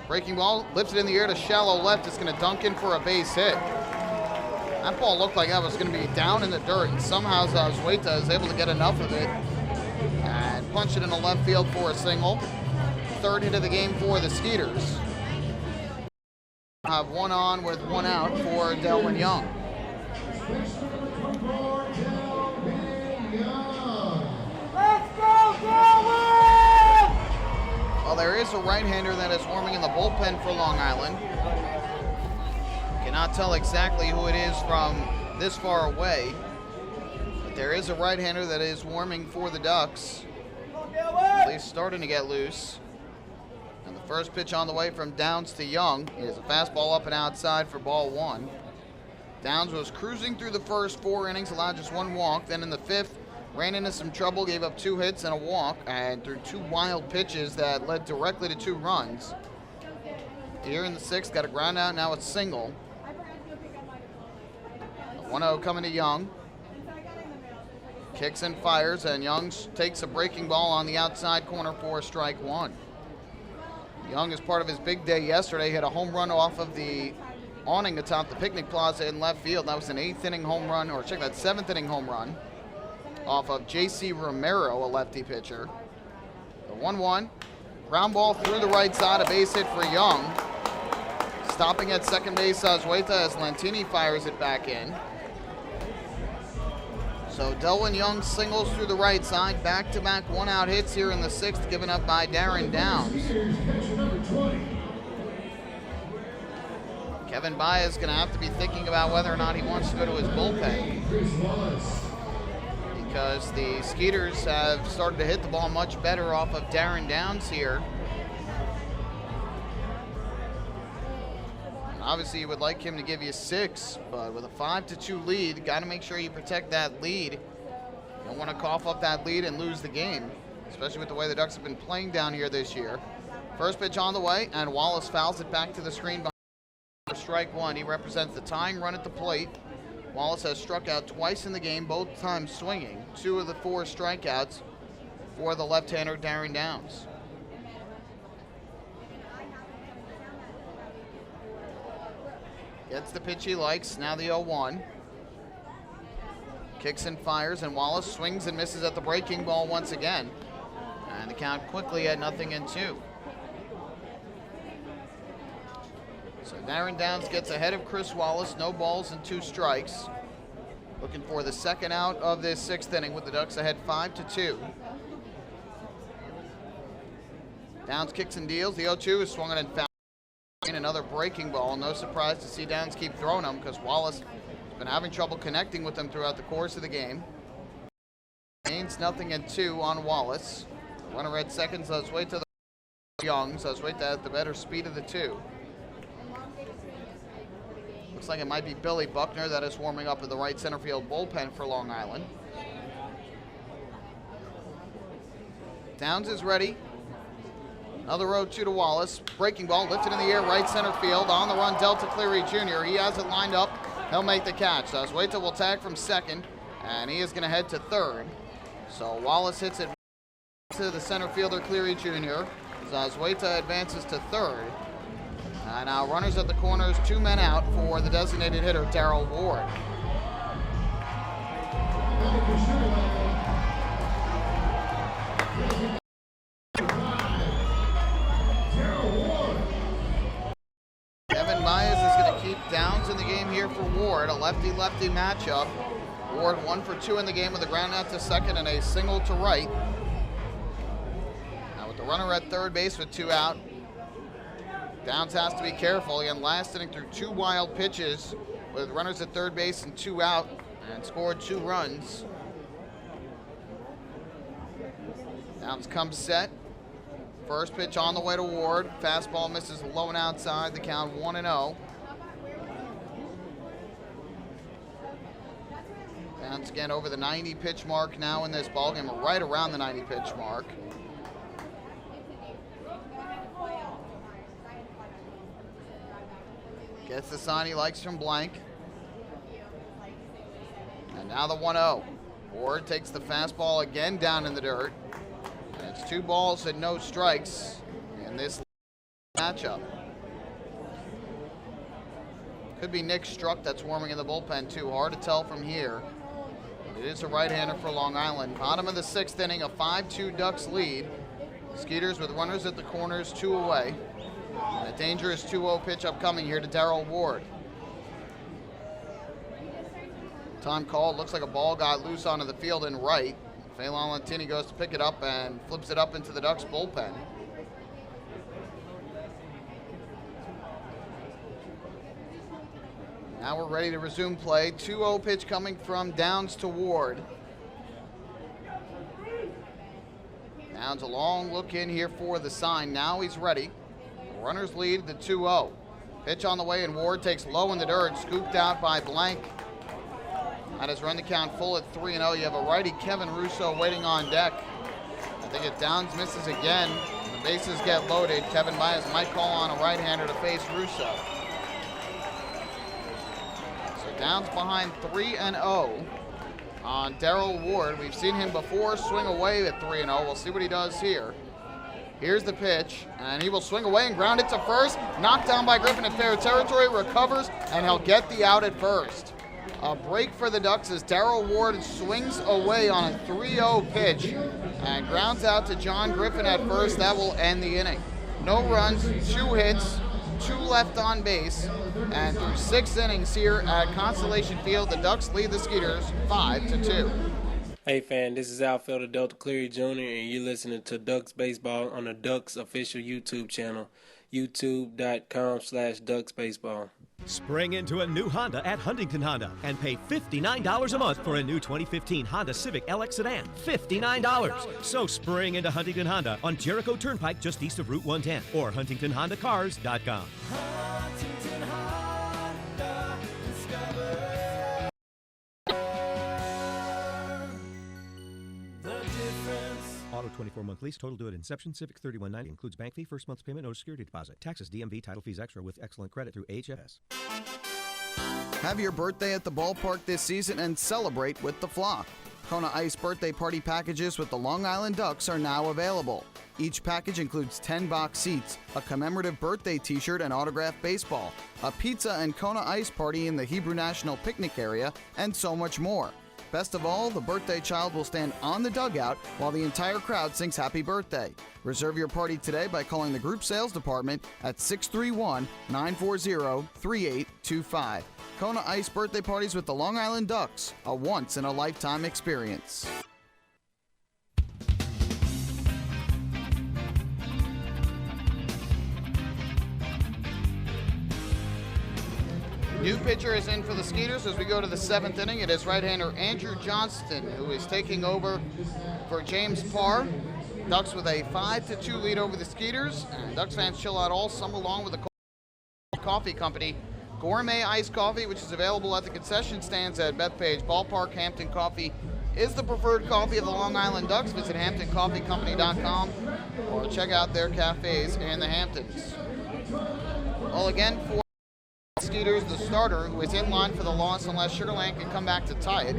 breaking ball, lifts it in the air to shallow left. It's going to dunk in for a base hit. That ball looked like that was going to be down in the dirt, and somehow Zazueta is able to get enough of it and punch it into left field for a single. Third hit of the game for the Skeeters. Have 1 on with 1 out for Delwyn Young. Well, there is a right-hander that is warming in the bullpen for Long Island. Cannot tell exactly who it is from this far away, but there is a right-hander that is warming for the Ducks. At least starting to get loose. And the first pitch on the way from Downs to Young is a fastball up and outside for ball 1. Downs was cruising through the first 4 innings, allowed just 1 walk. Then in the 5th, ran into some trouble, gave up 2 hits and a walk, and threw 2 wild pitches that led directly to 2 runs. Here in the 6th, got a ground out, now it's single. 1-0 coming to Young. Kicks and fires, and Young takes a breaking ball on the outside corner for strike 1. Young, as part of his big day yesterday, hit a home run off of the awning atop the picnic plaza in left field. That was an 8th inning home run, or check that, 7th inning home run off of J.C. Romero, a lefty pitcher. The 1-1, ground ball through the right side, a base hit for Young. Stopping at second base, Zazueta, as Lantini fires it back in. So Delwyn Young singles through the right side, back-to-back 1-out hits here in the 6th, given up by Darren Downs. Kevin Baez is going to have to be thinking about whether or not he wants to go to his bullpen, because the Skeeters have started to hit the ball much better off of Darren Downs here. Obviously, you would like him to give you 6, but with a 5-2 lead, you got to make sure you protect that lead. You don't want to cough up that lead and lose the game, especially with the way the Ducks have been playing down here this year. First pitch on the way, and Wallace fouls it back to the screen behind for strike 1. He represents the tying run at the plate. Wallace has struck out twice in the game, both times swinging. 2 of the 4 strikeouts for the left-hander Darren Downs. Gets the pitch he likes, now the 0-1. Kicks and fires, and Wallace swings and misses at the breaking ball once again. And the count quickly at 0-2. So Darren Downs gets ahead of Chris Wallace, no balls and 2 strikes. Looking for the second out of this 6th inning with the Ducks ahead 5-2. Downs kicks and deals. The 0-2 is swung and fouled. Another breaking ball. No surprise to see Downs keep throwing them because Wallace has been having trouble connecting with them throughout the course of the game. Remains 0-2 on Wallace. Runner at second, so let's wait till the Young, so let's wait to have the better speed of the 2. Looks like it might be Billy Buckner that is warming up at the right center field bullpen for Long Island. Downs is ready. Another 0-2 to Wallace. Breaking ball lifted in the air, right center field. On the run, Delta Cleary Jr. He has it lined up. He'll make the catch. So Azueta will tag from second, and he is going to head to third. So Wallace hits it to the center fielder Cleary Jr. Azueta advances to third. And now runners at the corners, 2 men out for the designated hitter, Darrell Ward. Kevin Myers is going to keep Downs in the game here for Ward, a lefty-lefty matchup. Ward 1 for 2 in the game with a ground out to second and a single to right. Now with the runner at third base with 2 out, Downs has to be careful. He last inning threw 2 wild pitches with runners at third base and 2 out and scored 2 runs. Downs comes set. First pitch on the way to Ward. Fastball misses low and outside. The count 1-0. Downs again over the 90 pitch mark now in this ballgame, or right around the 90 pitch mark. Gets the sign he likes from Blank. And now the 1-0. Ward takes the fastball again down in the dirt. And it's 2 balls and no strikes in this matchup. Could be Nick Struck that's warming in the bullpen too. Hard to tell from here. But it is a right-hander for Long Island. Bottom of the 6th inning, a 5-2 Ducks lead. Skeeters with runners at the corners, 2 away. And a dangerous 2-0 pitch upcoming here to Darrell Ward. Time called. Looks like a ball got loose onto the field in right. Phelan Lentini goes to pick it up and flips it up into the Ducks bullpen. Now we're ready to resume play. 2-0 pitch coming from Downs to Ward. Downs a long look in here for the sign. Now he's ready. Runners lead the 2-0. Pitch on the way, and Ward takes low in the dirt, scooped out by Blank. That has run the count full at 3-0. You have a righty, Kevin Russo, waiting on deck. I think if Downs misses again, the bases get loaded. Kevin Myers might call on a right-hander to face Russo. So Downs behind 3-0 on Darrell Ward. We've seen him before swing away at 3-0. We'll see what he does here. Here's the pitch, and he will swing away and ground it to first. Knocked down by Griffin in fair territory, recovers, and he'll get the out at first. A break for the Ducks as Darrell Ward swings away on a 3-0 pitch and grounds out to John Griffin at first. That will end the inning. No runs, 2 hits, 2 left on base, and through 6 innings here at Constellation Field, the Ducks lead the Skeeters 5-2. Hey fan, this is outfielder Delta Cleary Jr. and you're listening to Ducks Baseball on the Ducks official YouTube channel, youtube.com/DucksBaseball. Spring into a new Honda at Huntington Honda and pay $59 a month for a new 2015 Honda Civic LX sedan. $59. So spring into Huntington Honda on Jericho Turnpike just east of Route 110 or HuntingtonHondaCars.com. Huntington Honda, discover the difference. Auto 24-month lease, total due at inception. Civic $31.90 includes bank fee, first month's payment, no security deposit. Taxes, DMV, title fees extra with excellent credit through HFS. Have your birthday at the ballpark this season and celebrate with the flock. Kona Ice birthday party packages with the Long Island Ducks are now available. Each package includes 10 box seats, a commemorative birthday t-shirt and autographed baseball, a pizza and Kona Ice party in the Hebrew National Picnic area, and so much more. Best of all, the birthday child will stand on the dugout while the entire crowd sings happy birthday. Reserve your party today by calling the group sales department at 631-940-3825. Kona Ice birthday parties with the Long Island Ducks, a once-in-a-lifetime experience. New pitcher is in for the Skeeters as we go to the 7th inning. It is right-hander Andrew Johnston who is taking over for James Parr. Ducks with a 5-2 lead over the Skeeters. And Ducks fans chill out all summer long with the coffee company, Gourmet Iced Coffee, which is available at the concession stands at Bethpage Ballpark. Hampton Coffee is the preferred coffee of the Long Island Ducks. Visit HamptonCoffeeCompany.com or check out their cafes in the Hamptons. Well, again, for Skeeters, the starter, who is in line for the loss unless Sugar Land can come back to tie it.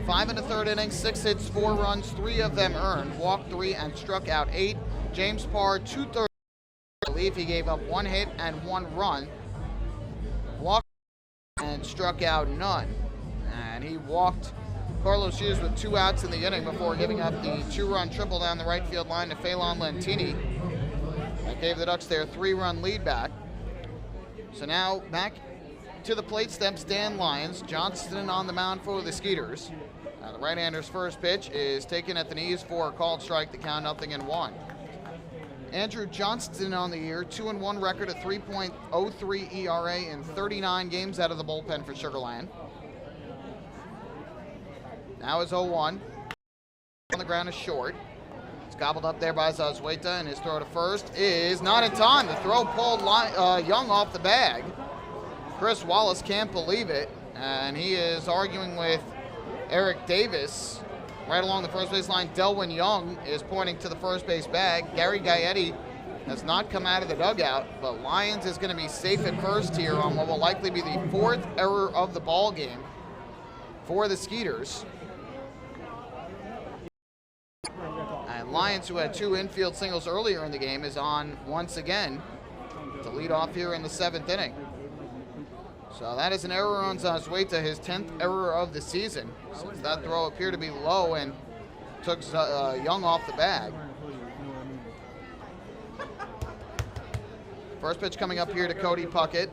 5 1/3 innings, 6 hits, 4 runs, 3 of them earned, walked 3 and struck out 8. James Parr, 2/3 relief. He gave up 1 hit and 1 run, walked and struck out none. And he walked Carlos Hughes with 2 outs in the inning before giving up the 2-run triple down the right field line to Phelan Lentini. That gave the Ducks their 3-run lead back. So now back to the plate steps Dan Lyons. Johnston on the mound for the Skeeters. The right-hander's first pitch is taken at the knees for a called strike. The count 0-1. Andrew Johnston on the year, 2-1 record, a 3.03 ERA in 39 games out of the bullpen for Sugar Land. Now is 0-1. On the ground is short. It's gobbled up there by Zazueta, and his throw to first is not in time. The throw pulled Young off the bag. Chris Wallace can't believe it, and he is arguing with Eric Davis right along the first base line. Delwyn Young is pointing to the first base bag. Gary Gaetti has not come out of the dugout, but Lyons is going to be safe at first here on what will likely be the 4th error of the ball game for the Skeeters. And Lyons, who had 2 infield singles earlier in the game, is on once again to lead off here in the 7th inning. So that is an error on Zazueta, his 10th error of the season, since that throw appeared to be low and took Young off the bag. First pitch coming up here to Cody Puckett.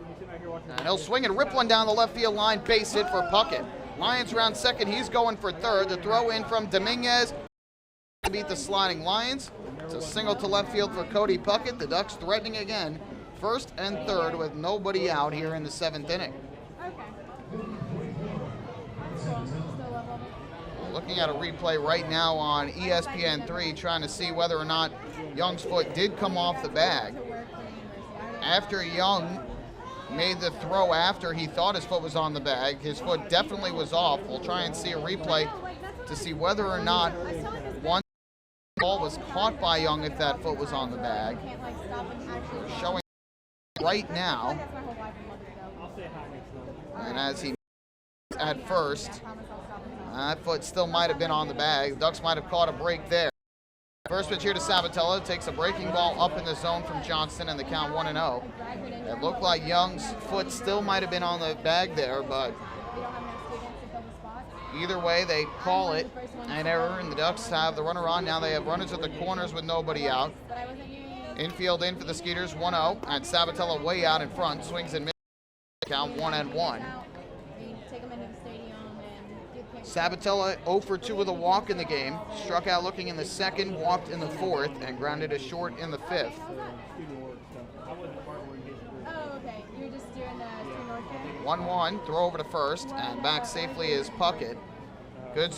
And he'll swing and rip one down the left field line, base hit for Puckett. Lions around second, he's going for third. The throw in from Dominguez to beat the sliding Lions. It's a single to left field for Cody Puckett. The Ducks threatening again. First and third with nobody out here in the 7th inning. Looking at a replay right now on ESPN3, trying to see whether or not Young's foot did come off the bag. After Young made the throw after he thought his foot was on the bag, his foot definitely was off. We'll try and see a replay to see whether or not one ball was caught by Young if that foot was on the bag. Showing right now, and as he at first, that foot still might have been on the bag. The Ducks might have caught a break there. First pitch here to Sabatella, takes a breaking ball up in the zone from Johnston, and the count 1-0. It looked like Young's foot still might have been on the bag there, but either way, they call it an error, and the Ducks have the runner on. Now they have runners at the corners with nobody out. Infield in for the Skeeters, 1-0, and Sabatella way out in front, swings and misses, count 1-1. Sabatella 0 for 2 with a walk in the game, struck out looking in the 2nd, walked in the 4th, and grounded a short in the 5th. Oh, okay. You're just doing the 1-1, throw over to first, and back safely is Puckett. Good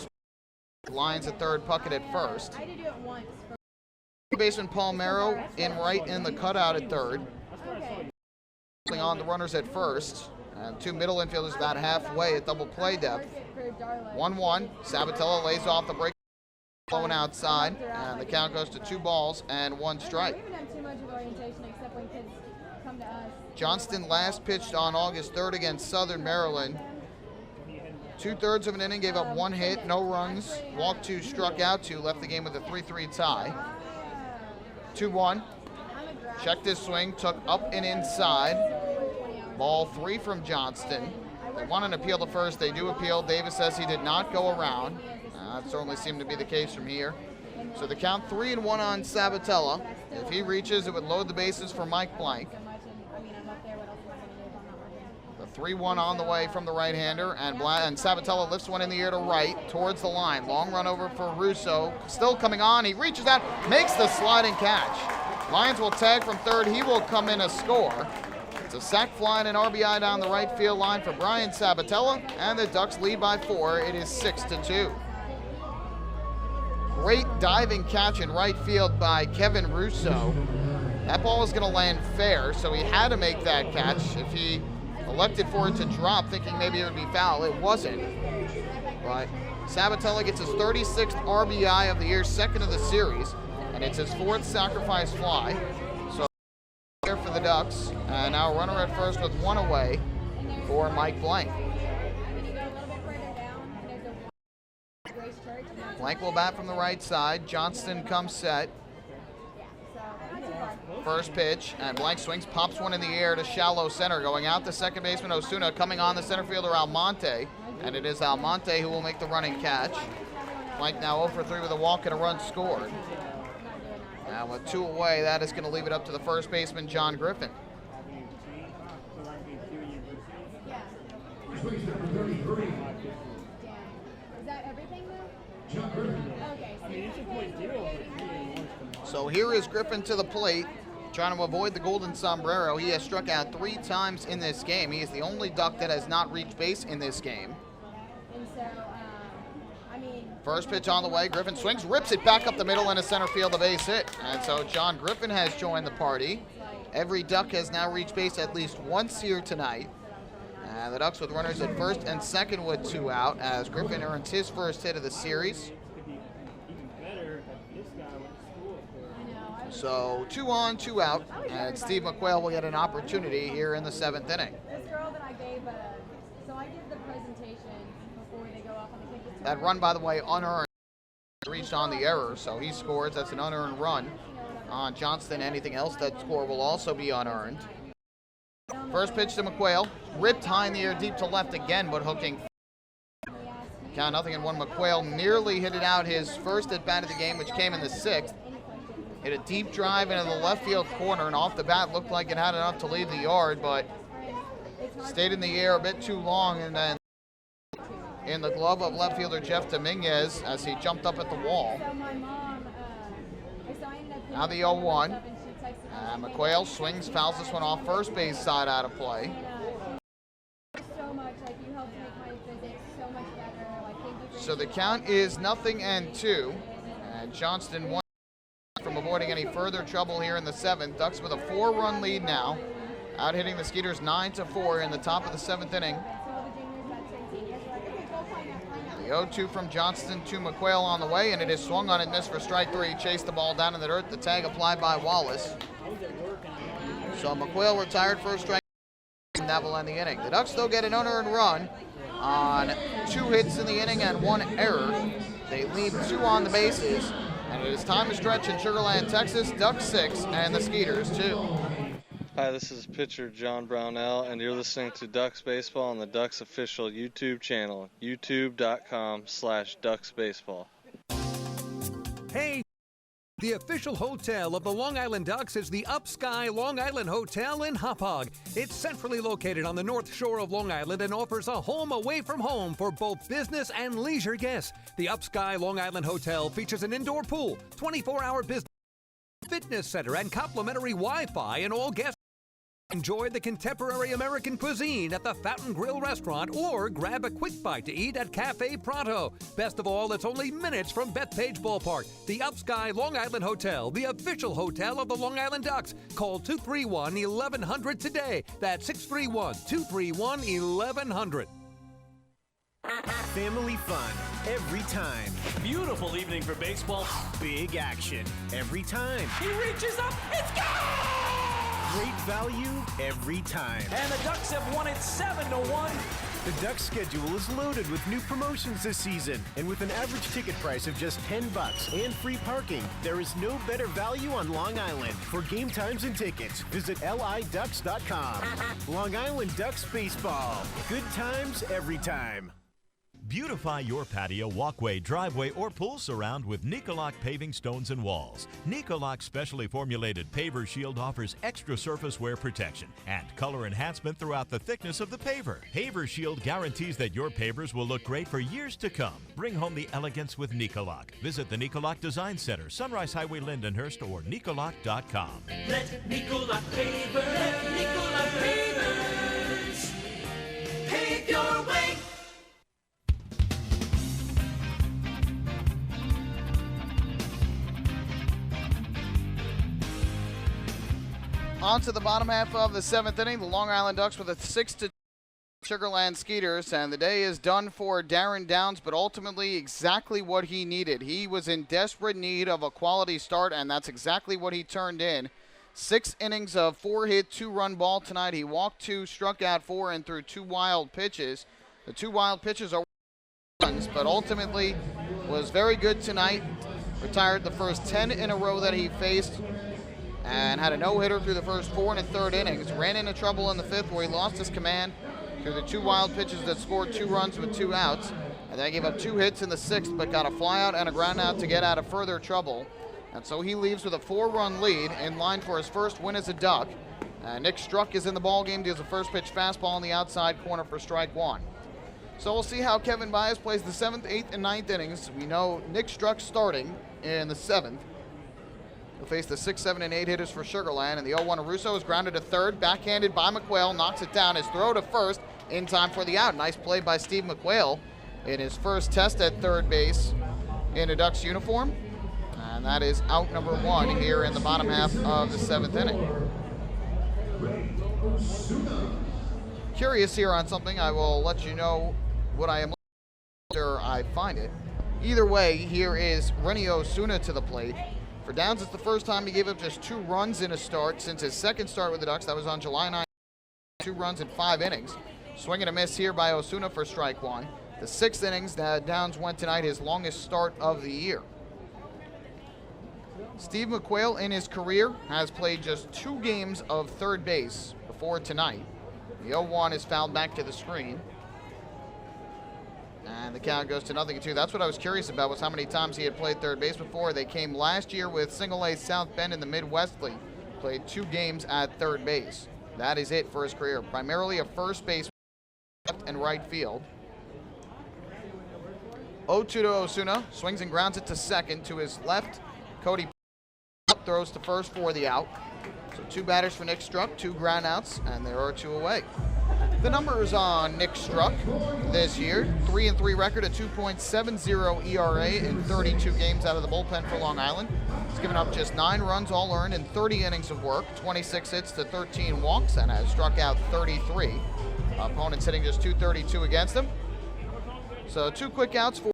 lines at third, Puckett at first. I had to do it once. Baseman Palmero in right in the cutout at third. Okay. On the runners at first, and 2 middle infielders about halfway at double play depth. 1-1, Sabatella lays off the break, blowing outside, and the count goes to 2 balls and 1 strike. We haven't done too much of orientation except when kids come to us. Johnston last pitched on August 3rd against Southern Maryland. 2/3 of an inning, gave up 1 hit, no runs, walked 2, struck out 2, left the game with a 3-3 tie. 2-1, checked his swing, took up and inside. Ball 3 from Johnston. They want an appeal to first. They do appeal. Davis says he did not go around. That certainly seemed to be the case from here. So the count 3-1 on Sabatella. If he reaches, it would load the bases for Mike Blank. The 3-1 on the way from the right-hander, and Sabatella lifts one in the air to right towards the line. Long run over for Russo. Still coming on. He reaches out, makes the sliding catch. Lions will tag from third. He will come in a score. It's a sac fly and an RBI down the right field line for Brian Sabatella, and the Ducks lead by 4. It is 6-2. Great diving catch in right field by Kevin Russo. That ball was going to land fair, so he had to make that catch. If he elected for it to drop, thinking maybe it would be foul, it wasn't. But Sabatella gets his 36th RBI of the year, second of the series, and it's his 4th sacrifice fly. So here for the Ducks, and now runner at first with 1 away for Mike Blank. Blank will bat from the right side. Johnston comes set. First pitch, and Blank swings, pops one in the air to shallow center. Going out to second baseman Osuna, coming on the center fielder Almonte, and it is Almonte who will make the running catch. Blank now 0 for 3 with a walk and a run scored. Now with 2 away, that is going to leave it up to the first baseman John Griffin. So here is Griffin to the plate, trying to avoid the golden sombrero. He has struck out 3 times in this game. He is the only Duck that has not reached base in this game. First pitch on the way, Griffin swings, rips it back up the middle into center field, a base hit. And so John Griffin has joined the party. Every Duck has now reached base at least once here tonight. The Ducks with runners at first and second with 2 out as Griffin earns his first hit of the series. So 2 on, 2 out, and Steve McQuail will get an opportunity here in the 7th inning. That run, by the way, unearned, reached on the error, so he scores. That's an unearned run on Johnston. Anything else, that score will also be unearned. First pitch to McQuail, ripped high in the air, deep to left again, but hooking. Count 0-1. McQuail nearly hit it out his first at bat of the game, which came in the 6th. Hit a deep drive into the left field corner, and off the bat looked like it had enough to leave the yard, but stayed in the air a bit too long, and then in the glove of left fielder Jeff Dominguez as he jumped up at the wall. Now the 0-1. McQuail swings, fouls this one off first base side out of play. So the count is 0-2, and Johnston won from avoiding any further trouble here in the 7th. Ducks with a 4-run lead now, out hitting the Skeeters 9-4 in the top of the 7th inning. The 0-2 from Johnston to McQuail on the way, and it is swung on and missed for strike 3. Chased the ball down in the dirt. The tag applied by Wallace. So McQuail retired for a strike, and that will end the inning. The Ducks still get an unearned run on 2 hits in the inning and 1 error. They leave 2 on the bases, and it is time to stretch in Sugar Land, Texas. Ducks 6 and the Skeeters 2. Hi, this is pitcher John Brownell, and you're listening to Ducks Baseball on the Ducks official YouTube channel, youtube.com/DucksBaseball. Hey, the official hotel of the Long Island Ducks is the Upsky Long Island Hotel in Hauppauge. It's centrally located on the north shore of Long Island and offers a home away from home for both business and leisure guests. The Upsky Long Island Hotel features an indoor pool, 24-hour business, fitness center, and complimentary Wi-Fi, and all guests enjoy the contemporary American cuisine at the Fountain Grill restaurant or grab a quick bite to eat at Cafe Pronto. Best of all, it's only minutes from Bethpage Ballpark. The Upsky Long Island Hotel, the official hotel of the Long Island Ducks. Call 231-1100 today. That's 631-231-1100. Family fun every time. Beautiful evening for baseball. Big action every time. He reaches up, it's gone! Great value every time. And the Ducks have won it 7-1. The Ducks schedule is loaded with new promotions this season, and with an average ticket price of just $10 and free parking, there is no better value on Long Island. For game times and tickets, visit liducks.com. Long Island Ducks Baseball. Good times every time. Beautify your patio, walkway, driveway, or pool surround with Nicoloc paving stones and walls. Nicoloc's specially formulated paver shield offers extra surface wear protection and color enhancement throughout the thickness of the paver. Paver shield guarantees that your pavers will look great for years to come. Bring home the elegance with Nicoloc. Visit the Nicoloc Design Center, Sunrise Highway, Lindenhurst, or Nicoloc.com. Let Nicoloc Pavers, let Nicoloc Pavers pave your way. On to the bottom half of the 7th inning. The Long Island Ducks with a 6-2 Sugarland Skeeters, and the day is done for Darren Downs, but ultimately exactly what he needed. He was in desperate need of a quality start, and that's exactly what he turned in. 6 innings of 4-hit, 2-run ball tonight. He walked 2, struck out 4, and threw 2 wild pitches. The 2 wild pitches are runs, but ultimately was very good tonight. Retired the first 10 in a row that he faced, and had a no-hitter through the first 4 and a third innings. Ran into trouble in the 5th where he lost his command through the 2 wild pitches that scored 2 runs with 2 outs. And then gave up 2 hits in the 6th, but got a flyout and a groundout to get out of further trouble. And so he leaves with a 4-run lead in line for his first win as a Duck. Nick Struck is in the ballgame, deals a first pitch fastball on the outside corner for strike 1. So we'll see how Kevin Baez plays the 7th, 8th, and 9th innings. We know Nick Struck starting in the 7th. He'll face the 6, 7, and 8 hitters for Sugarland, and the 0-1 Russo is grounded to third, backhanded by McQuail, knocks it down. His throw to first in time for the out. Nice play by Steve McQuail in his first test at third base in a Ducks uniform, and that is out number 1 here in the bottom half of the 7th inning. Curious here on something. I will let you know what I am after I find it. Either way, here is Renny Osuna to the plate. For Downs, it's the first time he gave up just 2 runs in a start since his second start with the Ducks. That was on July 9th. 2 runs in 5 innings. Swing and a miss here by Osuna for strike 1. The 6th innings that Downs went tonight, his longest start of the year. Steve McQuail in his career has played just 2 games of third base before tonight. The 0-1 is fouled back to the screen. And the count goes to 0-2. That's what I was curious about, was how many times he had played third base before. They came last year with Single-A South Bend in the Midwest League. Played 2 games at third base. That is it for his career. Primarily a first base, left and right field. 0-2 to Osuna. Swings and grounds it to second. To his left, Cody throws to first for the out. So 2 batters for Nick Struck, 2 groundouts, and there are 2 away. The numbers on Nick Struck this year: 3-3 record, a 2.70 ERA in 32 games out of the bullpen for Long Island. He's given up just 9 runs all earned in 30 innings of work, 26 hits to 13 walks, and has struck out 33. Opponents hitting just .232 against him. So 2 quick outs for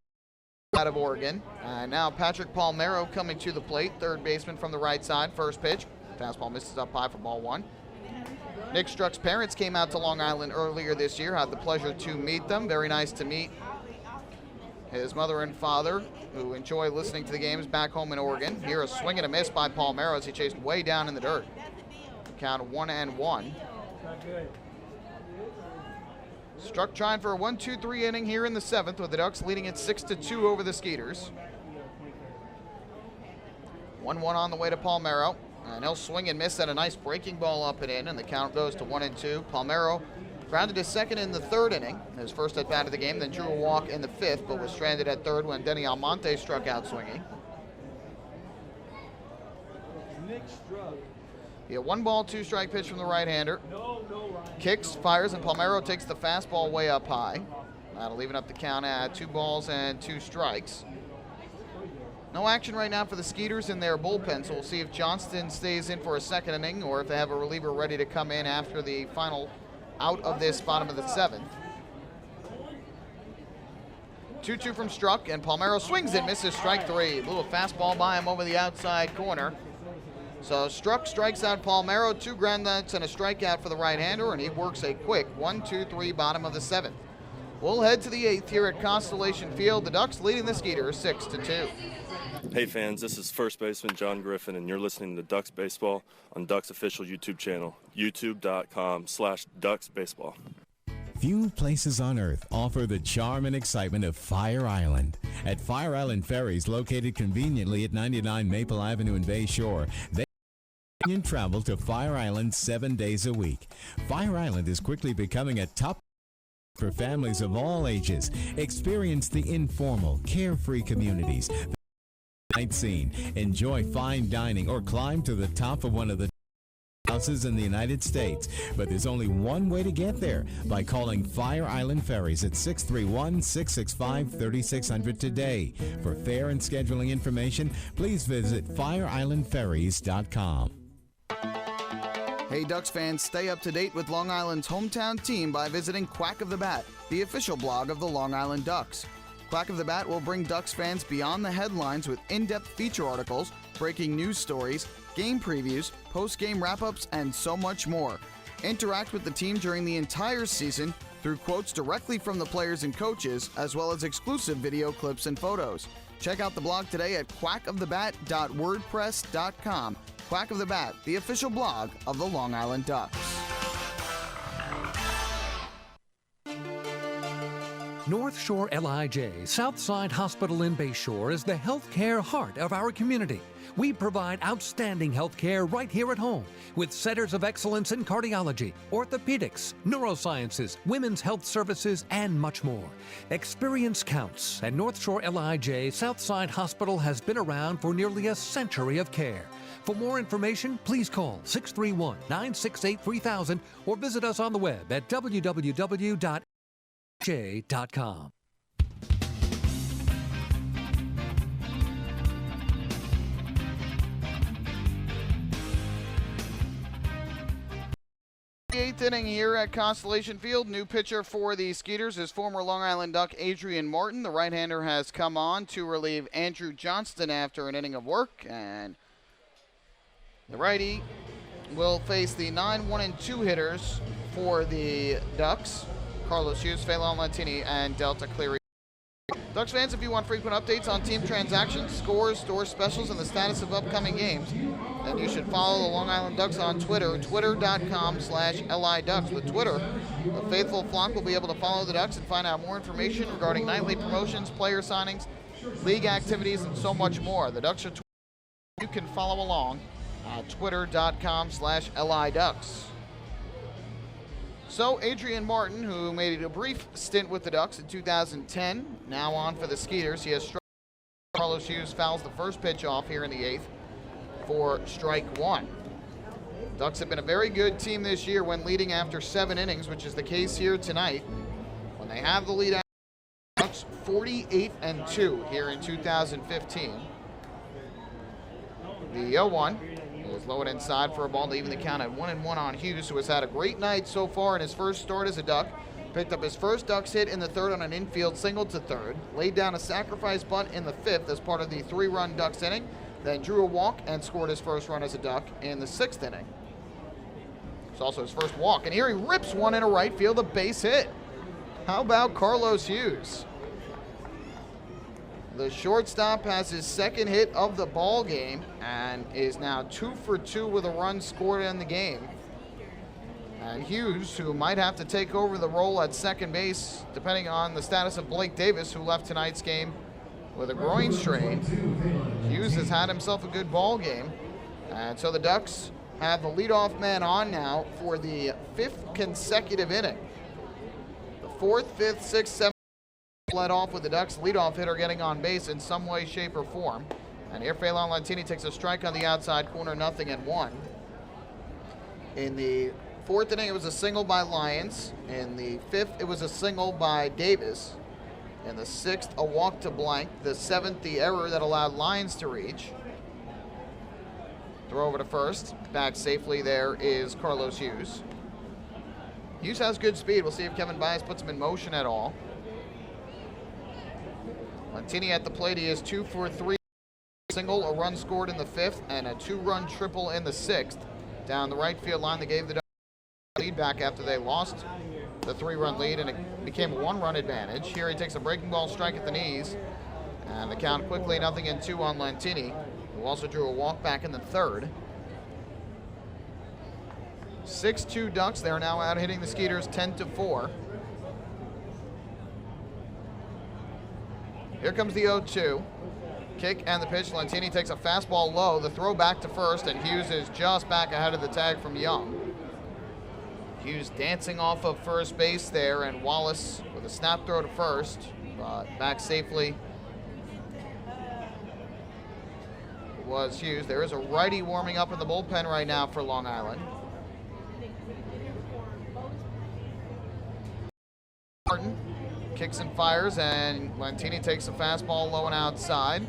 out of Oregon. Now Patrick Palmero coming to the plate, third baseman from the right side. First pitch, fastball misses up high for ball 1. Nick Struck's parents came out to Long Island earlier this year. Had the pleasure to meet them. Very nice to meet his mother and father, who enjoy listening to the games back home in Oregon. Here a swing and a miss by Palmero as he chased way down in the dirt. Count of 1-1. Struck trying for a 1-2-3 inning here in the 7th, with the Ducks leading it 6-2 over the Skeeters. 1-1 on the way to Palmero. And he'll swing and miss at a nice breaking ball up and in, and the count goes to 1-2. Palmero grounded to second in the 3rd inning, his first at bat of the game, then drew a walk in the 5th, but was stranded at 3rd when Denny Almonte struck out swinging. Nick Struck. Yeah, 1 ball, 2 strike pitch from the right-hander. Kicks, fires, and Palmero takes the fastball way up high. That'll even up the count at 2 balls and 2 strikes. No action right now for the Skeeters in their bullpen, so we'll see if Johnston stays in for a 2nd inning or if they have a reliever ready to come in after the final out of this bottom of the 7th. 2-2 from Struck, and Palmero swings and misses strike 3. Blew a fastball by him over the outside corner. So Struck strikes out Palmero, 2 groundouts and a strikeout for the right-hander, and he works a quick 1-2-3 bottom of the 7th. We'll head to the 8th here at Constellation Field. The Ducks leading the Skeeters 6-2. Hey fans, this is first baseman John Griffin, and you're listening to Ducks Baseball on Ducks official YouTube channel, youtube.com/DucksBaseball. Few places on earth offer the charm and excitement of Fire Island. At Fire Island Ferries, located conveniently at 99 Maple Avenue in Bay Shore, they can travel to Fire Island 7 days a week. Fire Island is quickly becoming a top for families of all ages. Experience the informal, carefree communities, the night scene, enjoy fine dining, or climb to the top of one of the houses in the United States. But there's only one way to get there, by calling Fire Island Ferries at 631-665-3600 today. For fare and scheduling information, please visit fireislandferries.com. Hey Ducks fans, stay up to date with Long Island's hometown team by visiting Quack of the Bat, the official blog of the Long Island Ducks. Quack of the Bat will bring Ducks fans beyond the headlines with in-depth feature articles, breaking news stories, game previews, post-game wrap-ups, and so much more. Interact with the team during the entire season through quotes directly from the players and coaches, as well as exclusive video clips and photos. Check out the blog today at quackofthebat.wordpress.com. Quack of the Bat, the official blog of the Long Island Ducks. North Shore LIJ Southside Hospital in Bayshore is the healthcare heart of our community. We provide outstanding healthcare right here at home with centers of excellence in cardiology, orthopedics, neurosciences, women's health services, and much more. Experience counts, and North Shore LIJ Southside Hospital has been around for nearly a century of care. For more information, please call 631-968-3000 or visit us on the web at www.j.com. The 8th inning here at Constellation Field. New pitcher for the Skeeters is former Long Island Duck Adrian Martin. The right-hander has come on to relieve Andrew Johnston after an inning of work, and the righty will face the 9-1-2 hitters for the Ducks, Carlos Hughes, Phelan Lantini, and Delta Cleary. Ducks fans, if you want frequent updates on team transactions, scores, store specials, and the status of upcoming games, then you should follow the Long Island Ducks on Twitter, twitter.com/LIDucks. With Twitter, the faithful flock will be able to follow the Ducks and find out more information regarding nightly promotions, player signings, league activities, and so much more. The Ducks are Twitter. You can follow along at twitter.com/LIDucks. So Adrian Martin, who made a brief stint with the Ducks in 2010, now on for the Skeeters. He has struck. Carlos Hughes fouls the first pitch off here in the 8th for strike one. Ducks have been a very good team this year when leading after 7 innings, which is the case here tonight. When they have the lead, Ducks 48-2 here in 2015. The 0-1 is lowered inside for a ball to even the count at 1-1 on Hughes, who has had a great night so far in his first start as a Duck. Picked up his first Ducks hit in the 3rd on an infield single to 3rd. Laid down a sacrifice bunt in the 5th as part of the 3-run Ducks inning. Then drew a walk and scored his first run as a Duck in the 6th inning. It's also his first walk. And here he rips one into right field, a base hit. How about Carlos Hughes? The shortstop has his second hit of the ball game and is now 2 for 2 with a run scored in the game. And Hughes, who might have to take over the role at second base, depending on the status of Blake Davis, who left tonight's game with a groin strain. Hughes has had himself a good ball game. And so the Ducks have the leadoff man on now for the 5th consecutive inning. The 4th, 5th, 6th, 7th led off with the Ducks leadoff hitter getting on base in some way, shape, or form. And here Phelan Lantini takes a strike on the outside corner, 0-1. In the 4th inning, it was a single by Lyons. In the 5th, it was a single by Davis. In the 6th, a walk to blank. The 7th, the error that allowed Lyons to reach. Throw over to first. Back safely there is Carlos Hughes. Hughes has good speed. We'll see if Kevin Bias puts him in motion at all. Lantini at the plate. He is 2 for 3. Single, a run scored in the 5th, and a 2-run triple in the 6th. Down the right field line, they gave the lead back after they lost the 3-run lead, and it became a 1-run advantage. Here he takes a breaking ball strike at the knees, and the count quickly 0-2 on Lantini, who also drew a walk back in the third. 6-2 Ducks. They are now out hitting the Skeeters 10-4. Here comes the 0-2. Kick and the pitch. Lantini takes a fastball low. The throw back to first, and Hughes is just back ahead of the tag from Young. Hughes dancing off of first base there, and Wallace with a snap throw to first, but back safely was Hughes. There is a righty warming up in the bullpen right now for Long Island. Martin kicks and fires, and Lantini takes a fastball low and outside.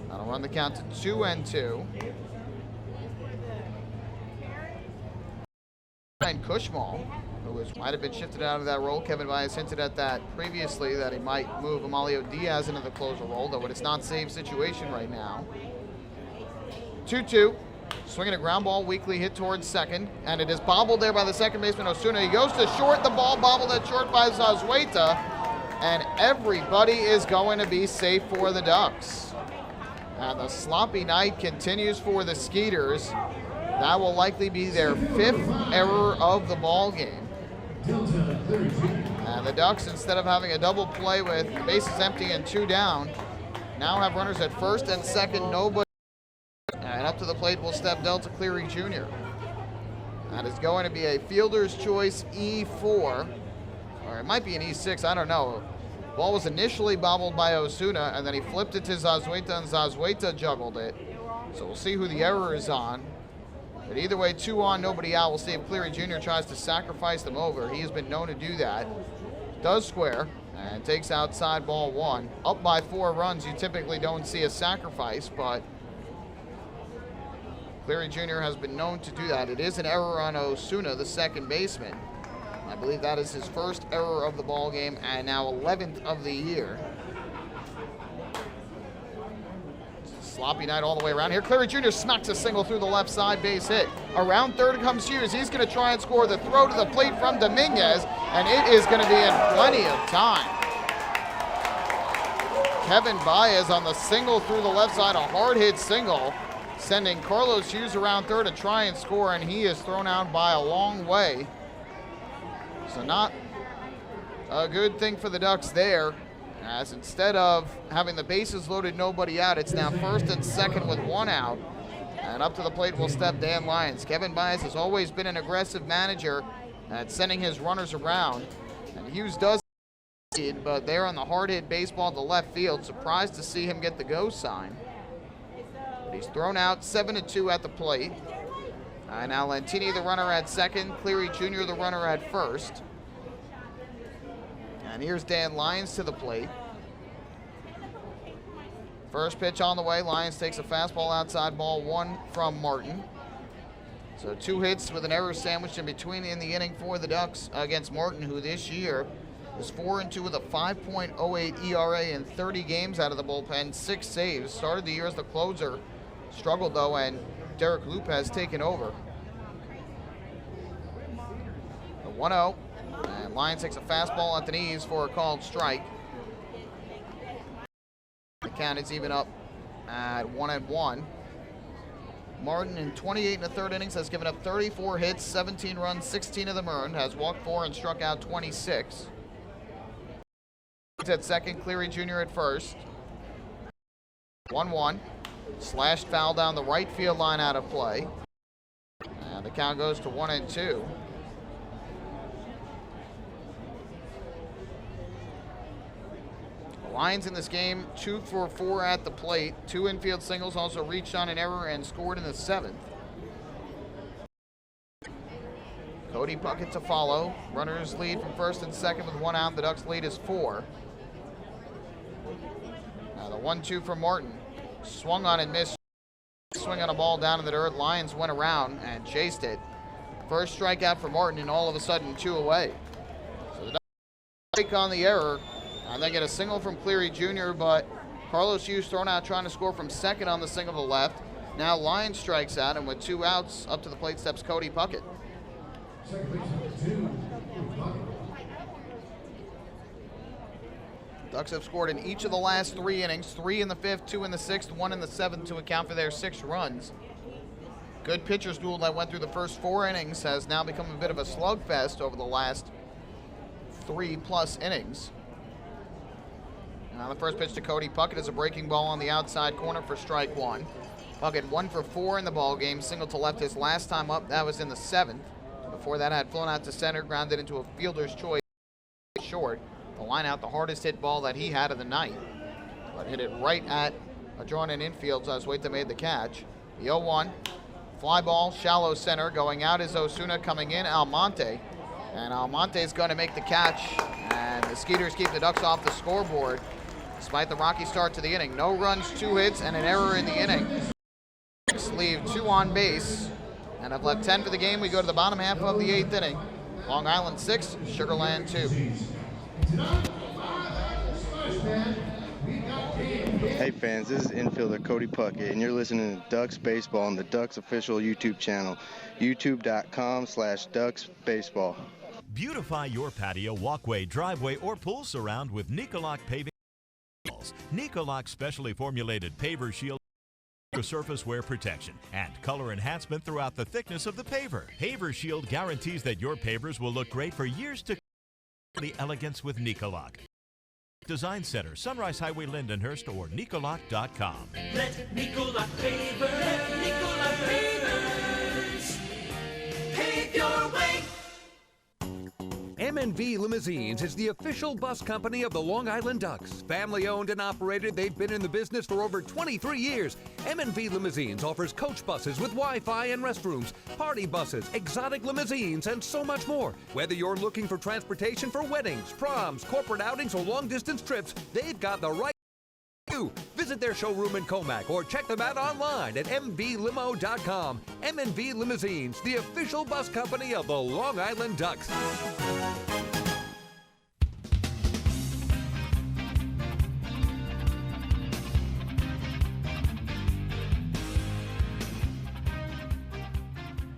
That'll run the count to 2-2. And Cushmal, who might have been shifted out of that role. Kevin Baez hinted at that previously, that he might move Amalio Diaz into the closer role, though it's not save situation right now. 2-2. Swinging a ground ball, weakly hit towards second, and it is bobbled there by the second baseman Osuna. He goes to short, the ball bobbled at short by Zazueta, and everybody is going to be safe for the Ducks. And the sloppy night continues for the Skeeters. That will likely be their 5th error of the ball game. And the Ducks, instead of having a double play with the bases empty and 2 down, now have runners at first and second, nobody. And up to the plate will step Delta Cleary Jr. That is going to be a fielder's choice E4, or it might be an E6, I don't know. Ball was initially bobbled by Osuna, and then he flipped it to Zazueta, and Zazueta juggled it. So we'll see who the error is on. But either way, 2 on, nobody out. We'll see if Cleary Jr. tries to sacrifice them over. He has been known to do that. Does square, and takes outside ball 1. Up by 4 runs, you typically don't see a sacrifice, but Cleary Jr. has been known to do that. It is an error on Osuna, the second baseman. I believe that is his first error of the ball game, and now 11th of the year. Sloppy night all the way around here. Cleary Jr. smacks a single through the left side, base hit. Around third comes Hughes. He's going to try and score. The throw to the plate from Dominguez, and it is going to be in plenty of time. Kevin Baez on the single through the left side, a hard hit single, sending Carlos Hughes around third to try and score, and he is thrown out by a long way. So not a good thing for the Ducks there, as instead of having the bases loaded, nobody out, it's now first and second with 1 out. And up to the plate will step Dan Lyons. Kevin Baez has always been an aggressive manager at sending his runners around, and Hughes does, but there on the hard-hit baseball to left field. Surprised to see him get the go sign. But he's thrown out, 7-2 at the plate. Now Lantini, the runner at second. Cleary Jr., the runner at first. And here's Dan Lyons to the plate. First pitch on the way. Lyons takes a fastball outside, ball 1 from Martin. So 2 hits with an error sandwiched in between in the inning for the Ducks against Martin, who this year is 4-2 with a 5.08 ERA in 30 games out of the bullpen, 6 saves. Started the year as the closer. Struggled, though, and Derek Loop has taken over. The 1-0, and Lyons takes a fastball at the knees for a called strike. The count is even up at 1-1. Martin, in 28 1/3 innings, has given up 34 hits, 17 runs, 16 of them earned, has walked 4 and struck out 26. At second, Cleary Jr. at first. 1-1. Slashed foul down the right field line, out of play. And the count goes to 1-2. Lions in this game, 2 for 4 at the plate. 2 infield singles, also reached on an error and scored in the 7th. Cody Puckett to follow. Runners lead from first and second with 1 out. The Ducks lead is 4. Now the 1-2 from Martin. Swung on and missed. Swing on a ball down in the dirt. Lions went around and chased it. First strikeout for Martin, and all of a sudden 2 away. So the Ducks break on the error, and they get a single from Cleary Jr., but Carlos Hughes thrown out trying to score from second on the single to the left. Now Lyons strikes out, and with 2 outs, up to the plate steps Cody Puckett. Ducks have scored in each of the last 3 innings, 3 in the 5th, 2 in the 6th, 1 in the 7th to account for their 6 runs. Good pitcher's duel that went through the first 4 innings has now become a bit of a slugfest over the last 3+ innings. Now the first pitch to Cody Puckett is a breaking ball on the outside corner for strike 1. Puckett 1 for 4 in the ball game, single to left his last time up. That was in the 7th. Before that, had flown out to center, grounded into a fielder's choice short. The line out, the hardest hit ball that he had of the night, but hit it right at a drawn-in infield. Zazueta made the catch. The 0-1, fly ball, shallow center. Going out is Osuna, coming in Almonte, and Almonte's going to make the catch. And the Skeeters keep the Ducks off the scoreboard, despite the rocky start to the inning. No runs, 2 hits, and an error in the inning. Ducks leave 2 on base, and have left 10 for the game. We go to the bottom half of the 8th inning. Long Island 6, Sugar Land 2. Hey fans, this is infielder Cody Puckett, and you're listening to Ducks Baseball on the Ducks official YouTube channel, youtube.com/Ducks Baseball. Beautify your patio, walkway, driveway, or pool surround with Nicoloc paving walls. Nicoloc specially formulated paver shield surface wear protection and color enhancement throughout the thickness of the paver. Paver Shield guarantees that your pavers will look great for years to come. The elegance with Nicoloc. Design Center, Sunrise Highway, Lindenhurst, or Nicoloc.com. Let Nicoloc pavers pave your way. M&V Limousines is the official bus company of the Long Island Ducks. Family owned and operated, they've been in the business for over 23 years. M&V Limousines offers coach buses with Wi-Fi and restrooms, party buses, exotic limousines, and so much more. Whether you're looking for transportation for weddings, proms, corporate outings, or long-distance trips, they've got the right you. Visit their showroom in Comac or check them out online at mvlimo.com. M&V Limousines, the official bus company of the Long Island Ducks.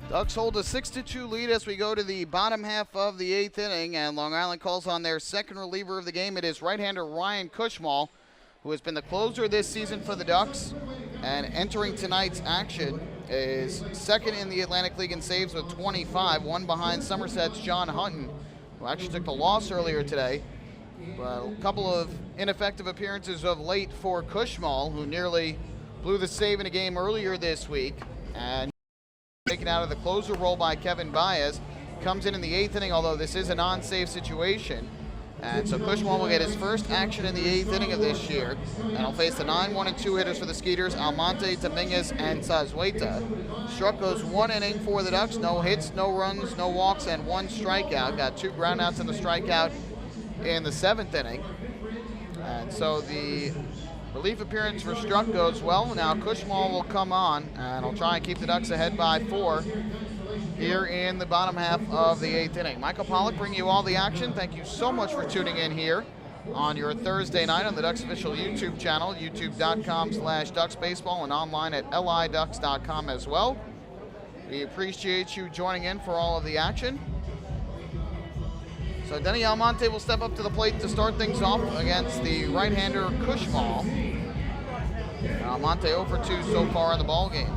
Ducks hold a 6-2 lead as we go to the bottom half of the 8th inning, and Long Island calls on their second reliever of the game. It is right-hander Ryan Cushmall, who has been the closer this season for the Ducks, and entering tonight's action is second in the Atlantic League in saves with 25, one behind Somerset's John Hutton, who actually took the loss earlier today. But a couple of ineffective appearances of late for Cushmall, who nearly blew the save in a game earlier this week, and taken out of the closer role by Kevin Baez. Comes in the 8th inning, although this is a non-save situation. And so Cushmall will get his first action in the 8th inning of this year, and he'll face the 9-1 and 2 hitters for the Skeeters, Almonte, Dominguez, and Zazueta. Struck goes 1 inning for the Ducks, no hits, no runs, no walks, and 1 strikeout. Got 2 groundouts in the strikeout in the 7th inning. And so the relief appearance for Struck goes well. Now Cushmall will come on, and he'll try and keep the Ducks ahead by 4. Here in the bottom half of the 8th inning. Michael Pollock bringing you all the action. Thank you so much for tuning in here on your Thursday night on the Ducks official YouTube channel, youtube.com/Ducks Baseball, and online at liducks.com as well. We appreciate you joining in for all of the action. So Denny Almonte will step up to the plate to start things off against the right-hander Cushmall. Almonte 0 for 2 so far in the ball game.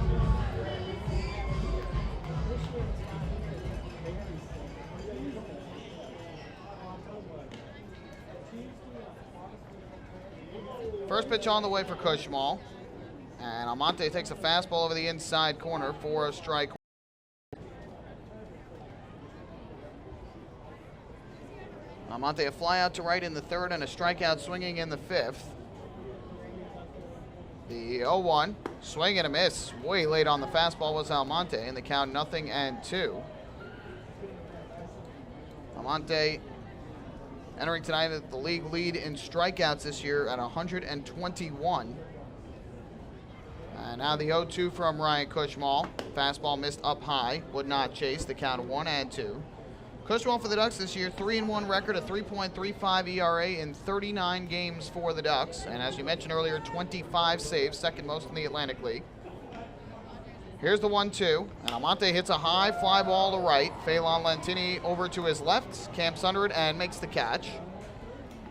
First pitch on the way for Cushmall, and Almonte takes a fastball over the inside corner for a strike. Almonte a fly out to right in the 3rd and a strikeout swinging in the 5th. The 0-1, swing and a miss. Way late on the fastball was Almonte, and the count 0-2. Almonte entering tonight at the league lead in strikeouts this year at 121. And now the 0-2 from Ryan Cushmall. Fastball missed up high, would not chase. The count 1-2. Cushmall for the Ducks this year, 3-1 record, a 3.35 ERA in 39 games for the Ducks. And as you mentioned earlier, 25 saves, second most in the Atlantic League. Here's the 1-2, and Almonte hits a high fly ball to right. Phelan Lentini over to his left, camps under it, and makes the catch.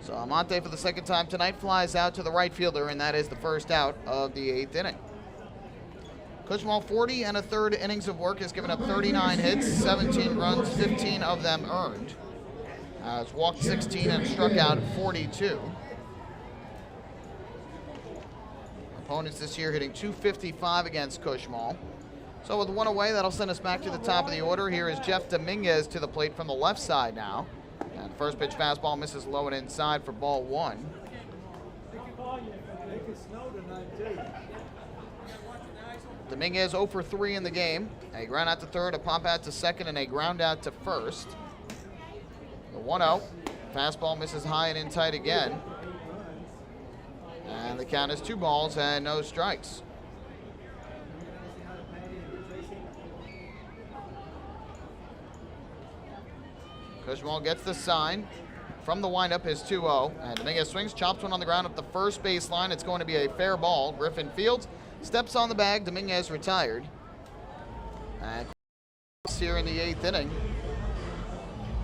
So Amante, for the second time tonight, flies out to the right fielder, and that is the first out of the 8th inning. Cushmal, 40 and a third innings of work, has given up 39 hits, 17 runs, 15 of them earned. Has walked 16 and struck out 42. Opponents this year hitting .255 against Cushmal. So with one away, that'll send us back to the top of the order. Here is Jeff Dominguez to the plate from the left side now. And the first pitch fastball misses low and inside for ball 1. Dominguez 0 for 3 in the game. A ground out to third, a pop out to second, and a ground out to first. The 1-0. Fastball misses high and in tight again. And the count is 2 balls and no strikes. Cushmal gets the sign. From the windup is 2-0. And Dominguez swings, chops one on the ground up the first base line. It's going to be a fair ball. Griffin fields, steps on the bag. Dominguez retired. And here in the 8th inning.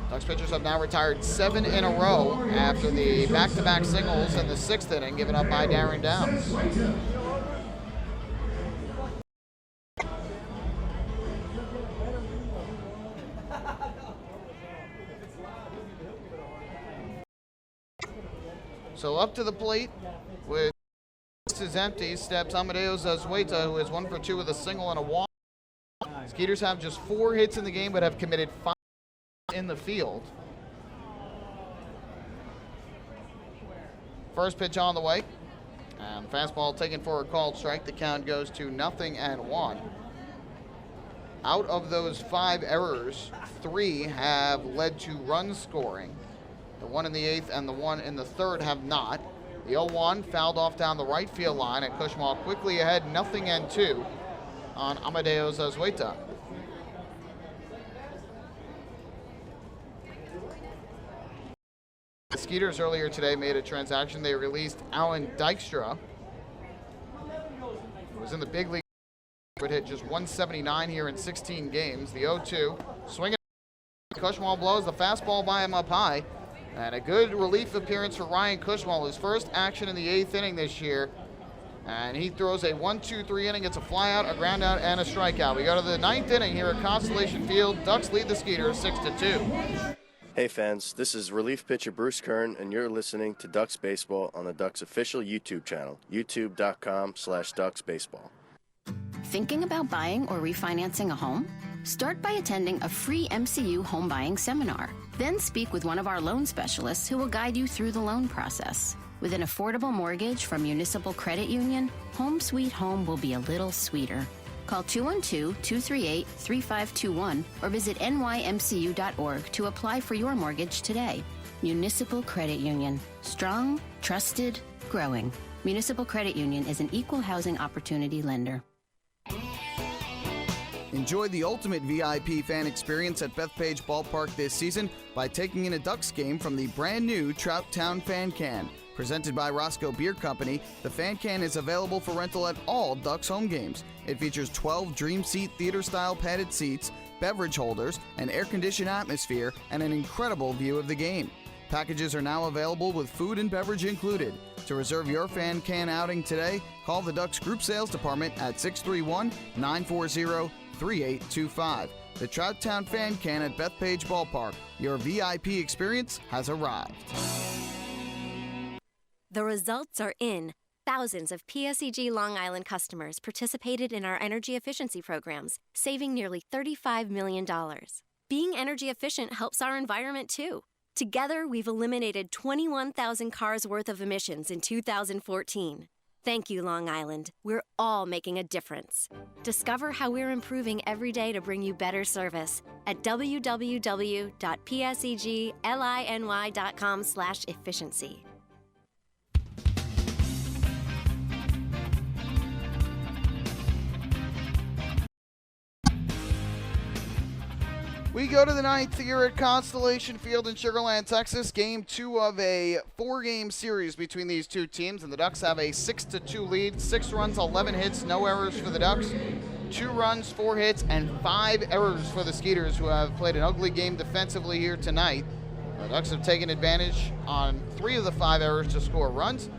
Ducks pitchers have now retired 7 in a row after the back-to-back singles in the 6th inning given up by Darren Downs. So up to the plate with is empty, steps Amadeo Zazueta, who is 1 for 2 with a single and a walk. Skeeters have just 4 hits in the game, but have committed 5 in the field. First pitch on the way. And fastball taken for a called strike. The count goes to 0-1. Out of those 5 errors, 3 have led to run scoring. The 1 in the 8th and the 1 in the 3rd have not. The 0-1 fouled off down the right field line, and Cushmal quickly ahead 0-2 on Amadeo Zazueta. The Skeeters earlier today made a transaction. They released Alan Dykstra, who was in the big league, but hit just 179 here in 16 games. The 0-2 swinging. Cushmal blows the fastball by him up high. And a good relief appearance for Ryan Cushmal, his first action in the 8th inning this year. And he throws a 1-2-3 inning. It's a flyout, a ground out, and a strikeout. We go to the 9th inning here at Constellation Field. Ducks lead the Skeeters 6-2. Hey fans, this is relief pitcher Bruce Kern, and you're listening to Ducks Baseball on the Ducks official YouTube channel, youtube.com/DucksBaseball. Thinking about buying or refinancing a home? Start by attending a free MCU home buying seminar. Then speak with one of our loan specialists who will guide you through the loan process. With an affordable mortgage from Municipal Credit Union, Home Sweet Home will be a little sweeter. Call 212-238-3521 or visit nymcu.org to apply for your mortgage today. Municipal Credit Union. Strong, trusted, growing. Municipal Credit Union is an equal housing opportunity lender. Enjoy the ultimate VIP fan experience at Bethpage Ballpark this season by taking in a Ducks game from the brand new Trout Town Fan Can. Presented by Roscoe Beer Company, the Fan Can is available for rental at all Ducks home games. It features 12 Dream Seat theater-style padded seats, beverage holders, an air-conditioned atmosphere, and an incredible view of the game. Packages are now available with food and beverage included. To reserve your Fan Can outing today, call the Ducks Group Sales Department at 631-940-3825. The Trout Town Fan Can at Bethpage Ballpark. Your VIP experience has arrived. The results are in. Thousands of PSEG Long Island customers participated in our energy efficiency programs, saving nearly $35 million. Being energy efficient helps our environment too. Together, we've eliminated 21,000 cars worth of emissions in 2014. Thank you, Long Island. We're all making a difference. Discover how we're improving every day to bring you better service at www.pseglyny.com/efficiency. We go to the 9th here at Constellation Field in Sugar Land, Texas. Game 2 of a 4-game series between these two teams, and the Ducks have a 6-2 lead. 6 runs, 11 hits, no errors for the Ducks. 2 runs, 4 hits, and 5 errors for the Skeeters, who have played an ugly game defensively here tonight. The Ducks have taken advantage on 3 of the 5 errors to score runs.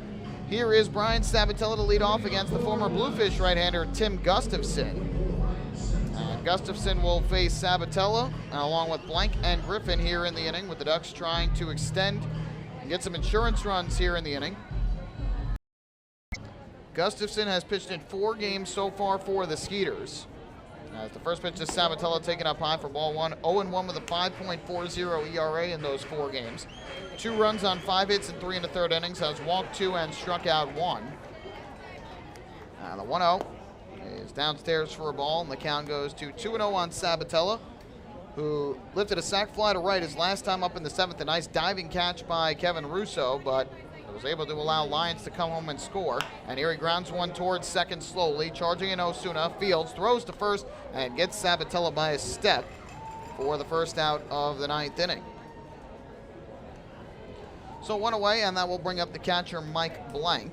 Here is Brian Sabatella to lead off against the former Bluefish right-hander Tim Gustafson. And Gustafson will face Sabatella along with Blank and Griffin here in the inning, with the Ducks trying to extend and get some insurance runs here in the inning. Gustafson has pitched in 4 games so far for the Skeeters. As the first pitch is Sabatella taken up high for ball 1. 0-1 with a 5.40 ERA in those 4 games. 2 runs on 5 hits and 3 1/3 innings. Has walked 2 and struck out 1. The 1-0 is downstairs for a ball, and the count goes to 2-0 on Sabatella, who lifted a sac fly to right his last time up in the 7th. A nice diving catch by Kevin Russo, but was able to allow Lyons to come home and score. And here he grounds one towards second slowly, charging in Osuna. Fields throws to first and gets Sabatella by a step for the first out of the 9th inning. So 1 away, and that will bring up the catcher, Mike Blank.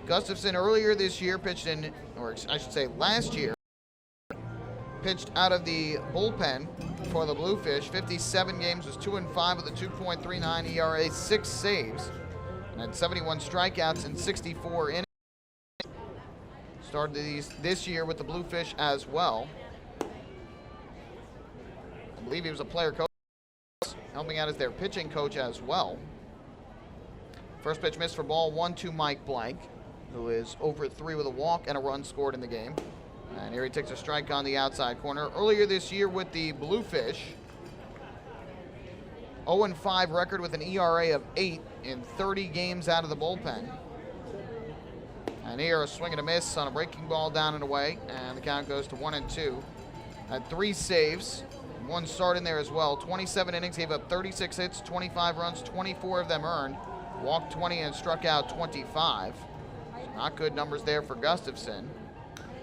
Gustafson earlier this year pitched in, or I should say last year, pitched out of the bullpen for the Bluefish. 57 games, was 2-5 with a 2.39 ERA, 6 saves, and had 71 strikeouts in 64 innings. Started this year with the Bluefish as well. I believe he was a player coach, helping out as their pitching coach as well. First pitch missed for ball 1 to Mike Blank, who is over 3 with a walk and a run scored in the game. And here he takes a strike on the outside corner. Earlier this year with the Bluefish, 0-5 record with an ERA of 8 in 30 games out of the bullpen. And here a swing and a miss on a breaking ball down and away, and the count goes to 1-2. Had 3 saves, 1 start in there as well. 27 innings, gave up 36 hits, 25 runs, 24 of them earned. Walked 20 and struck out 25. So not good numbers there for Gustafson.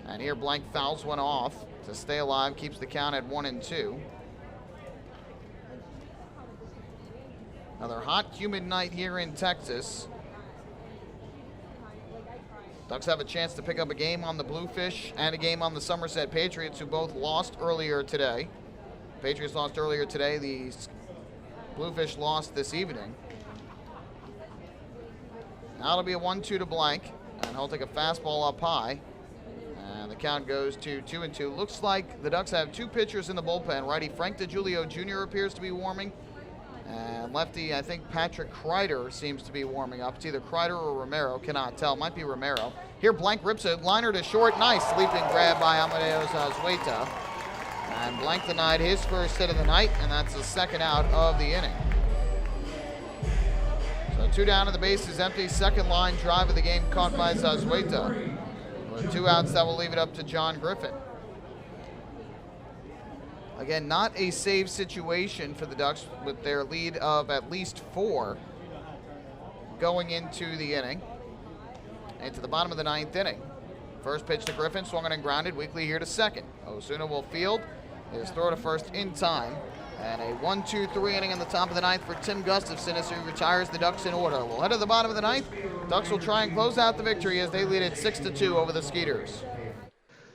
And here Blank fouls one off to stay alive, keeps the count at 1-2. Another hot, humid night here in Texas. Ducks have a chance to pick up a game on the Bluefish and a game on the Somerset Patriots, who both lost earlier today. Patriots lost earlier today. The Bluefish lost this evening. Now it'll be a 1-2 to Blank, and he'll take a fastball up high. And the count goes to 2-2. Looks like the Ducks have 2 pitchers in the bullpen. Righty Frank DeGiulio Jr. appears to be warming. And lefty, I think Patrick Kreider seems to be warming up. It's either Kreider or Romero, cannot tell. Might be Romero. Here Blank rips a liner to short. Nice leaping grab by Amadeus Azueta. And Blank denied his first hit of the night, and that's the second out of the inning. So 2 down and the base is empty. Second line drive of the game caught by Zazueta. With 2 outs, that will leave it up to John Griffin. Again, not a save situation for the Ducks with their lead of at least 4 going into the inning. Into the bottom of the 9th inning. First pitch to Griffin, swung on and grounded, weakly here to second. Osuna will field his throw to first in time. And a 1-2-3 inning in the top of the 9th for Tim Gustafson as he retires the Ducks in order. We'll head to the bottom of the 9th. Ducks will try and close out the victory as they lead it 6-2 over the Skeeters.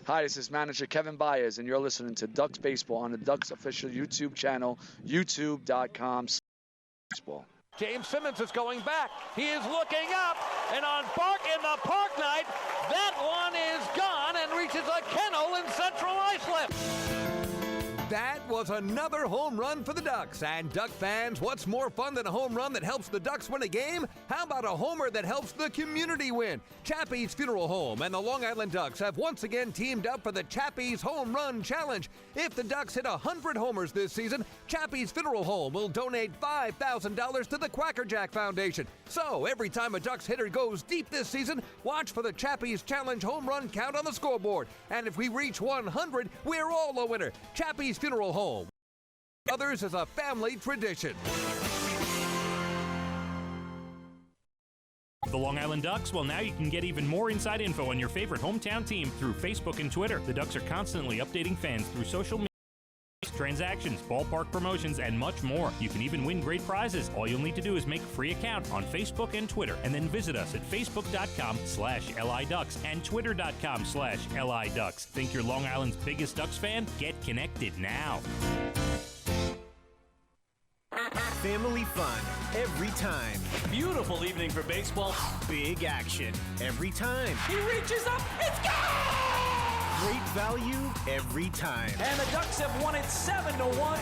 Hi, this is manager Kevin Byers, and you're listening to Ducks Baseball on the Ducks official YouTube channel, youtube.com/baseball. James Simmons is going back. He is looking up, and on Park in the Park Night, that one is gone and reaches a kennel in Central Islip. That was another home run for the Ducks. And Duck fans, what's more fun than a home run that helps the Ducks win a game? How about a homer that helps the community win? Chappie's Funeral Home and the Long Island Ducks have once again teamed up for the Chappie's Home Run Challenge. If the Ducks hit 100 homers this season, Chappie's Funeral Home will donate $5,000 to the Quackerjack Foundation. So every time a Ducks hitter goes deep this season, watch for the Chappie's Challenge home run count on the scoreboard. And if we reach 100, we're all a winner. Chappie's Funeral Home. Others is a family tradition. The Long Island Ducks? Well, now you can get even more inside info on your favorite hometown team through Facebook and Twitter. The Ducks are constantly updating fans through social media. transactions, ballpark promotions, and much more. You can even win great prizes. All you'll need to do is make a free account on Facebook and Twitter, and then visit us at facebook.com/LIDucks and twitter.com/LIDucks. Think you're Long Island's biggest Ducks fan? Get connected now. Family fun every time. Beautiful evening for baseball. Big action every time. He reaches up, it's gone! Great value every time. And the Ducks have won it 7-1.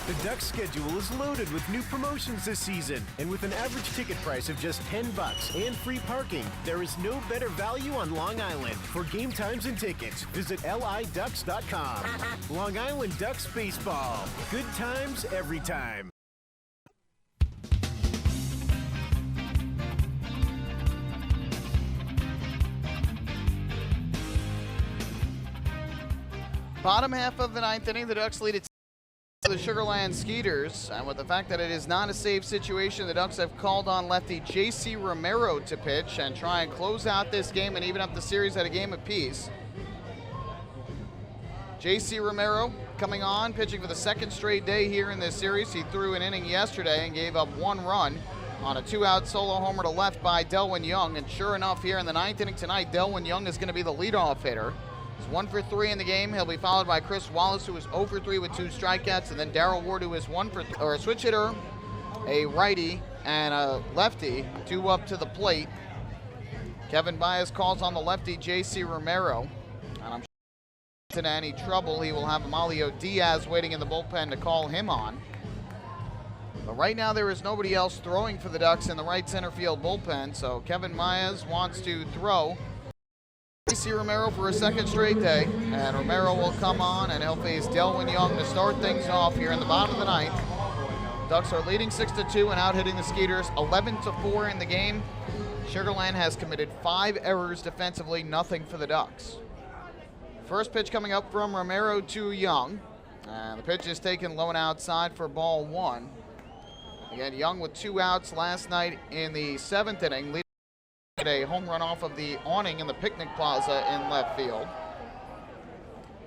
The Ducks schedule is loaded with new promotions this season, and with an average ticket price of just $10 and free parking, there is no better value on Long Island. For game times and tickets, visit liducks.com. Long Island Ducks baseball. Good times every time. Bottom half of the ninth inning, the Ducks lead it to the Sugarland Skeeters. And with the fact that it is not a safe situation, the Ducks have called on lefty J.C. Romero to pitch and try and close out this game and even up the series at a game apiece. J.C. Romero coming on, pitching for the second straight day here in this series. He threw an inning yesterday and gave up 1 run on a 2-out solo homer to left by Delwyn Young. And sure enough, here in the ninth inning tonight, Delwyn Young is going to be the leadoff hitter. He's 1 for 3 in the game. He'll be followed by Chris Wallace, who is 0 for 3 with 2 strikeouts, and then Darrell Ward, who is a switch hitter, a righty, and a lefty, 2 up to the plate. Kevin Baez calls on the lefty J.C. Romero, and I'm sure in any trouble he will have Amalio Diaz waiting in the bullpen to call him on. But right now there is nobody else throwing for the Ducks in the right center field bullpen, so Kevin Baez wants to throw J.C. Romero for a second straight day, and Romero will come on and he'll face Delwyn Young to start things off here in the bottom of the ninth. Ducks are leading 6-2 and out hitting the Skeeters 11-4 in the game. Sugarland has committed 5 errors defensively, nothing for the Ducks. First pitch coming up from Romero to Young, and the pitch is taken low and outside for ball 1. Again, Young with 2 outs last night in the 7th inning, a home run off of the awning in the picnic plaza in left field.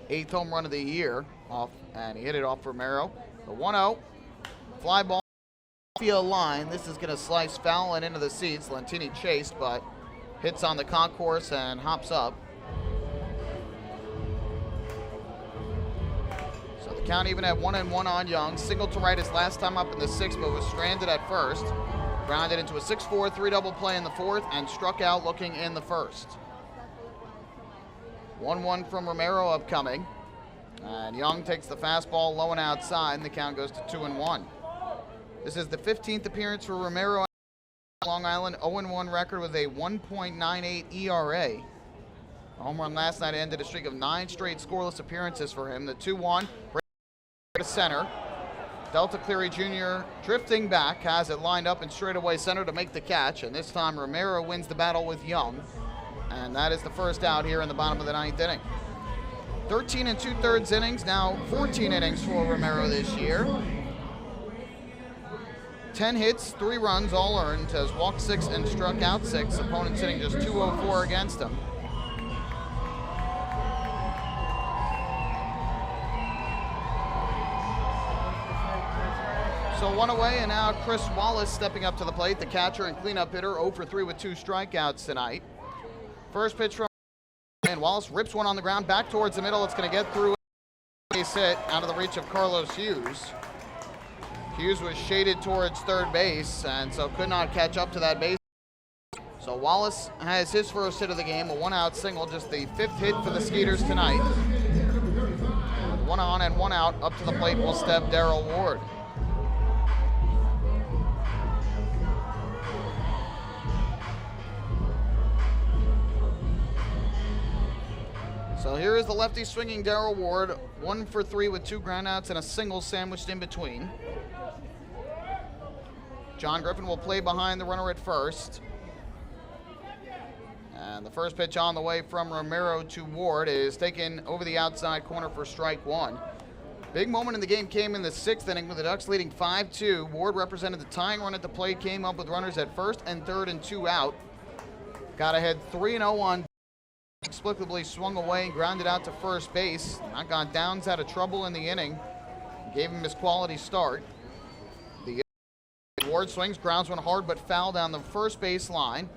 8th home run of the year off, and he hit it off Romero. The 1-0, fly ball field line. This is going to slice foul and into the seats. Lentini chased, but hits on the concourse and hops up. So the count even at 1-1 on Young. Single to right his last time up in the 6th, but was stranded at first. Grounded into a 6-4 3-double play in the 4th and struck out looking in the 1st. 1-1 from Romero upcoming. And Young takes the fastball low and outside, and the count goes to 2-1. This is the 15th appearance for Romero. Long Island 0-1 record with a 1.98 ERA. A home run last night ended a streak of 9 straight scoreless appearances for him. The 2-1 to center. Delta Cleary Jr. drifting back, has it lined up in straightaway center to make the catch, and this time Romero wins the battle with Young, and that is the first out here in the bottom of the 9th inning. 13 2/3 innings, now 14 innings for Romero this year. 10 hits, 3 runs, all earned, has walked 6 and struck out 6. Opponents hitting just .204 against him. So 1 away, and now Chris Wallace stepping up to the plate, the catcher and cleanup hitter, 0 for 3 with 2 strikeouts tonight. First pitch from and Wallace rips one on the ground back towards the middle. It's going to get through base hit out of the reach of Carlos Hughes. Hughes was shaded towards third base and so could not catch up to that base. So Wallace has his first hit of the game, a 1-out single, just the 5th hit for the Skeeters tonight. 1 on and 1 out, up to the plate will step Darrell Ward. So here is the lefty swinging Darrell Ward, 1 for 3 with 2 groundouts and a single sandwiched in between. John Griffin will play behind the runner at first. And the first pitch on the way from Romero to Ward is taken over the outside corner for strike 1. Big moment in the game came in the 6th inning with the Ducks leading 5-2. Ward represented the tying run at the plate, came up with runners at first and third and 2 out. Got ahead 3-0 on. Inexplicably swung away and grounded out to first base. Not got downs out of trouble in the inning. gave him his quality start. The Ward swings, grounds one hard but foul down the first base line.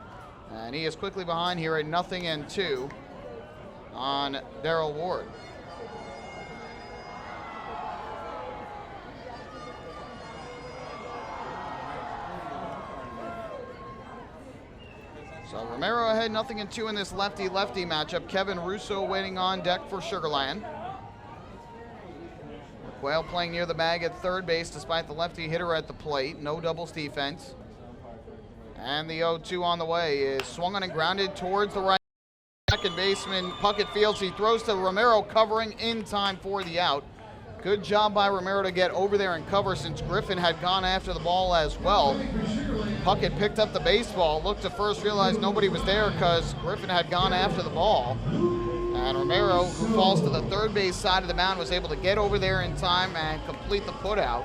And he is quickly behind here at 0-2 on Darrell Ward. So Romero ahead 0-2 in this lefty-lefty matchup. Kevin Russo waiting on deck for Sugarland. Quayle playing near the bag at third base despite the lefty hitter at the plate. No doubles defense. And the 0-2 on the way is swung on and grounded towards the right. Second baseman Puckett fields. He throws to Romero, covering in time for the out. Good job by Romero to get over there and cover since Griffin had gone after the ball as well. Puckett picked up the baseball, looked to first, realized nobody was there because Griffin had gone after the ball. And Romero, who falls to the third base side of the mound, was able to get over there in time and complete the putout.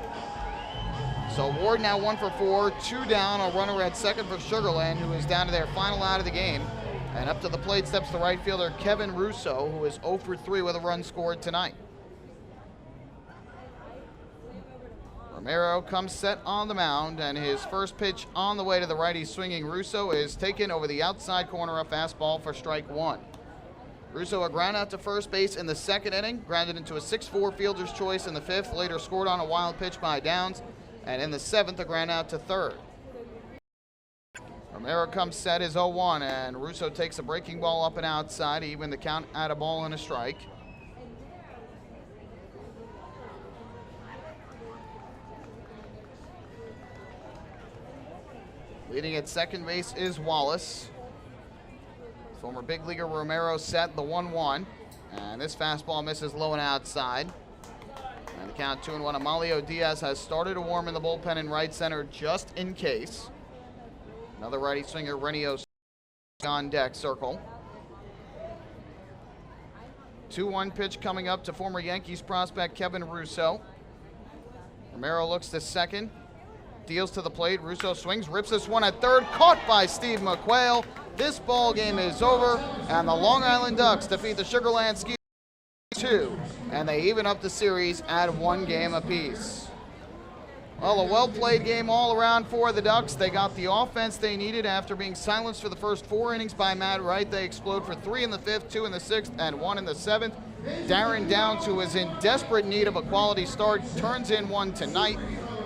So Ward now 1 for 4, 2 down, a runner at second for Sugarland, who is down to their final out of the game. And up to the plate steps the right fielder Kevin Russo, who is 0 for 3 with a run scored tonight. Romero comes set on the mound, and his first pitch on the way to the righty swinging Russo is taken over the outside corner, a fastball for strike one. Russo a ground out to first base in the second inning, grounded into a 6-4 fielder's choice in the fifth, later scored on a wild pitch by Downs, and in the seventh a ground out to third. Romero comes set is 0-1, and Russo takes a breaking ball up and outside, even the count at a ball and a strike. Leading at second base is Wallace. Former big leaguer Romero set the 1-1. And this fastball misses low and outside. And the count 2-1. Amalio Diaz has started to warm in the bullpen in right center just in case. Another righty swinger, Renios, on deck circle. 2-1 pitch coming up to former Yankees prospect Kevin Russo. Romero looks to second. Deals to the plate. Russo swings, rips this one at third. Caught by Steve McQuail. This ball game is over, and the Long Island Ducks defeat the Sugarland Skeeters 2, and they even up the series at 1 game apiece. Well, a well-played game all around for the Ducks. They got the offense they needed after being silenced for the first 4 innings by Matt Wright. They explode for 3 in the 5th, 2 in the 6th, and 1 in the 7th. Darren Downs, who is in desperate need of a quality start, turns in one tonight.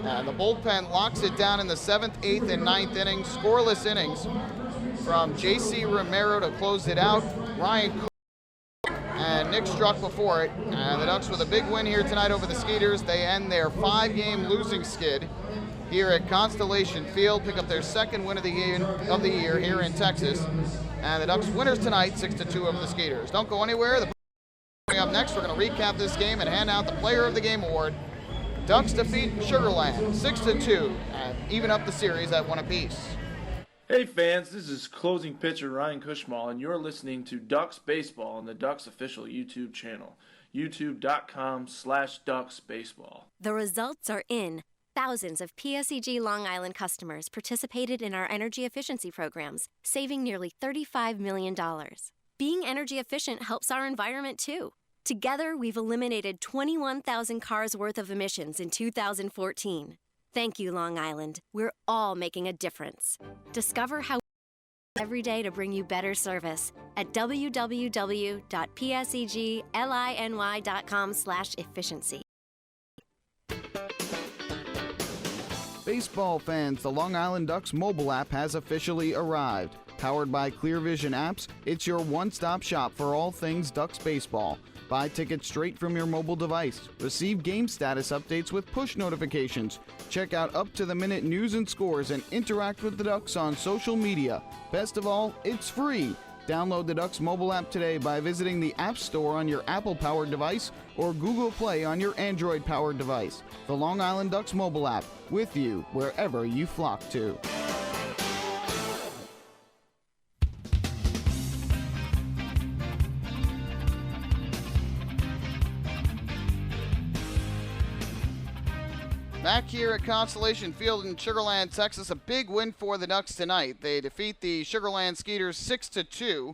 And the bullpen locks it down in the 7th, 8th, and 9th innings. Scoreless innings from J.C. Romero to close it out. Ryan Cook and Nick Struck before it. And the Ducks with a big win here tonight over the Skeeters. They end their 5-game losing skid here at Constellation Field. Pick up their second win of the year here in Texas. And the Ducks winners tonight, 6-2 over the Skeeters. Don't go anywhere. Coming up next, we're going to recap this game and hand out the Player of the Game award. Ducks defeat Sugarland 6-2 and even up the series at 1 apiece. Hey fans, this is closing pitcher Ryan Cushmal, and you're listening to Ducks Baseball on the Ducks official YouTube channel, youtube.com/DucksBaseball. The results are in. Thousands of PSEG Long Island customers participated in our energy efficiency programs, saving nearly $35 million. Being energy efficient helps our environment too. Together, we've eliminated 21,000 cars worth of emissions in 2014. Thank you, Long Island. We're all making a difference. Discover how every day to bring you better service at www.psegliny.com/efficiency. Baseball fans, the Long Island Ducks mobile app has officially arrived. Powered by Clear Vision Apps, it's your one-stop shop for all things Ducks baseball. Buy tickets straight from your mobile device. Receive game status updates with push notifications. Check out up-to-the-minute news and scores and interact with the Ducks on social media. Best of all, it's free. Download the Ducks mobile app today by visiting the App Store on your Apple-powered device or Google Play on your Android-powered device. The Long Island Ducks mobile app, with you wherever you flock to. Back here at Constellation Field in Sugarland, Texas, a big win for the Ducks tonight. They defeat the Sugarland Skeeters 6-2.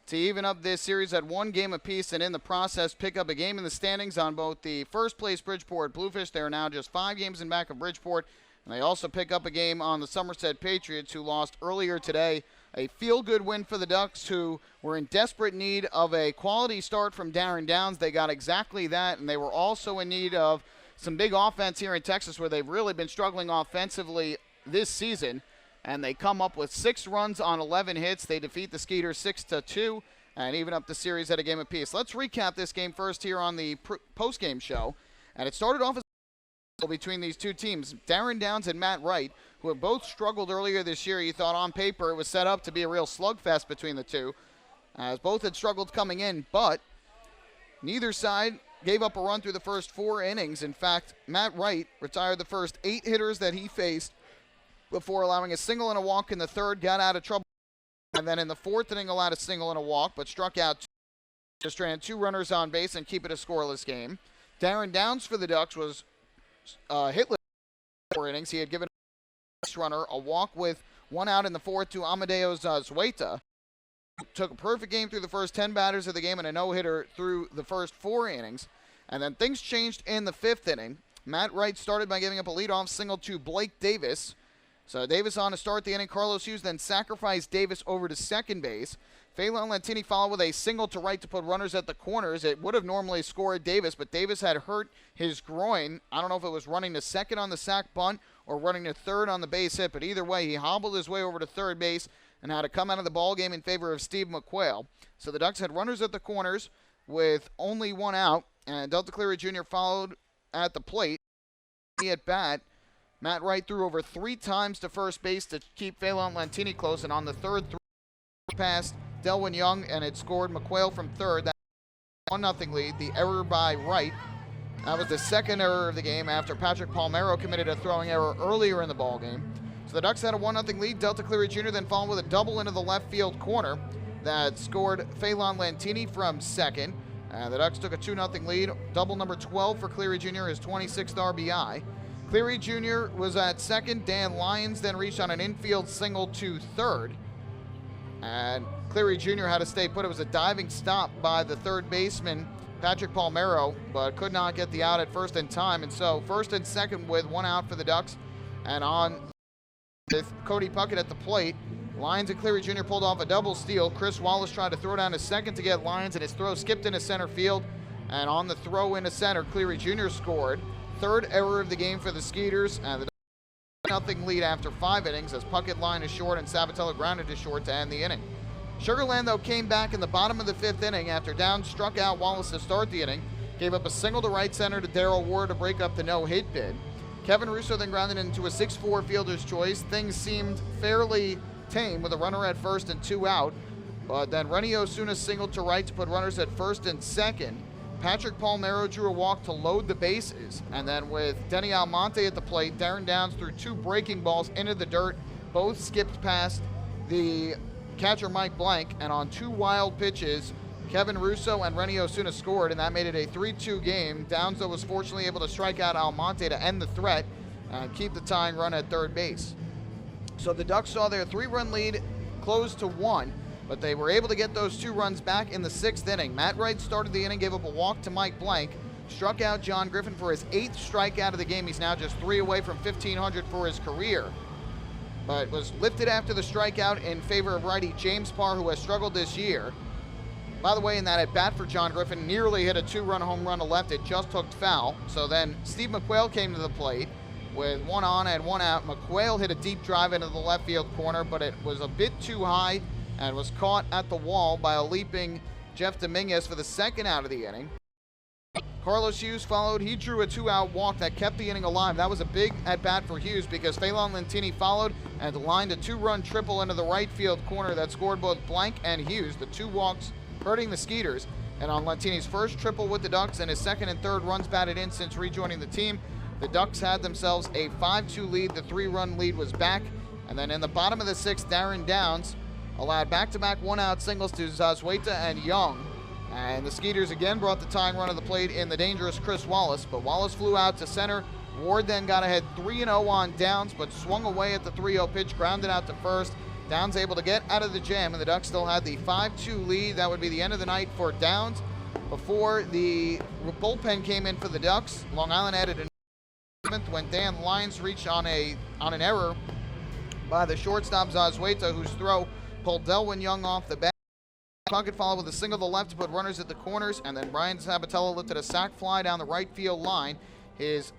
to even up this series at 1 game apiece, and in the process pick up a game in the standings on both the first-place Bridgeport Bluefish. They are now just 5 games in back of Bridgeport, and they also pick up a game on the Somerset Patriots, who lost earlier today. A feel-good win for the Ducks, who were in desperate need of a quality start from Darren Downs. They got exactly that, and they were also in need of some big offense here in Texas, where they've really been struggling offensively this season. And they come up with 6 runs on 11 hits. They defeat the Skeeters 6-2 and even up the series at a game apiece. Let's recap this game first here on the post-game show. And it started off as between these two teams, Darren Downs and Matt Wright, who have both struggled earlier this year. You thought on paper it was set up to be a real slugfest between the two, as both had struggled coming in, but neither side gave up a run through the first 4 innings. In fact, Matt Wright retired the first 8 hitters that he faced before allowing a single and a walk in the third, got out of trouble, and then in the 4th inning allowed a single and a walk, but struck out to strand 2 runners on base and keep it a scoreless game. Darren Downs for the Ducks was hitless in 4 innings. He had given a runner a walk with 1 out in the 4th to Amadeus Zueta. Took a perfect game through the first 10 batters of the game and a no-hitter through the first 4 innings. And then things changed in the 5th inning. Matt Wright started by giving up a leadoff single to Blake Davis. So Davis on to start the inning. Carlos Hughes then sacrificed Davis over to second base. Phelan Lentini followed with a single to right to put runners at the corners. It would have normally scored Davis, but Davis had hurt his groin. I don't know if it was running to second on the sac bunt or running to third on the base hit, but either way, he hobbled his way over to third base and had to come out of the ball game in favor of Steve McQuail. So the Ducks had runners at the corners with only 1 out, and Delta Cleary Jr. followed at the plate. At bat, Matt Wright threw over 3 times to first base to keep Phelan Lentini close, and on the third throw past Delwyn Young, and it scored McQuail from third. That 1-0 lead. The error by Wright. That was the second error of the game after Patrick Palmero committed a throwing error earlier in the ball game. So the Ducks had a 1-0 lead. Delta Cleary Jr. then followed with a double into the left field corner that scored Phelan Lentini from second. The Ducks took a 2-0 lead. Double number 12 for Cleary Jr., his 26th RBI. Cleary Jr. was at second. Dan Lyons then reached on an infield single to third. And Cleary Jr. had to stay put. It was a diving stop by the third baseman, Patrick Palmero, but could not get the out at first in time. And so first and second with 1 out for the Ducks. And on with Cody Puckett at the plate, Lyons and Cleary Jr. pulled off a double steal. Chris Wallace tried to throw down to second to get Lyons, and his throw skipped into center field. And on the throw into center, Cleary Jr. scored. Third error of the game for the Skeeters, and the 0-0 lead after 5 innings as Puckett line is short and Sabatella grounded to short to end the inning. Sugarland, though, came back in the bottom of the 5th inning after Downs struck out Wallace to start the inning, gave up a single to right center to Darrell Ward to break up the no-hit bid. Kevin Russo then grounded into a 6-4 fielder's choice. Things seemed fairly tame with a runner at first and 2 out, but then Rennie Osuna singled to right to put runners at first and second. Patrick Palmero drew a walk to load the bases, and then with Denny Almonte at the plate, Darren Downs threw 2 breaking balls into the dirt. Both skipped past the catcher Mike Blank, and on 2 wild pitches, Kevin Russo and Rennie Osuna scored, and that made it a 3-2 game. Downs, though, was fortunately able to strike out Almonte to end the threat and keep the tying run at third base. So the Ducks saw their 3-run lead close to 1. But they were able to get those 2 runs back in the 6th inning. Matt Wright started the inning, gave up a walk to Mike Blank, struck out John Griffin for his 8th strikeout of the game. He's now just 3 away from 1,500 for his career. But was lifted after the strikeout in favor of righty James Parr, who has struggled this year. By the way, in that at-bat for John Griffin, nearly hit a 2-run home run to left. It just hooked foul. So then Steve McQuail came to the plate with 1 on and 1 out. McQuail hit a deep drive into the left field corner, but it was a bit too high and was caught at the wall by a leaping Jeff Dominguez for the 2nd out of the inning. Carlos Hughes followed. He drew a 2-out walk that kept the inning alive. That was a big at-bat for Hughes because Phelan Lentini followed and lined a 2-run triple into the right field corner that scored both Blank and Hughes. The 2 walks hurting the Skeeters. And on Lentini's first triple with the Ducks and his 2nd and 3rd runs batted in since rejoining the team, the Ducks had themselves a 5-2 lead. The 3-run lead was back. And then in the bottom of the 6th, Darren Downs allowed back-to-back 1-out singles to Zazueta and Young. And the Skeeters again brought the tying run to the plate in the dangerous Chris Wallace, but Wallace flew out to center. Ward then got ahead 3-0 on Downs, but swung away at the 3-0 pitch, grounded out to first. Downs able to get out of the jam, and the Ducks still had the 5-2 lead. That would be the end of the night for Downs. Before the bullpen came in for the Ducks, Long Island added an when Dan Lyons reached on an error by the shortstop Zazueta, whose throw pulled Delwyn Young off the bat. Puckett followed with a single to the left to put runners at the corners, and then Brian Sabatella lifted a sac fly down the right field line. His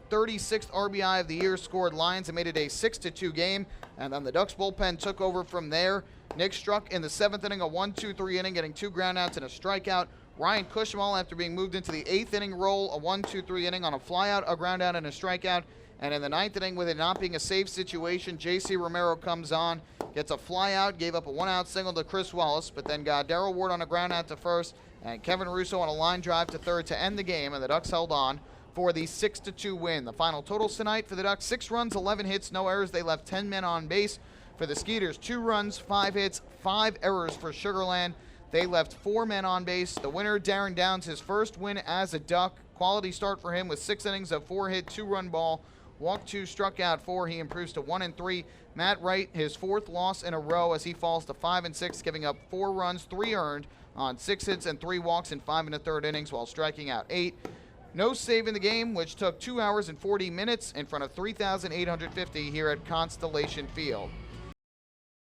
36th RBI of the year scored Lyons and made it a 6-2 game, and then the Ducks bullpen took over from there. Nick struck in the 7th inning, a 1-2-3 inning, getting 2 groundouts and a strikeout. Ryan Cushmal, after being moved into the 8th inning role, a 1-2-3 inning on a flyout, a groundout, and a strikeout. And in the 9th inning, with it not being a safe situation, J.C. Romero comes on, gets a flyout, gave up a 1-out single to Chris Wallace, but then got Darrell Ward on a groundout to first, and Kevin Russo on a line drive to third to end the game, and the Ducks held on for the 6-2 win. The final totals tonight for the Ducks: 6 runs, 11 hits, no errors. They left 10 men on base. For the Skeeters, 2 runs, 5 hits, 5 errors for Sugarland. They left 4 men on base. The winner, Darren Downs, his first win as a Duck. Quality start for him with 6 innings of 4-hit, 2-run ball. Walked 2, struck out 4. He improves to 1-3. Matt Wright, his 4th loss in a row as he falls to 5-6, giving up 4 runs, 3 earned on 6 hits and 3 walks in 5 1/3 innings while striking out 8. No save in the game, which took 2 hours and 40 minutes in front of 3,850 here at Constellation Field.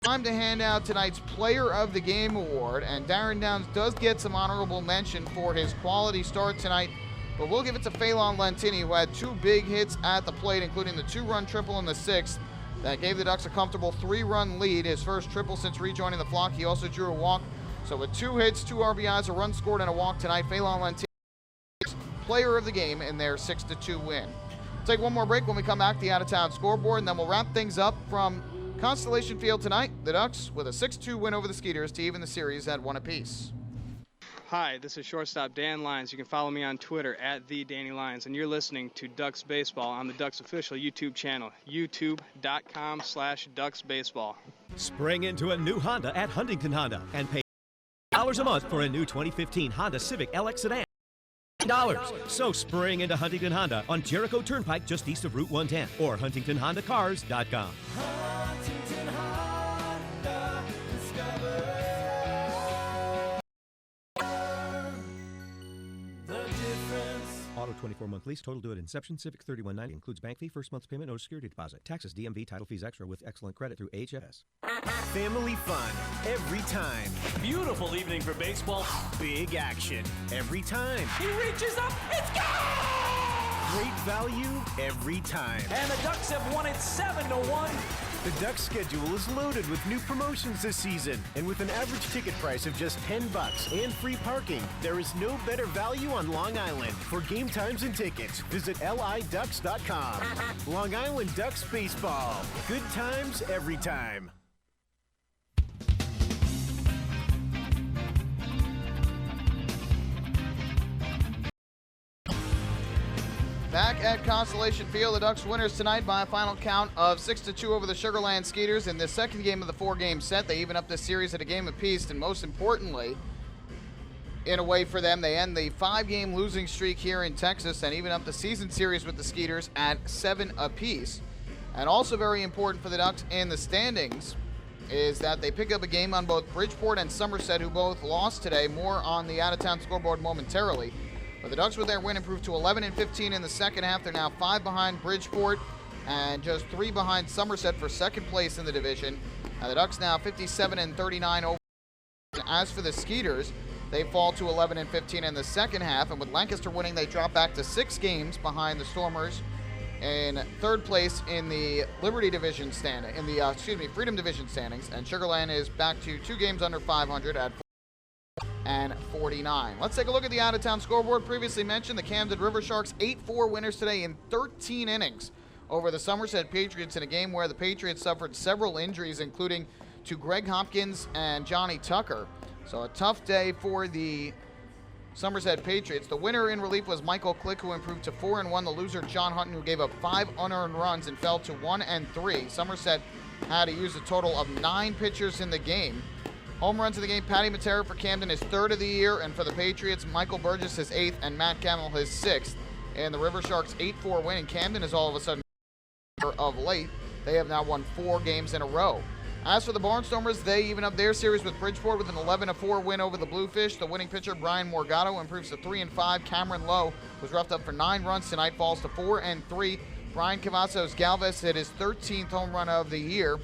Time to hand out tonight's Player of the Game award, and Darren Downs does get some honorable mention for his quality start tonight, but we'll give it to Phelan Lentini, who had 2 big hits at the plate, including the 2-run triple in the 6th that gave the Ducks a comfortable 3-run lead, his first triple since rejoining the flock. He also drew a walk, so with 2 hits, 2 RBIs, a run scored, and a walk tonight, Phelan Lentini, Player of the Game in their 6-2 win. We'll take one more break. When we come back, the out-of-town scoreboard, and then we'll wrap things up from Constellation Field tonight. The Ducks with a 6-2 win over the Skeeters to even the series at 1 apiece. Hi, this is shortstop Dan Lyons. You can follow me on Twitter at @TheDannyLyons, and you're listening to Ducks Baseball on the Ducks official YouTube channel, youtube.com/DucksBaseball. Spring into a new Honda at Huntington Honda and pay $1 a month for a new 2015 Honda Civic LX sedan. So spring into Huntington Honda on Jericho Turnpike just east of Route 110 or HuntingtonHondaCars.com. Huntington Honda, discover the difference. Auto 24-month lease, total due at inception. Civic $31.90 includes bank fee, first month's payment, no security deposit. Taxes, DMV, title fees extra with excellent credit through HFS. Family fun every time. Beautiful evening for baseball. Big action every time. He reaches up, it's gone! Great value every time. And the Ducks have won it 7-1. The Ducks schedule is loaded with new promotions this season, and with an average ticket price of just $10 and free parking, there is no better value on Long Island. For game times and tickets, visit liducks.com. Long Island Ducks Baseball. Good times every time. Back at Constellation Field, the Ducks winners tonight by a final count of 6-2 over the Sugarland Skeeters. In the second game of the 4-game set, they even up this series at a game apiece, and most importantly, in a way for them, they end the 5-game losing streak here in Texas and even up the season series with the Skeeters at 7 apiece. And also very important for the Ducks in the standings is that they pick up a game on both Bridgeport and Somerset, who both lost today. More on the out-of-town scoreboard momentarily. But the Ducks with their win improved to 11-15 in the second half. They're now 5 behind Bridgeport and just 3 behind Somerset for second place in the division. And the Ducks now 57-39 over. As for the Skeeters, they fall to 11-15 in the second half, and with Lancaster winning, they drop back to 6 games behind the Stormers in third place in the Liberty Division standing, Freedom Division standings, and Sugarland is back to 2 games under 500 at 49. Let's take a look at the out-of-town scoreboard. Previously mentioned, the Camden River Sharks 8-4 winners today in 13 innings over the Somerset Patriots in a game where the Patriots suffered several injuries, including to Greg Hopkins and Johnny Tucker. So a tough day for the Somerset Patriots. The winner in relief was Michael Click, who improved to 4-1. The loser, John Hutton, who gave up 5 unearned runs and fell to 1-3. Somerset had to use a total of 9 pitchers in the game. Home runs in the game, Patty Matera for Camden, his 3rd of the year, and for the Patriots, Michael Burgess, his 8th, and Matt Camel, his 6th. And the River Sharks 8-4 win, and Camden is all of a sudden of late. They have now won 4 games in a row. As for the Barnstormers, they even up their series with Bridgeport with an 11-4 win over the Bluefish. The winning pitcher, Brian Morgado, improves to 3-5. Cameron Lowe was roughed up for 9 runs tonight, falls to 4-3. Brian Cavazos Galvez hit his 13th home run of the year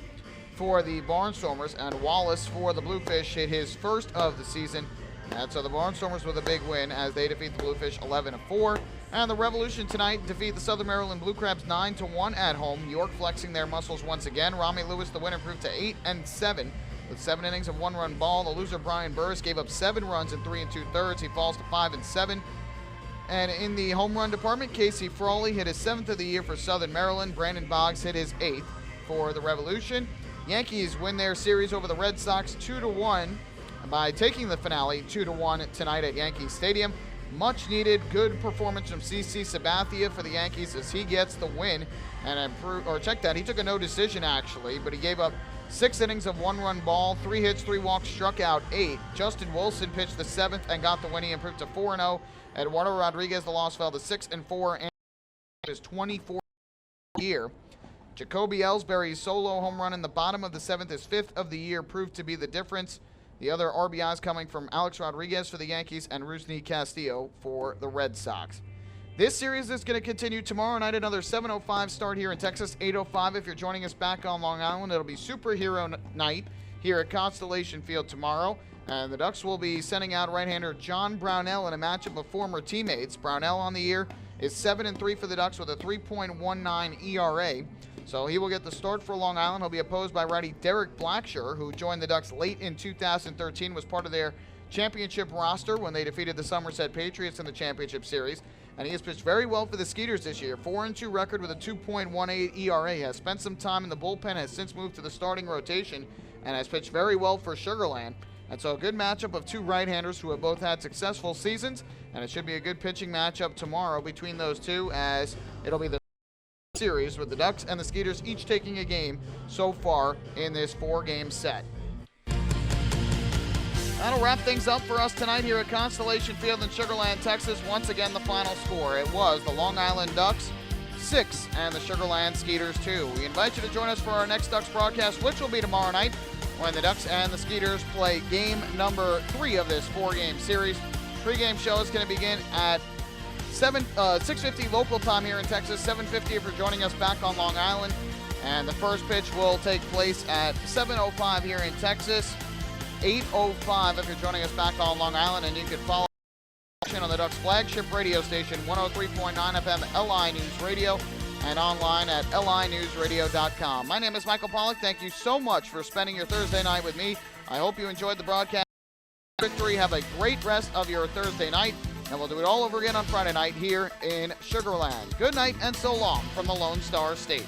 for the Barnstormers, and Wallace for the Bluefish hit his first of the season. And so the Barnstormers with a big win as they defeat the Bluefish 11-4. And the Revolution tonight defeat the Southern Maryland Blue Crabs 9-1 at home. York flexing their muscles once again. Rami Lewis, the winner, improved to 8-7 with 7 innings of 1-run ball. The loser, Brian Burris, gave up 7 runs in 3 2/3. He falls to 5-7. And in the home run department, Casey Frawley hit his 7th of the year for Southern Maryland. Brandon Boggs hit his 8th for the Revolution. Yankees win their series over the Red Sox 2-1 by taking the finale 2-1 tonight at Yankee Stadium. Much needed good performance from CC Sabathia for the Yankees as he gets the win. And check that, he took a no decision actually, but he gave up 6 innings of 1-run ball, 3 hits, 3 walks, struck out 8. Justin Wilson pitched the 7th and got the win. He improved to 4-0. Eduardo Rodriguez, the loss, fell to 6-4 and his 24th year. Jacoby Ellsbury's solo home run in the bottom of the 7th, his 5th of the year, proved to be the difference. The other RBIs coming from Alex Rodriguez for the Yankees and Rusney Castillo for the Red Sox. This series is going to continue tomorrow night, another 7:05 start here in Texas, 8:05 if you're joining us back on Long Island. It'll be Superhero Night here at Constellation Field tomorrow. And the Ducks will be sending out right-hander John Brownell in a matchup of former teammates. Brownell on the year is 7-3 for the Ducks with a 3.19 ERA. So he will get the start for Long Island. He'll be opposed by righty Derek Blacksher, who joined the Ducks late in 2013, was part of their championship roster when they defeated the Somerset Patriots in the championship series. And he has pitched very well for the Skeeters this year. 4-2 record with a 2.18 ERA. He has spent some time in the bullpen, has since moved to the starting rotation, and has pitched very well for Sugarland. And so a good matchup of 2 right-handers who have both had successful seasons, and it should be a good pitching matchup tomorrow between those two, as it'll be the series with the Ducks and the Skeeters each taking a game so far in this 4-game set. That'll wrap things up for us tonight here at Constellation Field in Sugarland, Texas. Once again, the final score. It was the Long Island Ducks 6 and the Sugarland Skeeters 2. We invite you to join us for our next Ducks broadcast, which will be tomorrow night when the Ducks and the Skeeters play game number 3 of this 4-game series. Pregame show is going to begin at 6:50 local time here in Texas, 7:50 if you're joining us back on Long Island. And the first pitch will take place at 7:05 here in Texas, 8:05 if you're joining us back on Long Island. And you can follow on the Ducks flagship radio station, 103.9 FM LI News Radio, and online at linewsradio.com. My name is Michael Pollack. Thank you so much for spending your Thursday night with me. I hope you enjoyed the broadcast. Victory. Have a great rest of your Thursday night, and we'll do it all over again on Friday night here in Sugarland. Good night and so long from the Lone Star State.